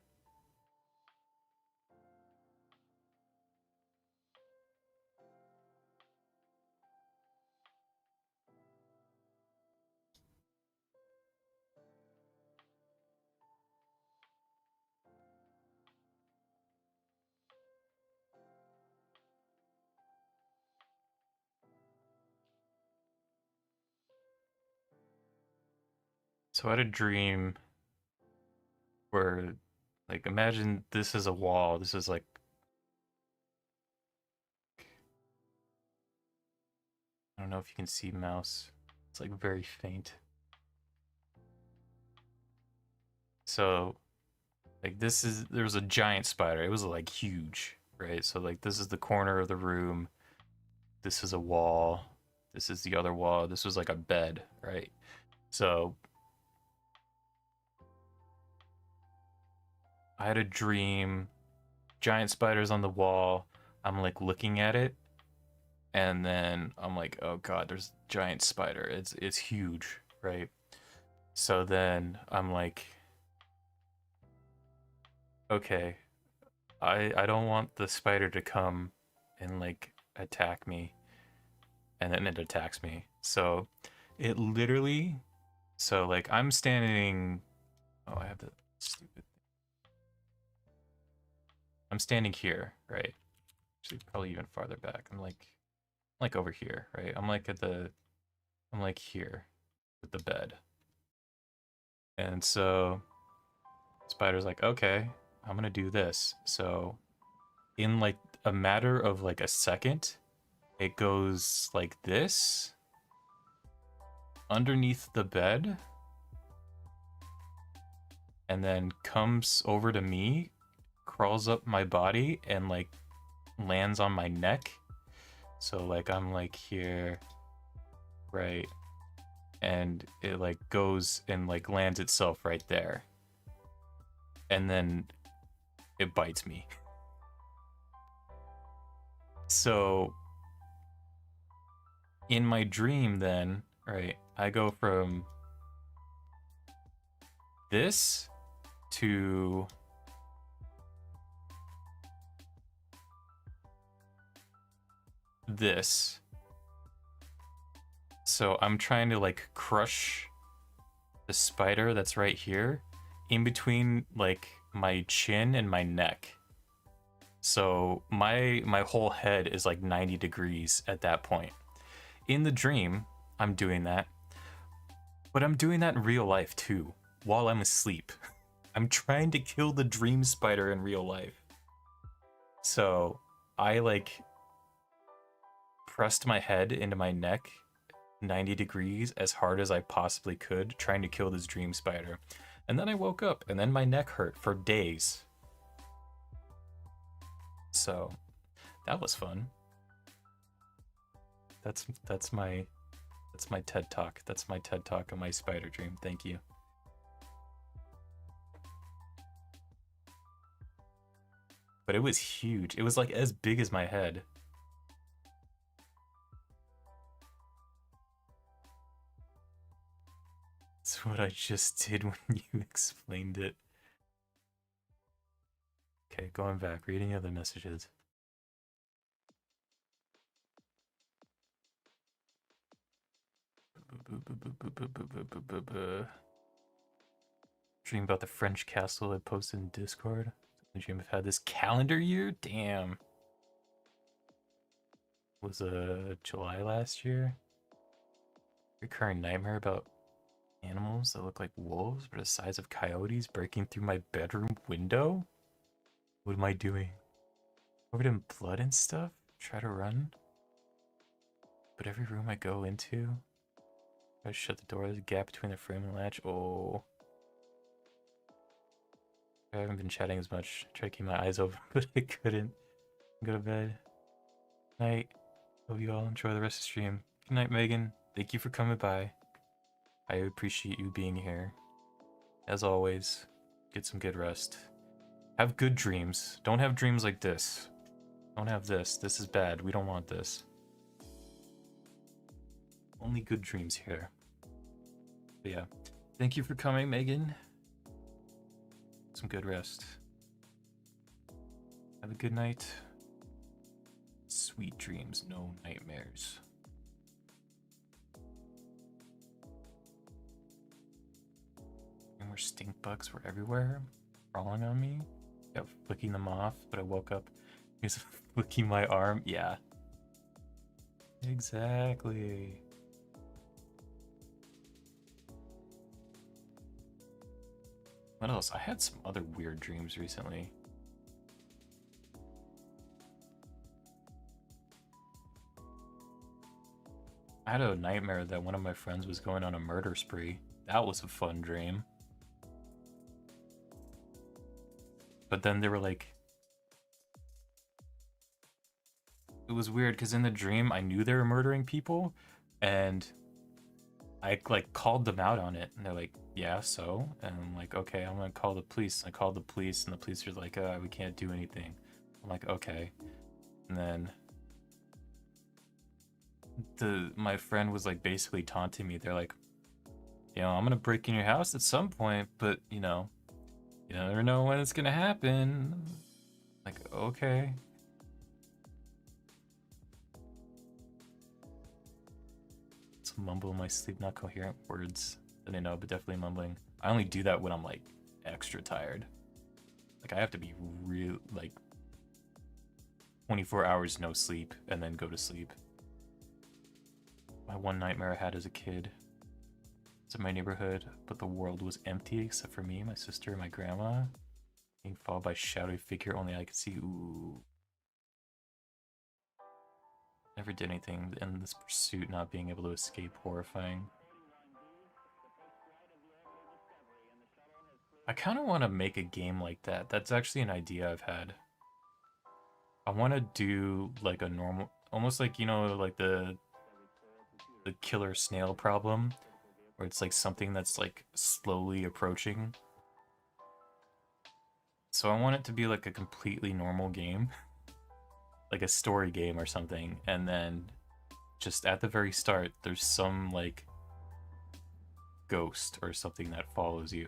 So I had a dream where, like, imagine this is a wall. This is like, I don't know if you can see mouse. It's like very faint. So, like, there was a giant spider. It was like huge, right? So, like, this is the corner of the room. This is a wall. This is the other wall. This was like a bed, right? So, I had a dream. Giant spiders on the wall. I'm like looking at it, and then I'm like, oh god, there's a giant spider. It's huge, right? So then I'm like, okay, I don't want the spider to come and like attack me, and then it attacks me. So it literally, so like I'm standing. Oh, I have the stupid. I'm standing here, right? Actually, probably even farther back. I'm like over here, right? I'm like I'm like here with the bed. And so Spider's like, okay, I'm gonna do this. So in like a matter of like a second, it goes like this underneath the bed and then comes over to me, crawls up my body and like lands on my neck. So like I'm like here, right? And it like goes and like lands itself right there. And then it bites me. So in my dream then, right, I go from this to this. So I'm trying to like crush the spider that's right here in between like my chin and my neck. So my whole head is like 90 degrees at that point. In the dream, I'm doing that. But I'm doing that in real life too, while I'm asleep. I'm trying to kill the dream spider in real life. So I like pressed my head into my neck 90 degrees as hard as I possibly could, trying to kill this dream spider. And then I woke up, and then my neck hurt for days. So that was fun. That's my TED talk. That's my TED talk on my spider dream. Thank you. But it was huge. It was like as big as my head. That's what I just did when you explained it. Okay, going back, reading other messages. Dream about the French castle I posted in Discord. The dream I've had this calendar year? Damn. Was July last year? Recurring nightmare about animals that look like wolves but the size of coyotes breaking through my bedroom window? What am I doing? Covered in blood and stuff? Try to run? But every room I go into, I shut the door, there's a gap between the frame and latch. Oh. I haven't been chatting as much. I tried to keep my eyes open, but I couldn't. Go to bed. Night. Hope you all enjoy the rest of the stream. Good night, Megan. Thank you for coming by. I appreciate you being here. As always, get some good rest. Have good dreams. Don't have dreams like this. Don't have this. This is bad. We don't want this. Only good dreams here. But yeah. Thank you for coming, Megan. Some good rest. Have a good night. Sweet dreams, no nightmares. And where stink bugs were everywhere, crawling on me. Kept flicking them off, but I woke up. He was flicking my arm. Yeah. Exactly. What else? I had some other weird dreams recently. I had a nightmare that one of my friends was going on a murder spree. That was a fun dream. But then they were like... It was weird because in the dream I knew they were murdering people and I like called them out on it and they're like, yeah, so? And I'm like, okay, I'm gonna call the police. And I called the police and the police were like, we can't do anything. I'm like, okay. And then my friend was like basically taunting me. They're like, you know, I'm gonna break in your house at some point, but you never know when it's gonna happen. Like, okay. It's mumble in my sleep, not coherent words that I know, but definitely mumbling. I only do that when I'm like extra tired. Like I have to be real like 24 hours no sleep and then go to sleep. My one nightmare I had as a kid. It's in my neighborhood, but the world was empty except for me, my sister, and my grandma. Being followed by a shadowy figure only I could see. Ooh. Never did anything, and this pursuit not being able to escape horrifying. I kind of want to make a game like that. That's actually an idea I've had. I want to do like a normal, almost like, you know, like the killer snail problem, where it's like something that's like slowly approaching. So I want it to be like a completely normal game, like a story game or something, and then just at the very start, there's some like ghost or something that follows you.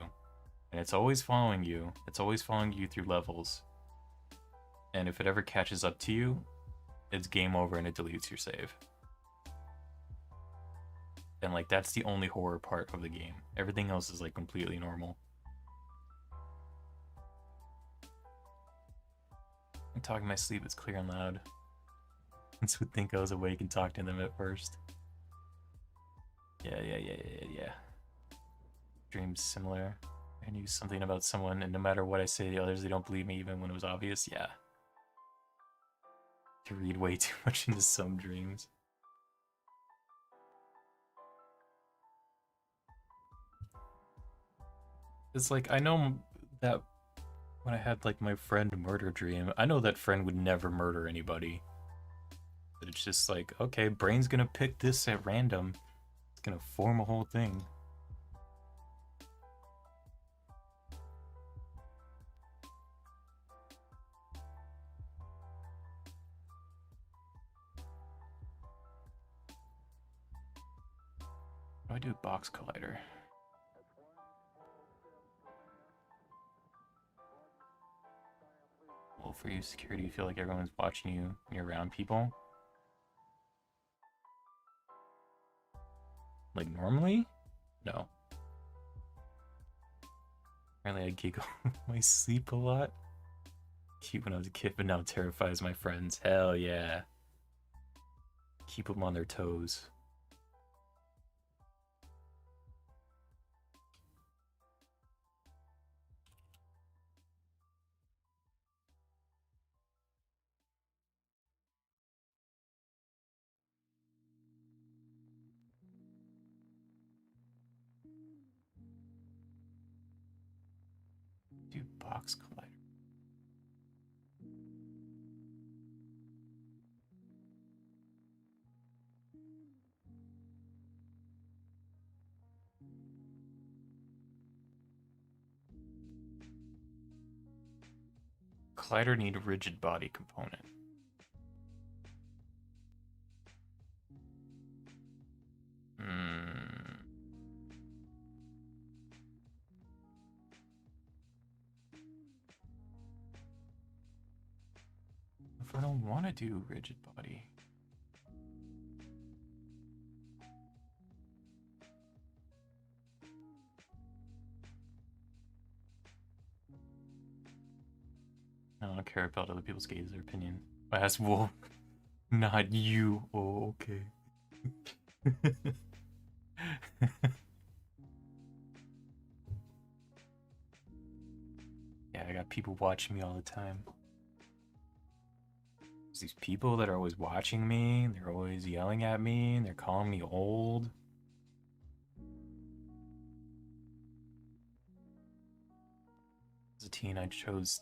And it's always following you. It's always following you through levels. And if it ever catches up to you, it's game over and it deletes your save. And like that's the only horror part of the game. Everything else is like completely normal. I'm talking my sleep, it's clear and loud. Friends would think I was awake and talk to them at first. Yeah. Dreams similar. I knew something about someone, and no matter what I say to the others, they don't believe me even when it was obvious. Yeah. To read way too much into some dreams. It's like, I know that when I had like my friend murder dream, I know that friend would never murder anybody. But it's just like, okay, brain's gonna pick this at random. It's gonna form a whole thing. How do I do a box collider? Well, for you, security, you feel like everyone's watching you when you're around people? Like normally? No. Apparently I giggle in my sleep a lot. Cute when I was a kid, but now terrifies my friends. Hell yeah. Keep them on their toes. Do box collider. Collider need a rigid body component. If I don't want to do rigid body. I don't care about other people's gaze or opinion. I asked Wolf, not you. Oh, okay. Yeah, I got people watching me all the time. There's these people that are always watching me, they're always yelling at me, and they're calling me old. As a teen, I chose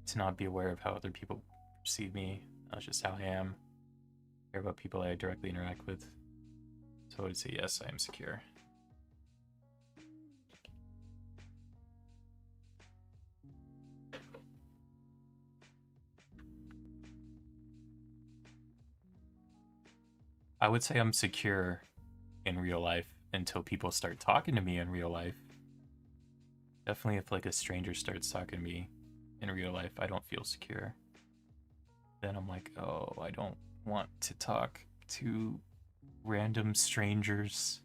to not be aware of how other people perceive me. That's just how I am. I care about people I directly interact with. So I would say yes, I am secure. I would say I'm secure in real life until people start talking to me in real life. Definitely if like a stranger starts talking to me in real life, I don't feel secure. Then I'm like, oh, I don't want to talk to random strangers.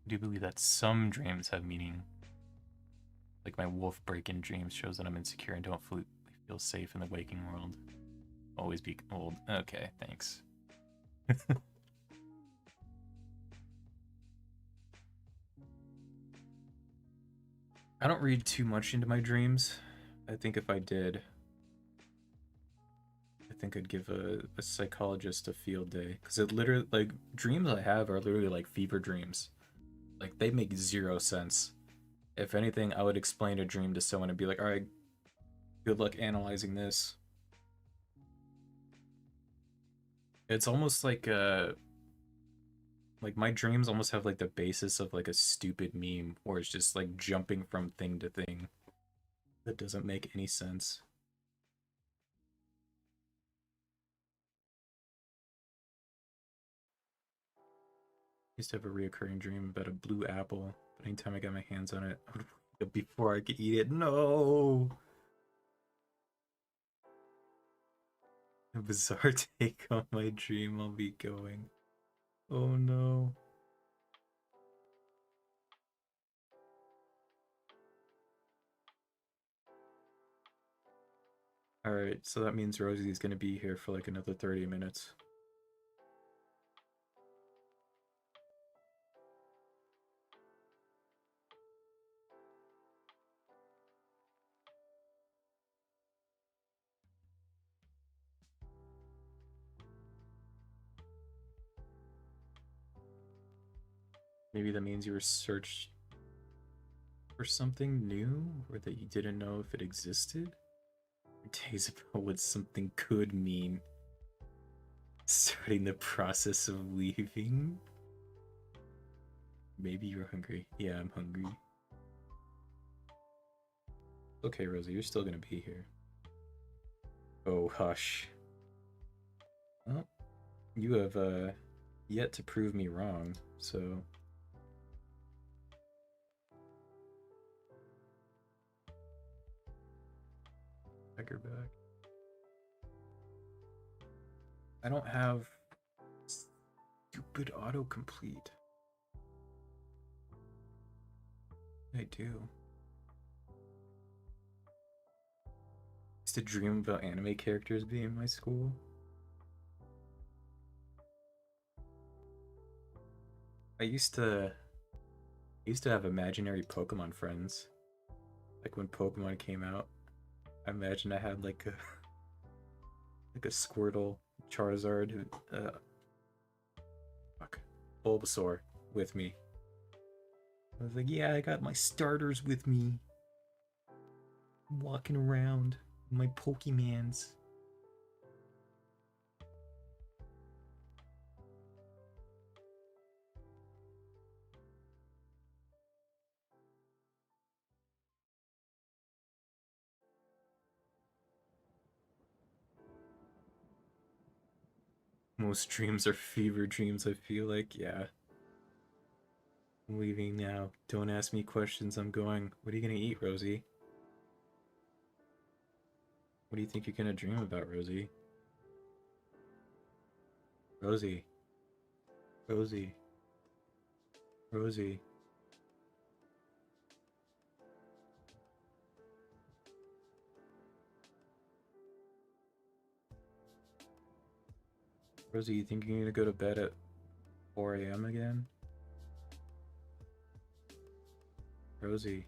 I do believe that some dreams have meaning. Like my wolf break-in dreams shows that I'm insecure and don't feel safe in the waking world. Always be old. Okay, thanks. I don't read too much into my dreams. I think if I did, I think I'd give a psychologist a field day. Because it literally, like, dreams I have are literally like fever dreams. Like, they make zero sense. If anything, I would explain a dream to someone and be like, alright, good luck analyzing this. It's almost like my dreams almost have like the basis of like a stupid meme where it's just like jumping from thing to thing that doesn't make any sense. I used to have a reoccurring dream about a blue apple, but anytime I got my hands on it, I would wake up before I could eat it. No! A bizarre take on my dream I'll be going. Oh no. Alright, so that means Rosie's gonna be here for like another 30 minutes. Maybe that means you were searched for something new, or that you didn't know if it existed? Days about what something could mean. Starting the process of leaving? Maybe you're hungry. Yeah, I'm hungry. Okay, Rosie, you're still gonna be here. Oh, hush. Well, you have, yet to prove me wrong, so... Take her back. I don't have stupid autocomplete. I do. I used to dream about anime characters being in my school. I used to have imaginary Pokemon friends. Like when Pokemon came out, I imagined I had like a Squirtle, Charizard, fuck, Bulbasaur with me. I was like, yeah, I got my starters with me. I'm walking around with my Pokemans. Most dreams are fever dreams, I feel like. Yeah. I'm leaving now. Don't ask me questions. I'm going. What are you gonna eat, Rosie? What do you think you're gonna dream about, Rosie? Rosie. Rosie. Rosie. Rosie, you think you're gonna go to bed at 4 a.m. again? Rosie.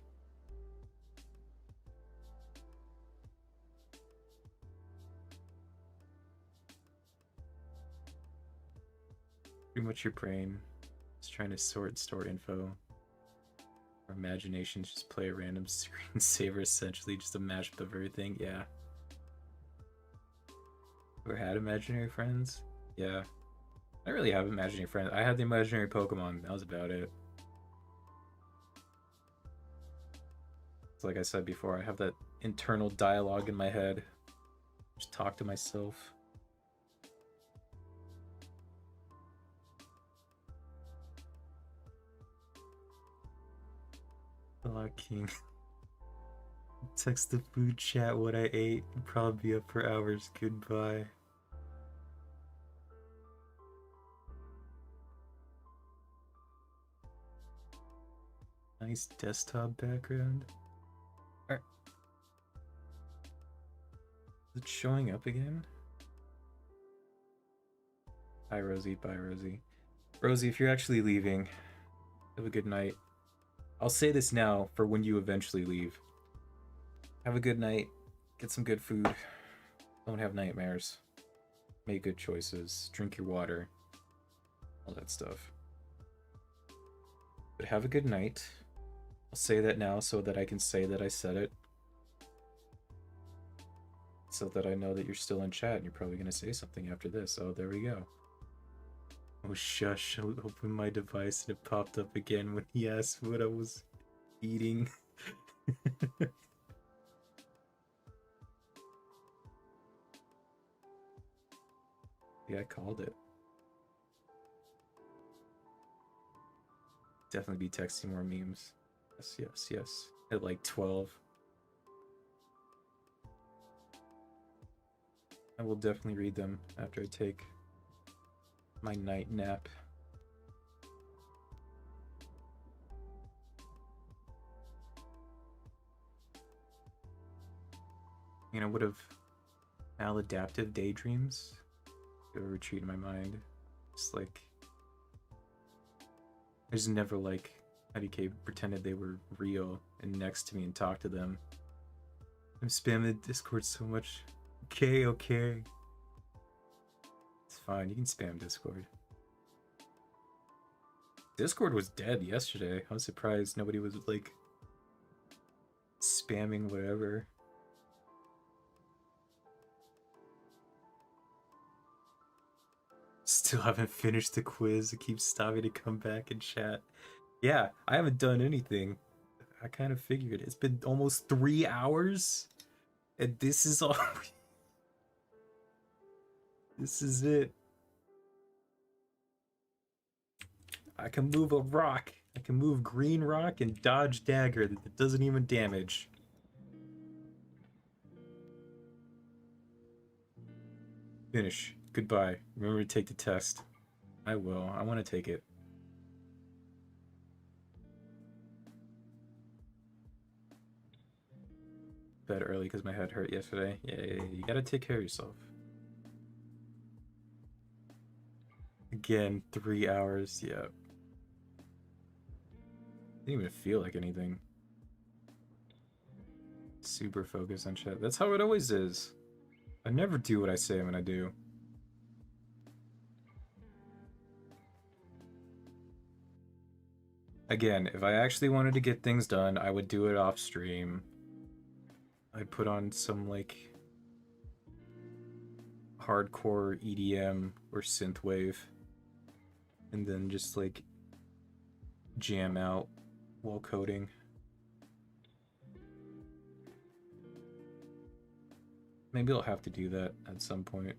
Pretty much your brain is trying to store info. Our imaginations just play a random screensaver, essentially just a mashup of everything. Yeah. Ever had imaginary friends? Yeah. I don't really have imaginary friends. I had the imaginary Pokemon. That was about it. It's like I said before, I have that internal dialogue in my head. Just talk to myself. King. Text the food chat what I ate. I'll probably be up for hours. Goodbye. Nice desktop background. Is it showing up again? Bye, Rosie. Bye, Rosie. Rosie, if you're actually leaving, have a good night. I'll say this now for when you eventually leave. Have a good night. Get some good food. Don't have nightmares. Make good choices. Drink your water. All that stuff. But have a good night. I'll say that now so that I can say that I said it. So that I know that you're still in chat and you're probably going to say something after this. Oh, there we go. Oh, shush. I opened my device and it popped up again when he asked what I was eating. Yeah, I called it. Definitely be texting more memes. Yes, yes, yes. At like 12. I will definitely read them after I take my night nap. You know, would have maladaptive daydreams go retreat in my mind. Just like I just never like IDK pretended they were real and next to me and talked to them. I'm spamming Discord so much. Okay, okay. It's fine, you can spam Discord. Discord was dead yesterday. I was surprised nobody was like spamming whatever. Still haven't finished the quiz. It keeps stopping to come back and chat. Yeah, I haven't done anything. I kind of figured. It's been almost 3 hours. And this is all... This is it. I can move a rock. I can move green rock and dodge dagger that doesn't even damage. Finish. Goodbye. Remember to take the test. I will. I want to take it. Bed early because my head hurt yesterday. Yeah, you gotta take care of yourself. Again, 3 hours. Yeah. Didn't even feel like anything. Super focused on chat. That's how it always is. I never do what I say I'm gonna do. Again, if I actually wanted to get things done, I would do it off stream. I'd put on some like hardcore EDM or synthwave and then just like jam out while coding. Maybe I'll have to do that at some point.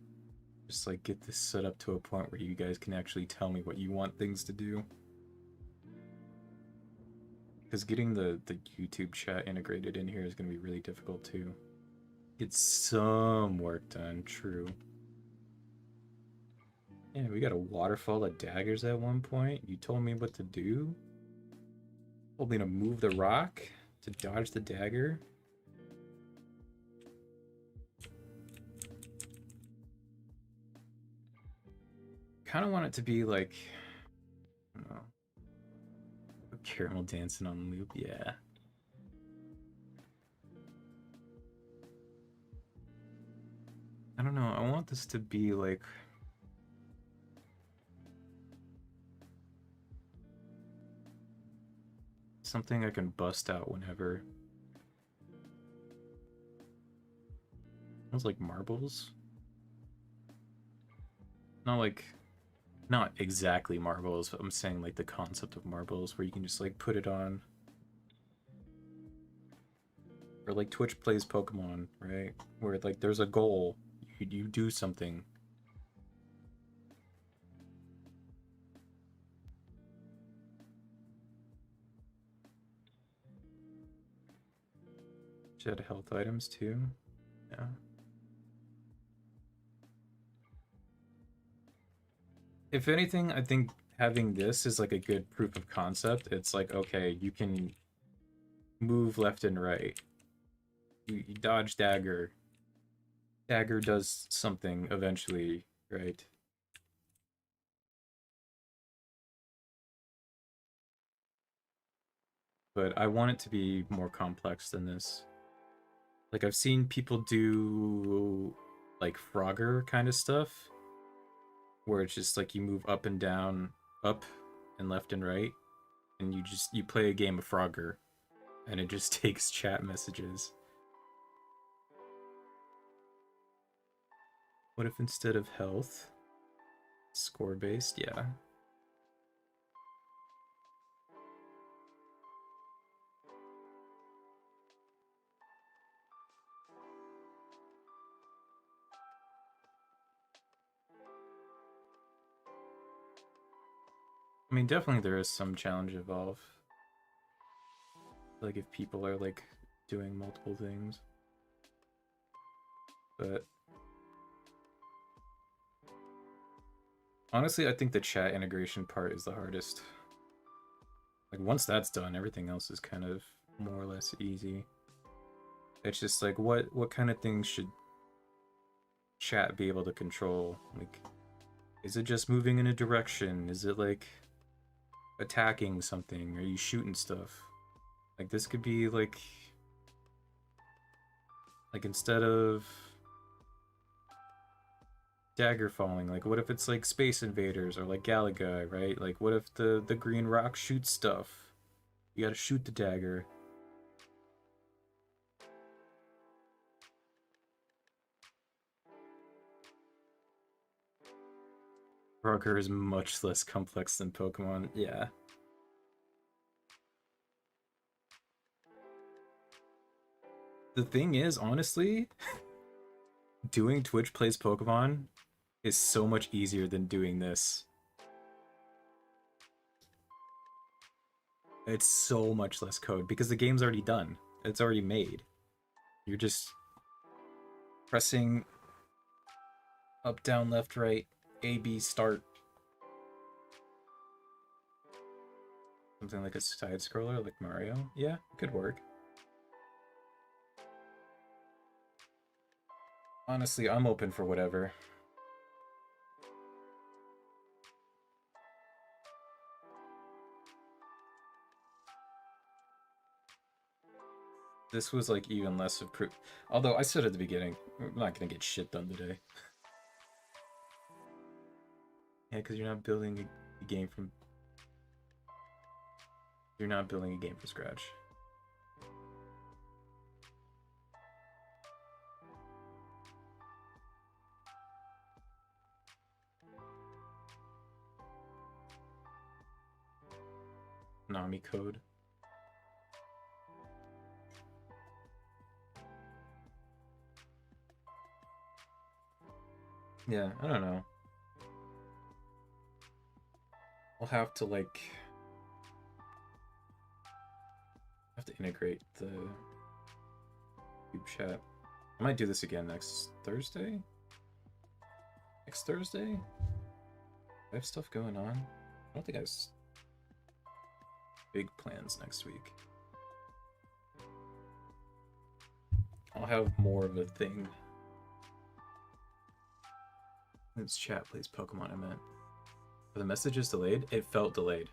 Just like get this set up to a point where you guys can actually tell me what you want things to do. Because getting the YouTube chat integrated in here is going to be really difficult too. Get some work done, true. Yeah, we got a waterfall of daggers at one point. You told me what to do? Told me to move the rock to dodge the dagger. Kind of want it to be like, I don't know, caramel dancing on loop, yeah. I don't know, I want this to be like something I can bust out whenever. Smells like marbles. Not exactly marbles, but I'm saying like the concept of marbles where you can just like put it on. Or like Twitch plays Pokemon, right? Where like there's a goal, you do something. Should add health items too. Yeah. If anything, I think having this is like a good proof of concept. It's like, okay, you can move left and right. You dodge dagger. Dagger does something eventually, right? But I want it to be more complex than this. Like I've seen people do like Frogger kind of stuff where it's just like you move up and down, up and left and right, and you play a game of Frogger and it just takes chat messages. What if instead of health, score based? Yeah. I mean, definitely there is some challenge involved. Like if people are like doing multiple things. But honestly, I think the chat integration part is the hardest. Like once that's done, everything else is kind of more or less easy. It's just like what kind of things should chat be able to control? Like is it just moving in a direction? Is it like attacking something? Are you shooting stuff? Like this could be like instead of dagger falling, like what if it's like Space Invaders or like Galaga, right? Like what if the green rock shoots stuff? You gotta shoot the dagger. Frogger is much less complex than Pokemon, yeah. The thing is, honestly, doing Twitch Plays Pokemon is so much easier than doing this. It's so much less code because the game's already done. It's already made. You're just pressing up, down, left, right, A, B, start. Something like a side scroller like Mario. Yeah, it could work. Honestly, I'm open for whatever. This was like even less of proof. Although I said at the beginning, we're not gonna get shit done today. Yeah, because you're not building a game from... You're not building a game from scratch. Nami code. Yeah, I don't know. I'll have to like integrate the YouTube chat. I might do this again next Thursday. Next Thursday? I have stuff going on. I don't think I have big plans next week. I'll have more of a thing. This chat plays Pokemon, I meant. Are the messages delayed? It felt delayed.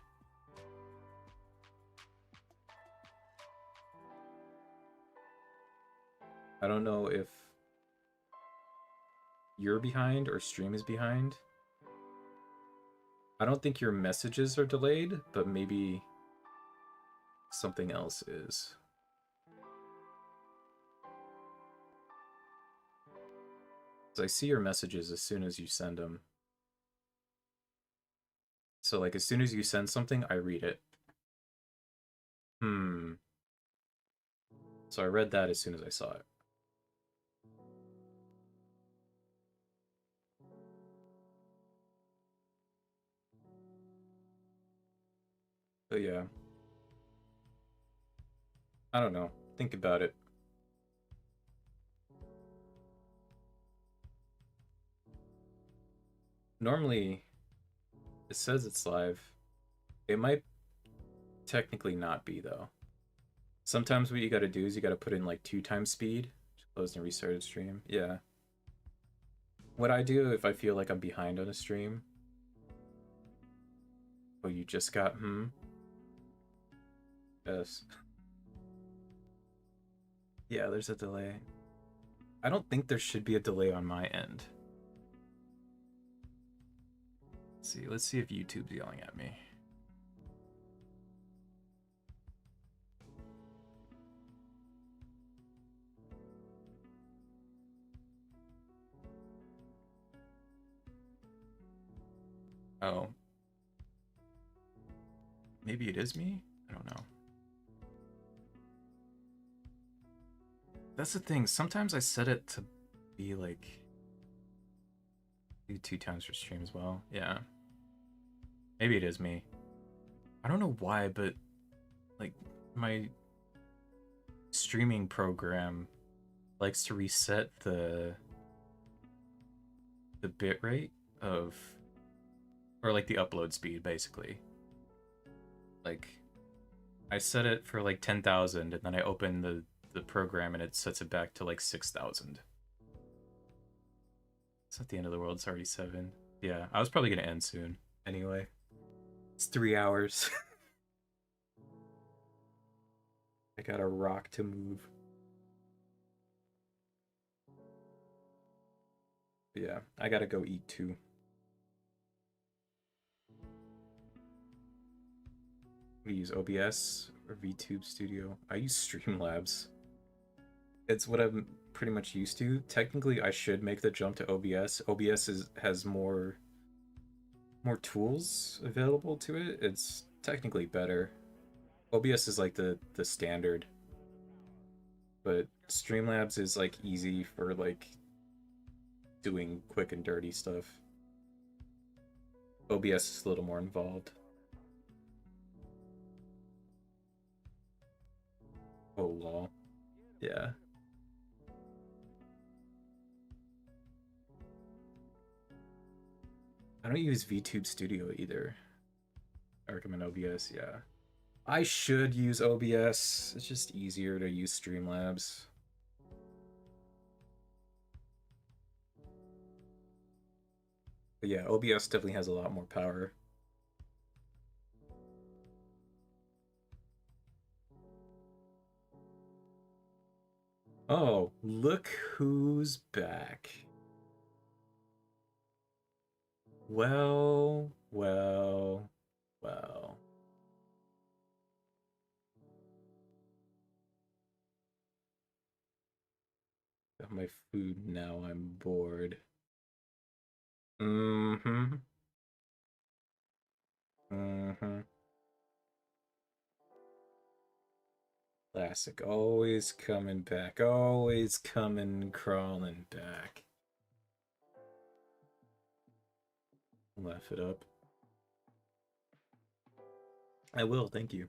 I don't know if you're behind or stream is behind. I don't think your messages are delayed, but maybe something else is. So I see your messages as soon as you send them. So like as soon as you send something, I read it. So I read that as soon as I saw it. But yeah. I don't know. Think about it. Normally, it says it's live. It might technically not be, though. Sometimes what you gotta do is you gotta put in like 2x speed. Closed and restarted stream. Yeah. What I do if I feel like I'm behind on a stream. Oh, you just got Yes. Yeah, there's a delay. I don't think there should be a delay on my end. Let's see if YouTube's yelling at me. Oh. Maybe it is me? I don't know. That's the thing. Sometimes I set it to be like do 2x for stream as well. Yeah. Maybe it is me. I don't know why, but like my streaming program likes to reset the bitrate of, or like the upload speed basically. Like I set it for like 10,000 and then I open the program and it sets it back to like 6,000. It's not the end of the world, it's already 7. Yeah, I was probably gonna end soon. Anyway. It's 3 hours. I got a rock to move. But yeah, I gotta go eat too. We use OBS or VTube Studio. I use Streamlabs. It's what I'm pretty much used to. Technically, I should make the jump to OBS. OBS has more tools available to it. It's technically better. OBS is like the standard, but Streamlabs is like easy for like doing quick and dirty stuff. OBS is a little more involved. Oh, lol. Yeah. I don't use VTube Studio either. I recommend OBS, yeah. I should use OBS. It's just easier to use Streamlabs. But yeah, OBS definitely has a lot more power. Oh, look who's back. Well, well, well. my food now. I'm bored. Mm-hmm. Mm-hmm. Classic. Always coming back. Always coming crawling back. Laugh it up. I will, thank you.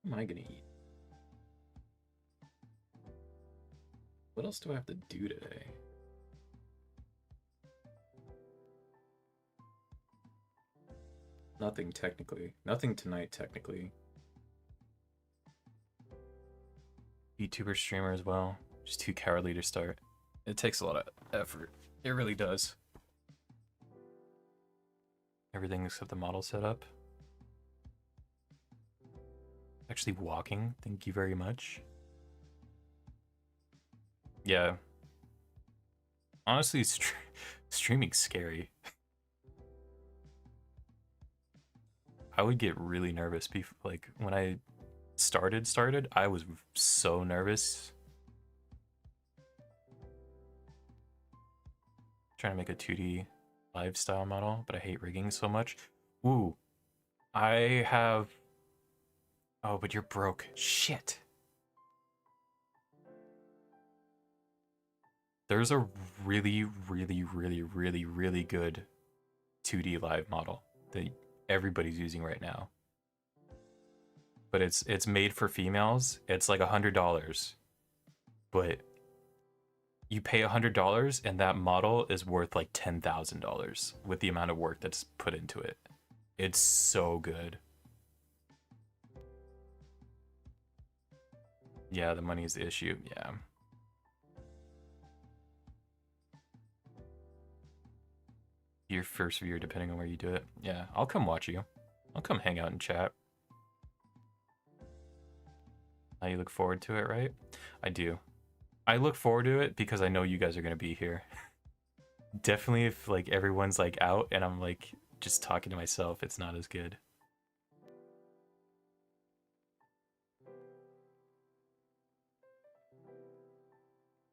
What am I gonna eat? What else do I have to do today? Nothing technically. Nothing tonight technically. YouTuber streamer as well. Just too cowardly to start. It takes a lot of effort. It really does. Everything except the model setup. Actually walking, thank you very much. Yeah. Honestly, streaming's scary. I would get really nervous like when I started, I was so nervous. Trying to make a 2D lifestyle model, but I hate rigging so much. Ooh. I have... Oh, but you're broke. Shit. There's a really, really, really, really, really good 2D live model that everybody's using right now. But it's made for females. It's like $100. But you pay $100 and that model is worth like $10,000 with the amount of work that's put into it. It's so good. Yeah, the money is the issue. Yeah. Your first viewer, depending on where you do it. Yeah, I'll come watch you. I'll come hang out and chat. Now you look forward to it, right? I do. I look forward to it because I know you guys are gonna be here. Definitely if like everyone's like out and I'm like just talking to myself, it's not as good.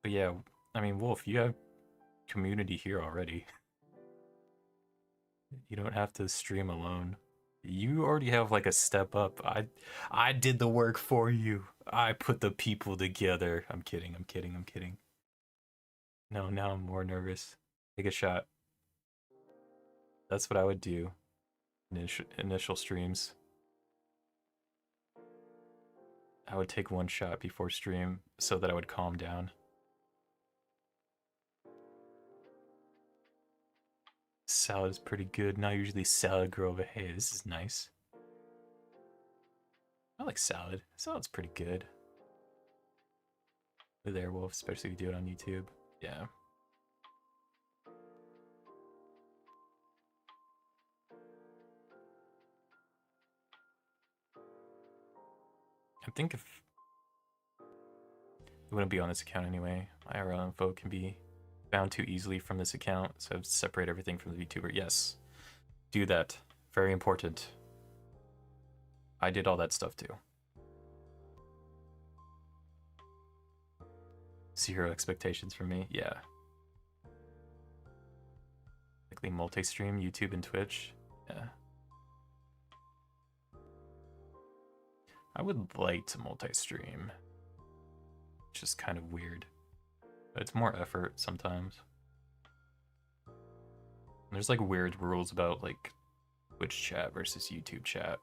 But yeah, I mean, Wolf, you have community here already. You don't have to stream alone. You already have like a step up. I did the work for you. I put the people together. I'm kidding, I'm kidding, I'm kidding. No, now I'm more nervous. Take a shot. That's what I would do. Initial streams. I would take one shot before stream so that I would calm down. Salad is pretty good. Not usually salad girl, but hey, this is nice. I like salad. Salad's pretty good. With Airwolf, especially if you do it on YouTube. Yeah. I think if it wouldn't be on this account anyway, IRL info can be found too easily from this account, so separate everything from the VTuber. Yes, do that. Very important. I did all that stuff too. Zero expectations from me. Yeah. Likely multi-stream, YouTube and Twitch. Yeah. I would like to multi-stream. It's just kind of weird. But it's more effort sometimes. There's like weird rules about like Twitch chat versus YouTube chat.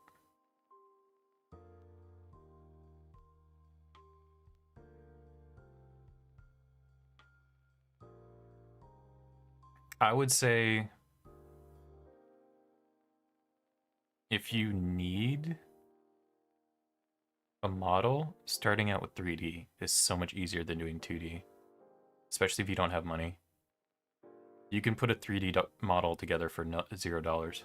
I would say if you need a model, starting out with 3D is so much easier than doing 2D, especially if you don't have money. You can put a 3D model together for $0.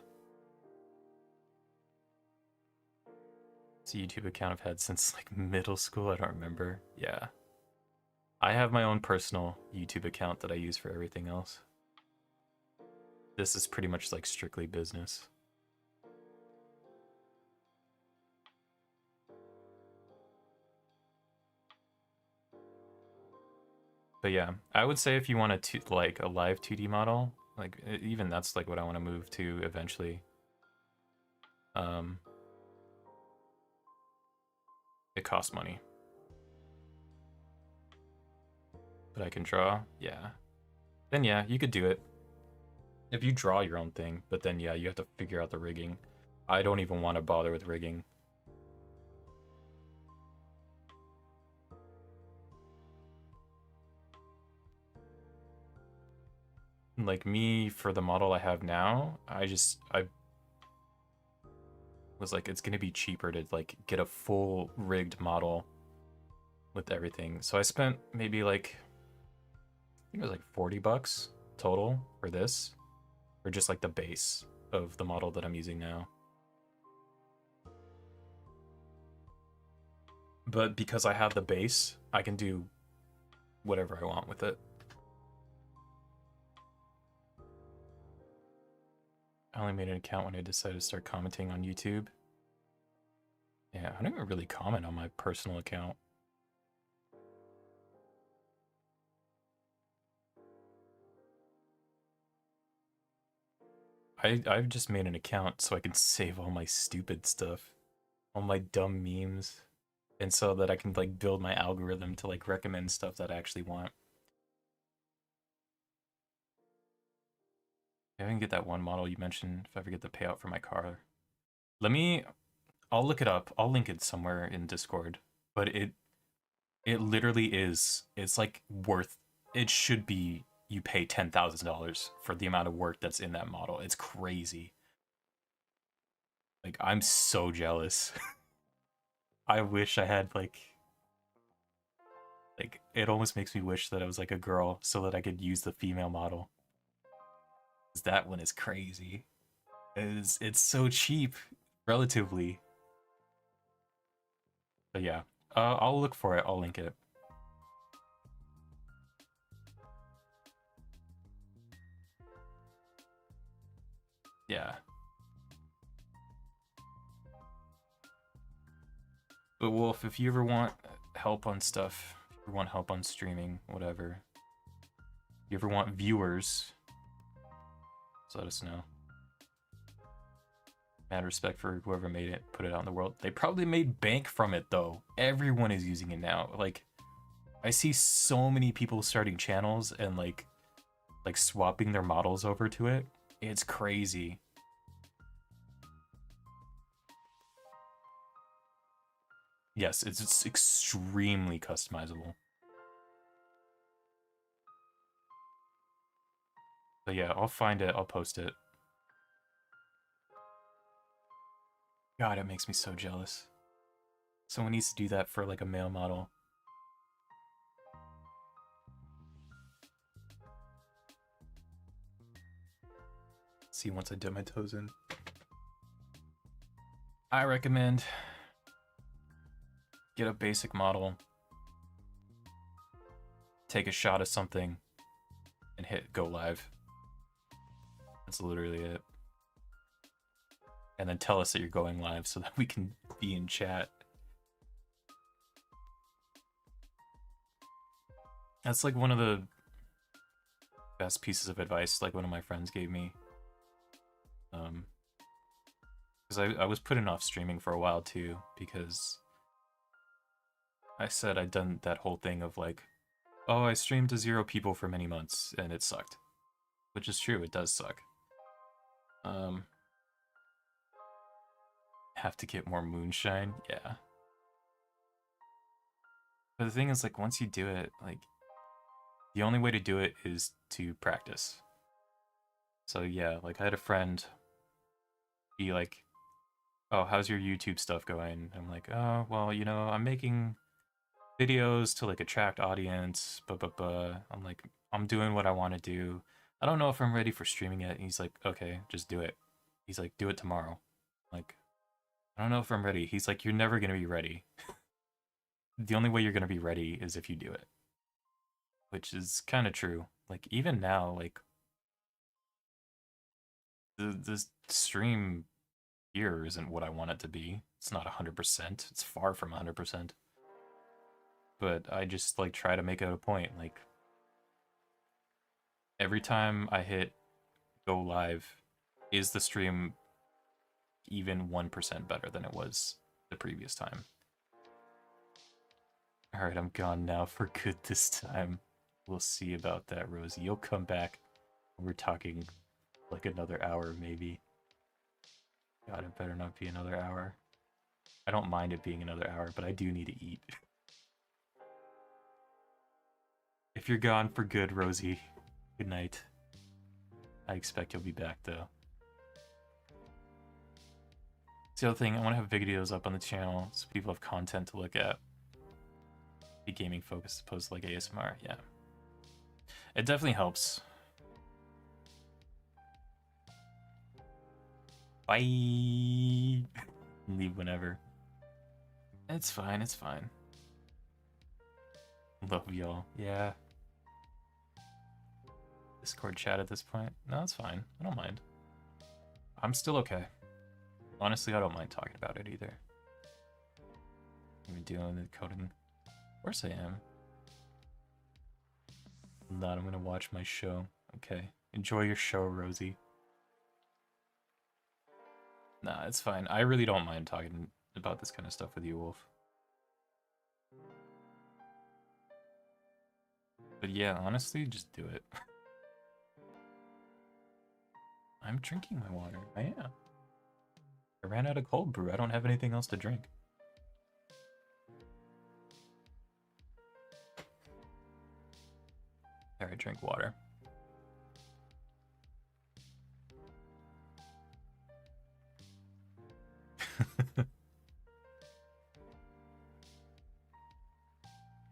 It's a YouTube account I've had since like middle school. I don't remember. Yeah. I have my own personal YouTube account that I use for everything else. This is pretty much like strictly business. But yeah, I would say if you want like a live 2D model, like even that's like what I want to move to eventually. Um, it costs money, but I can draw. Yeah, then yeah, you could do it if you draw your own thing. But then yeah, you have to figure out the rigging. I don't even want to bother with rigging. Like me for the model I have now, I was like, it's gonna be cheaper to like get a full rigged model with everything. So I spent maybe like, I think it was like 40 bucks total for this, or just like the base of the model that I'm using now. But because I have the base, I can do whatever I want with it. I only made an account when I decided to start commenting on YouTube. Yeah, I don't even really comment on my personal account. I've just made an account so I can save all my stupid stuff, all my dumb memes, and so that I can like build my algorithm to like recommend stuff that I actually want. If I can get that one model you mentioned, if I ever get the payout for my car, I'll look it up. I'll link it somewhere in Discord. But it literally is. It's like worth. It should be. You pay $10,000 for the amount of work that's in that model. It's crazy. Like I'm so jealous. I wish I had like it almost makes me wish that I was like a girl so that I could use the female model. 'Cause that one is crazy. It's so cheap relatively. But yeah, I'll look for it. I'll link it. Yeah. But Wolf, if you ever want help on stuff, if you ever want help on streaming, whatever, if you ever want viewers, just let us know. Mad respect for whoever made it, put it out in the world. They probably made bank from it though. Everyone is using it now. Like, I see so many people starting channels and like swapping their models over to it. It's crazy. Yes, it's extremely customizable. But yeah, I'll find it. I'll post it. God, it makes me so jealous. Someone needs to do that for like a male model. See once I dip my toes in. I recommend get a basic model, take a shot of something, and hit go live. That's literally it. And then tell us that you're going live so that we can be in chat. That's like one of the best pieces of advice like one of my friends gave me. Because I was putting off streaming for a while too, because I said I'd done that whole thing of like, oh, I streamed to 0 people for many months and it sucked. Which is true, it does suck. Have to get more moonshine, yeah. But the thing is, like, once you do it, like, the only way to do it is to practice. So yeah, like I had a friend be like, oh, how's your YouTube stuff going? I'm like, oh, well, you know, I'm making videos to like attract audience, I'm like, I'm doing what I want to do. I don't know if I'm ready for streaming yet. And he's like, okay, just do it. He's like, do it tomorrow. Like, I don't know if I'm ready. He's like, you're never going to be ready. The only way you're going to be ready is if you do it. Which is kind of true. Like, even now, like, the stream here isn't what I want it to be. It's not 100%. It's far from 100%. But I just like try to make it a point. Like every time I hit go live, is the stream even 1% better than it was the previous time? Alright, I'm gone now for good this time. We'll see about that, Rosie. You'll come back. We're talking like another hour, maybe. God, it better not be another hour. I don't mind it being another hour, but I do need to eat. If you're gone for good, Rosie, good night. I expect you'll be back, though. It's the other thing, I want to have videos up on the channel so people have content to look at. Be gaming focused as opposed to like ASMR, yeah. It definitely helps. Bye. Leave whenever. It's fine, it's fine. Love y'all. Yeah. Discord chat at this point? No, it's fine. I don't mind. I'm still okay. Honestly, I don't mind talking about it either. Even dealing with coding. Of course I am. Not, I'm gonna watch my show. Okay. Enjoy your show, Rosie. Nah, it's fine. I really don't mind talking about this kind of stuff with you, Wolf. But yeah, honestly, just do it. I'm drinking my water. I am. I ran out of cold brew. I don't have anything else to drink. There, I drink water.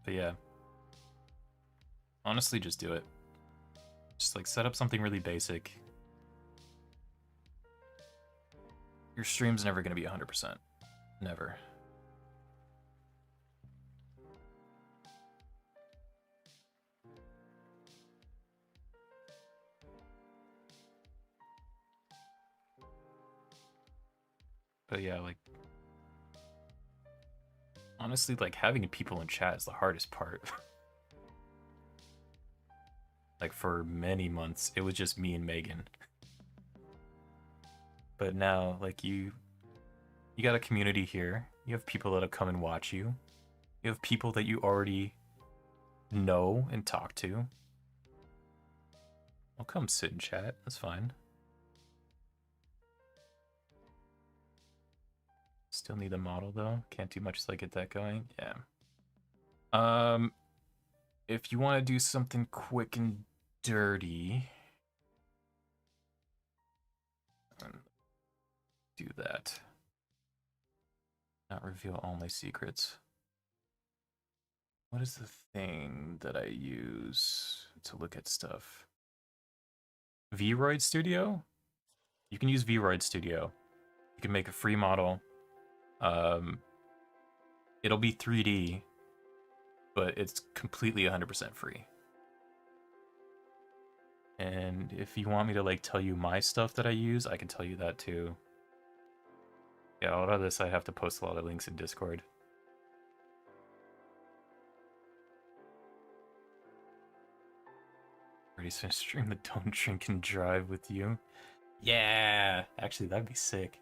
But yeah. Honestly, just do it. Just like set up something really basic. Your stream's never going to be 100%. Never. But yeah, like, honestly, like, having people in chat is the hardest part. Like, for many months, it was just me and Megan. But now, like, you got a community here. You have people that'll come and watch you. You have people that you already know and talk to. I'll come sit and chat. That's fine. Still need a model, though. Can't do much till I get that going. Yeah. If you want to do something quick and dirty, do that. Not reveal all my secrets. What is the thing that I use to look at stuff? Vroid Studio? You can use Vroid Studio. You can make a free model. It'll be 3D, but it's completely 100% free. And if you want me to like tell you my stuff that I use, I can tell you that too. Yeah, a lot of this I have to post a lot of links in Discord. Already gonna stream the Don't Drink and Drive with you. Yeah, actually that'd be sick.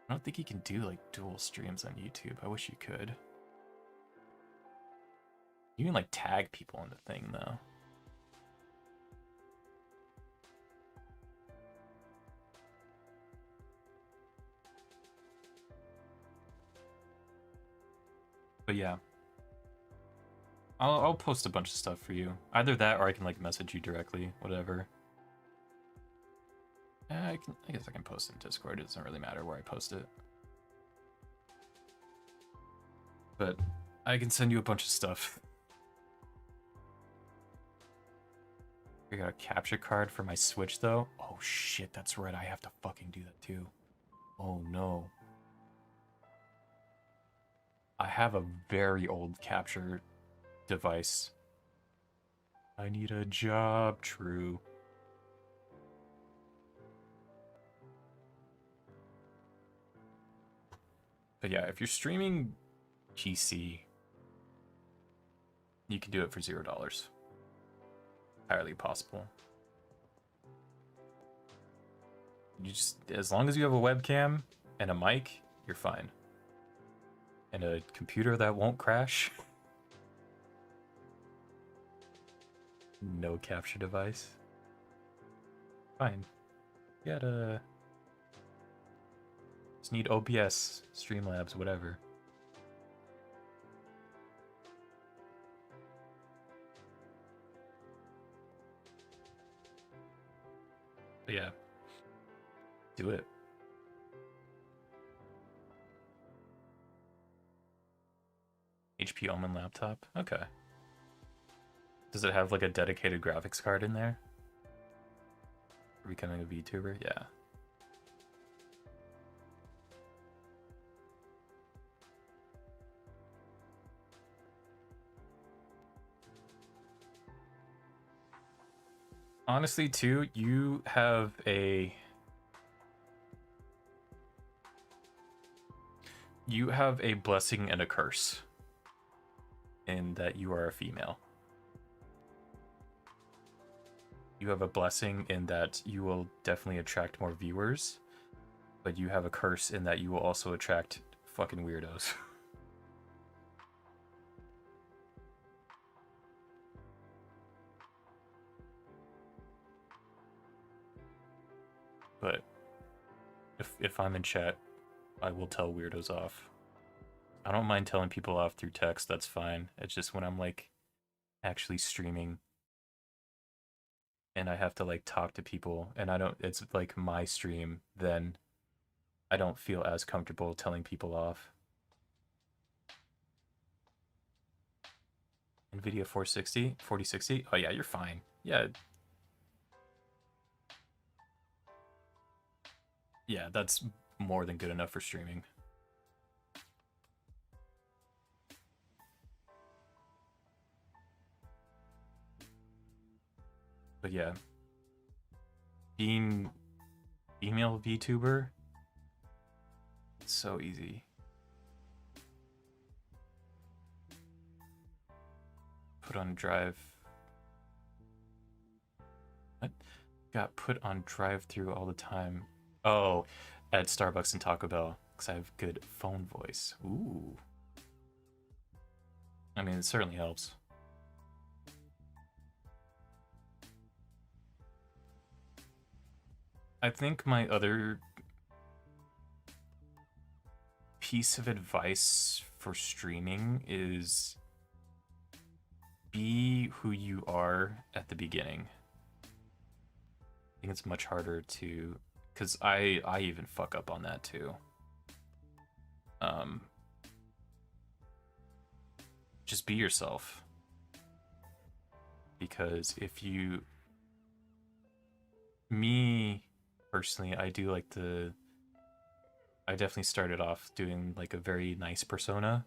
I don't think you can do like dual streams on YouTube. I wish you could. You can like tag people in the thing though. But yeah. I'll post a bunch of stuff for you. Either that or I can like message you directly, whatever. I guess I can post it in Discord. It doesn't really matter where I post it. But I can send you a bunch of stuff. I got a capture card for my Switch though. Oh shit, that's right. I have to fucking do that too. Oh no. I have a very old capture device. I need a job, true. But yeah, if you're streaming PC, you can do it for $0. Entirely possible. You just, as long as you have a webcam and a mic, you're fine. And a computer that won't crash. No capture device. Fine. You gotta... Just need OBS, Streamlabs, whatever. But yeah. Do it. HP Omen laptop? Okay. Does it have like a dedicated graphics card in there? For becoming a VTuber? Yeah. Honestly, too, you have a blessing and a curse in that you are a female. You have a blessing in that you will definitely attract more viewers, but you have a curse in that you will also attract fucking weirdos. But if I'm in chat, I will tell weirdos off. I don't mind telling people off through text, that's fine. It's just when I'm like actually streaming and I have to like talk to people and I don't, it's like my stream, then I don't feel as comfortable telling people off. NVIDIA 460, 4060? Oh yeah, you're fine. Yeah. Yeah, that's more than good enough for streaming. But yeah, being female VTuber, it's so easy. Put on drive. What? Got put on drive-through all the time. Oh, at Starbucks and Taco Bell, because I have good phone voice. Ooh. I mean, it certainly helps. I think my other piece of advice for streaming is be who you are at the beginning. I think it's much harder to, because I even fuck up on that too. Just be yourself. Because if you, me personally, I do like I definitely started off doing like a very nice persona.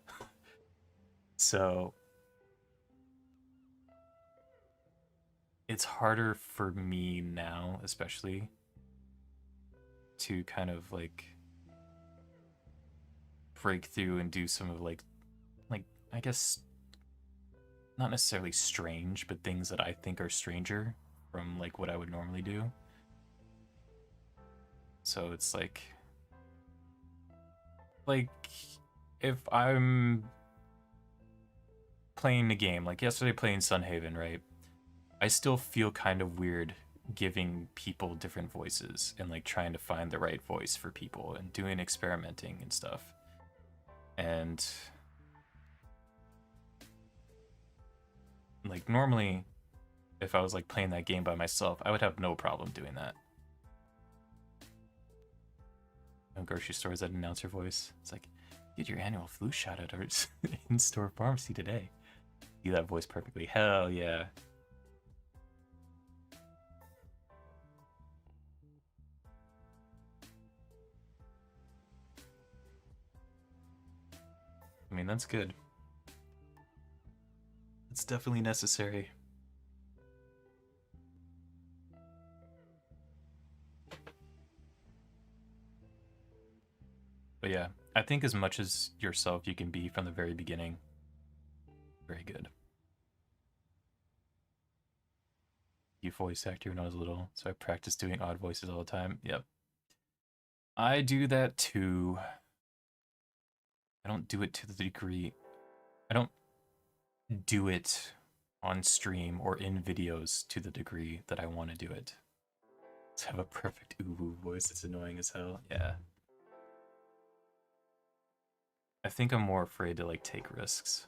So it's harder for me now, especially, to kind of like break through and do some of like I guess not necessarily strange, but things that I think are stranger from like what I would normally do. So it's like if I'm playing the game, like yesterday playing Sunhaven, right? I still feel kind of weird giving people different voices and like trying to find the right voice for people and doing experimenting and stuff. And like normally if I was like playing that game by myself, I would have no problem doing that. No grocery stores that announce your voice. It's like, get your annual flu shot at our in-store pharmacy today. Do that voice perfectly. Hell yeah. I mean, that's good. It's definitely necessary. But yeah, I think as much as yourself you can be from the very beginning. Very good. You voice actor when I was little, so I practiced doing odd voices all the time. Yep. I do that too. I don't do it to the degree. I don't do it on stream or in videos to the degree that I want to do it. Let's have a perfect ooh voice. It's annoying as hell. Yeah. I think I'm more afraid to like take risks.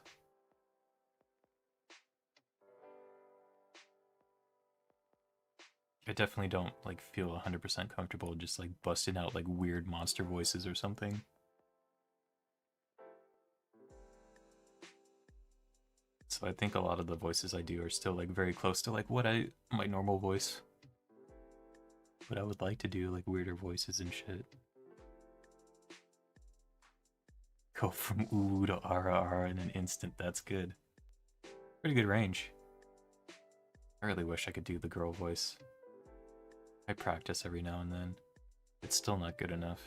I definitely don't like feel 100% comfortable just like busting out like weird monster voices or something. So I think a lot of the voices I do are still like very close to like my normal voice. But I would like to do like weirder voices and shit. Go from ooh to RRR in an instant. That's good. Pretty good range. I really wish I could do the girl voice. I practice every now and then. It's still not good enough.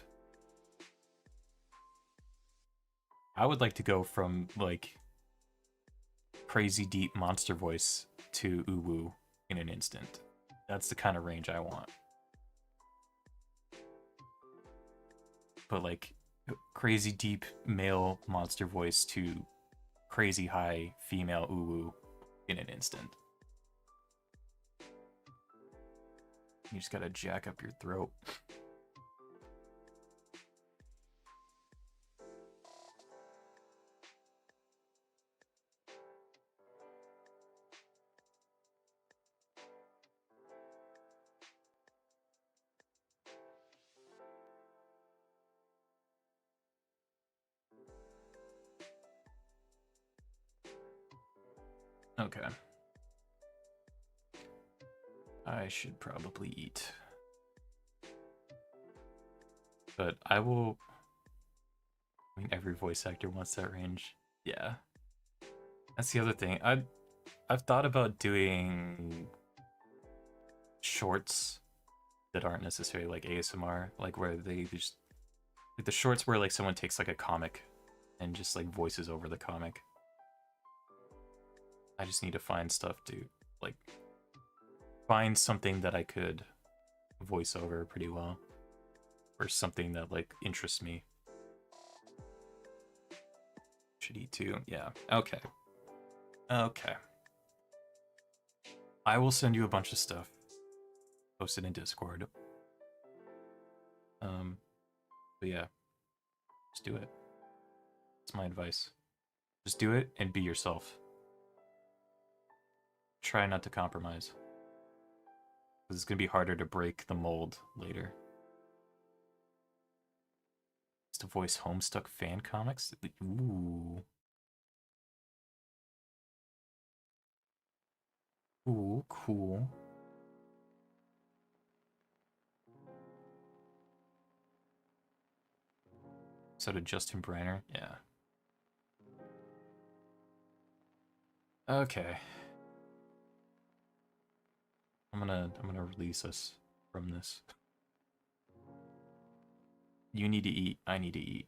I would like to go from like crazy deep monster voice to uwu in an instant. That's the kind of range I want. But like crazy deep male monster voice to crazy high female uwu in an instant. You just gotta jack up your throat. Okay. I should probably eat. But I will... I mean, every voice actor wants that range. Yeah. That's the other thing. I've thought about doing shorts that aren't necessarily like ASMR, like where they just... Like the shorts where like someone takes like a comic and just like voices over the comic. I just need to find stuff to like find something that I could voice over pretty well, or something that like interests me. Should eat too. Yeah. Okay. Okay. I will send you a bunch of stuff. Post it in Discord. But yeah, just do it. That's my advice. Just do it and be yourself. Try not to compromise. Because it's going to be harder to break the mold later. Just to voice Homestuck fan comics? Ooh. Ooh, cool. So did Justin Briner? Yeah. Okay. I'm gonna release us from this. You need to eat. I need to eat.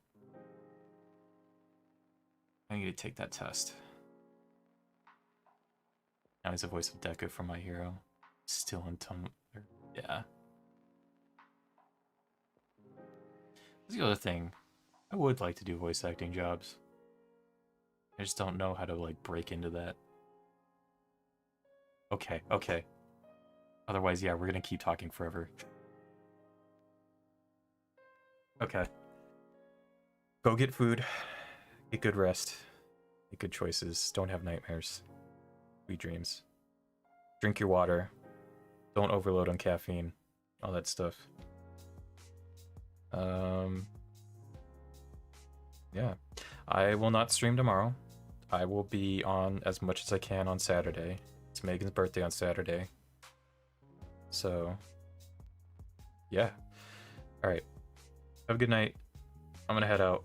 I need to take that test. Now he's the voice of Deku from My Hero. Still in Tumblr. Yeah. That's the other thing. I would like to do voice acting jobs. I just don't know how to like break into that. Okay, okay. Otherwise, yeah, we're gonna keep talking forever. Okay. Go get food. Get good rest. Make good choices. Don't have nightmares. Sweet dreams. Drink your water. Don't overload on caffeine. All that stuff. Yeah. I will not stream tomorrow. I will be on as much as I can on Saturday. It's Megan's birthday on Saturday. So, yeah. Alright. Have a good night. I'm gonna head out.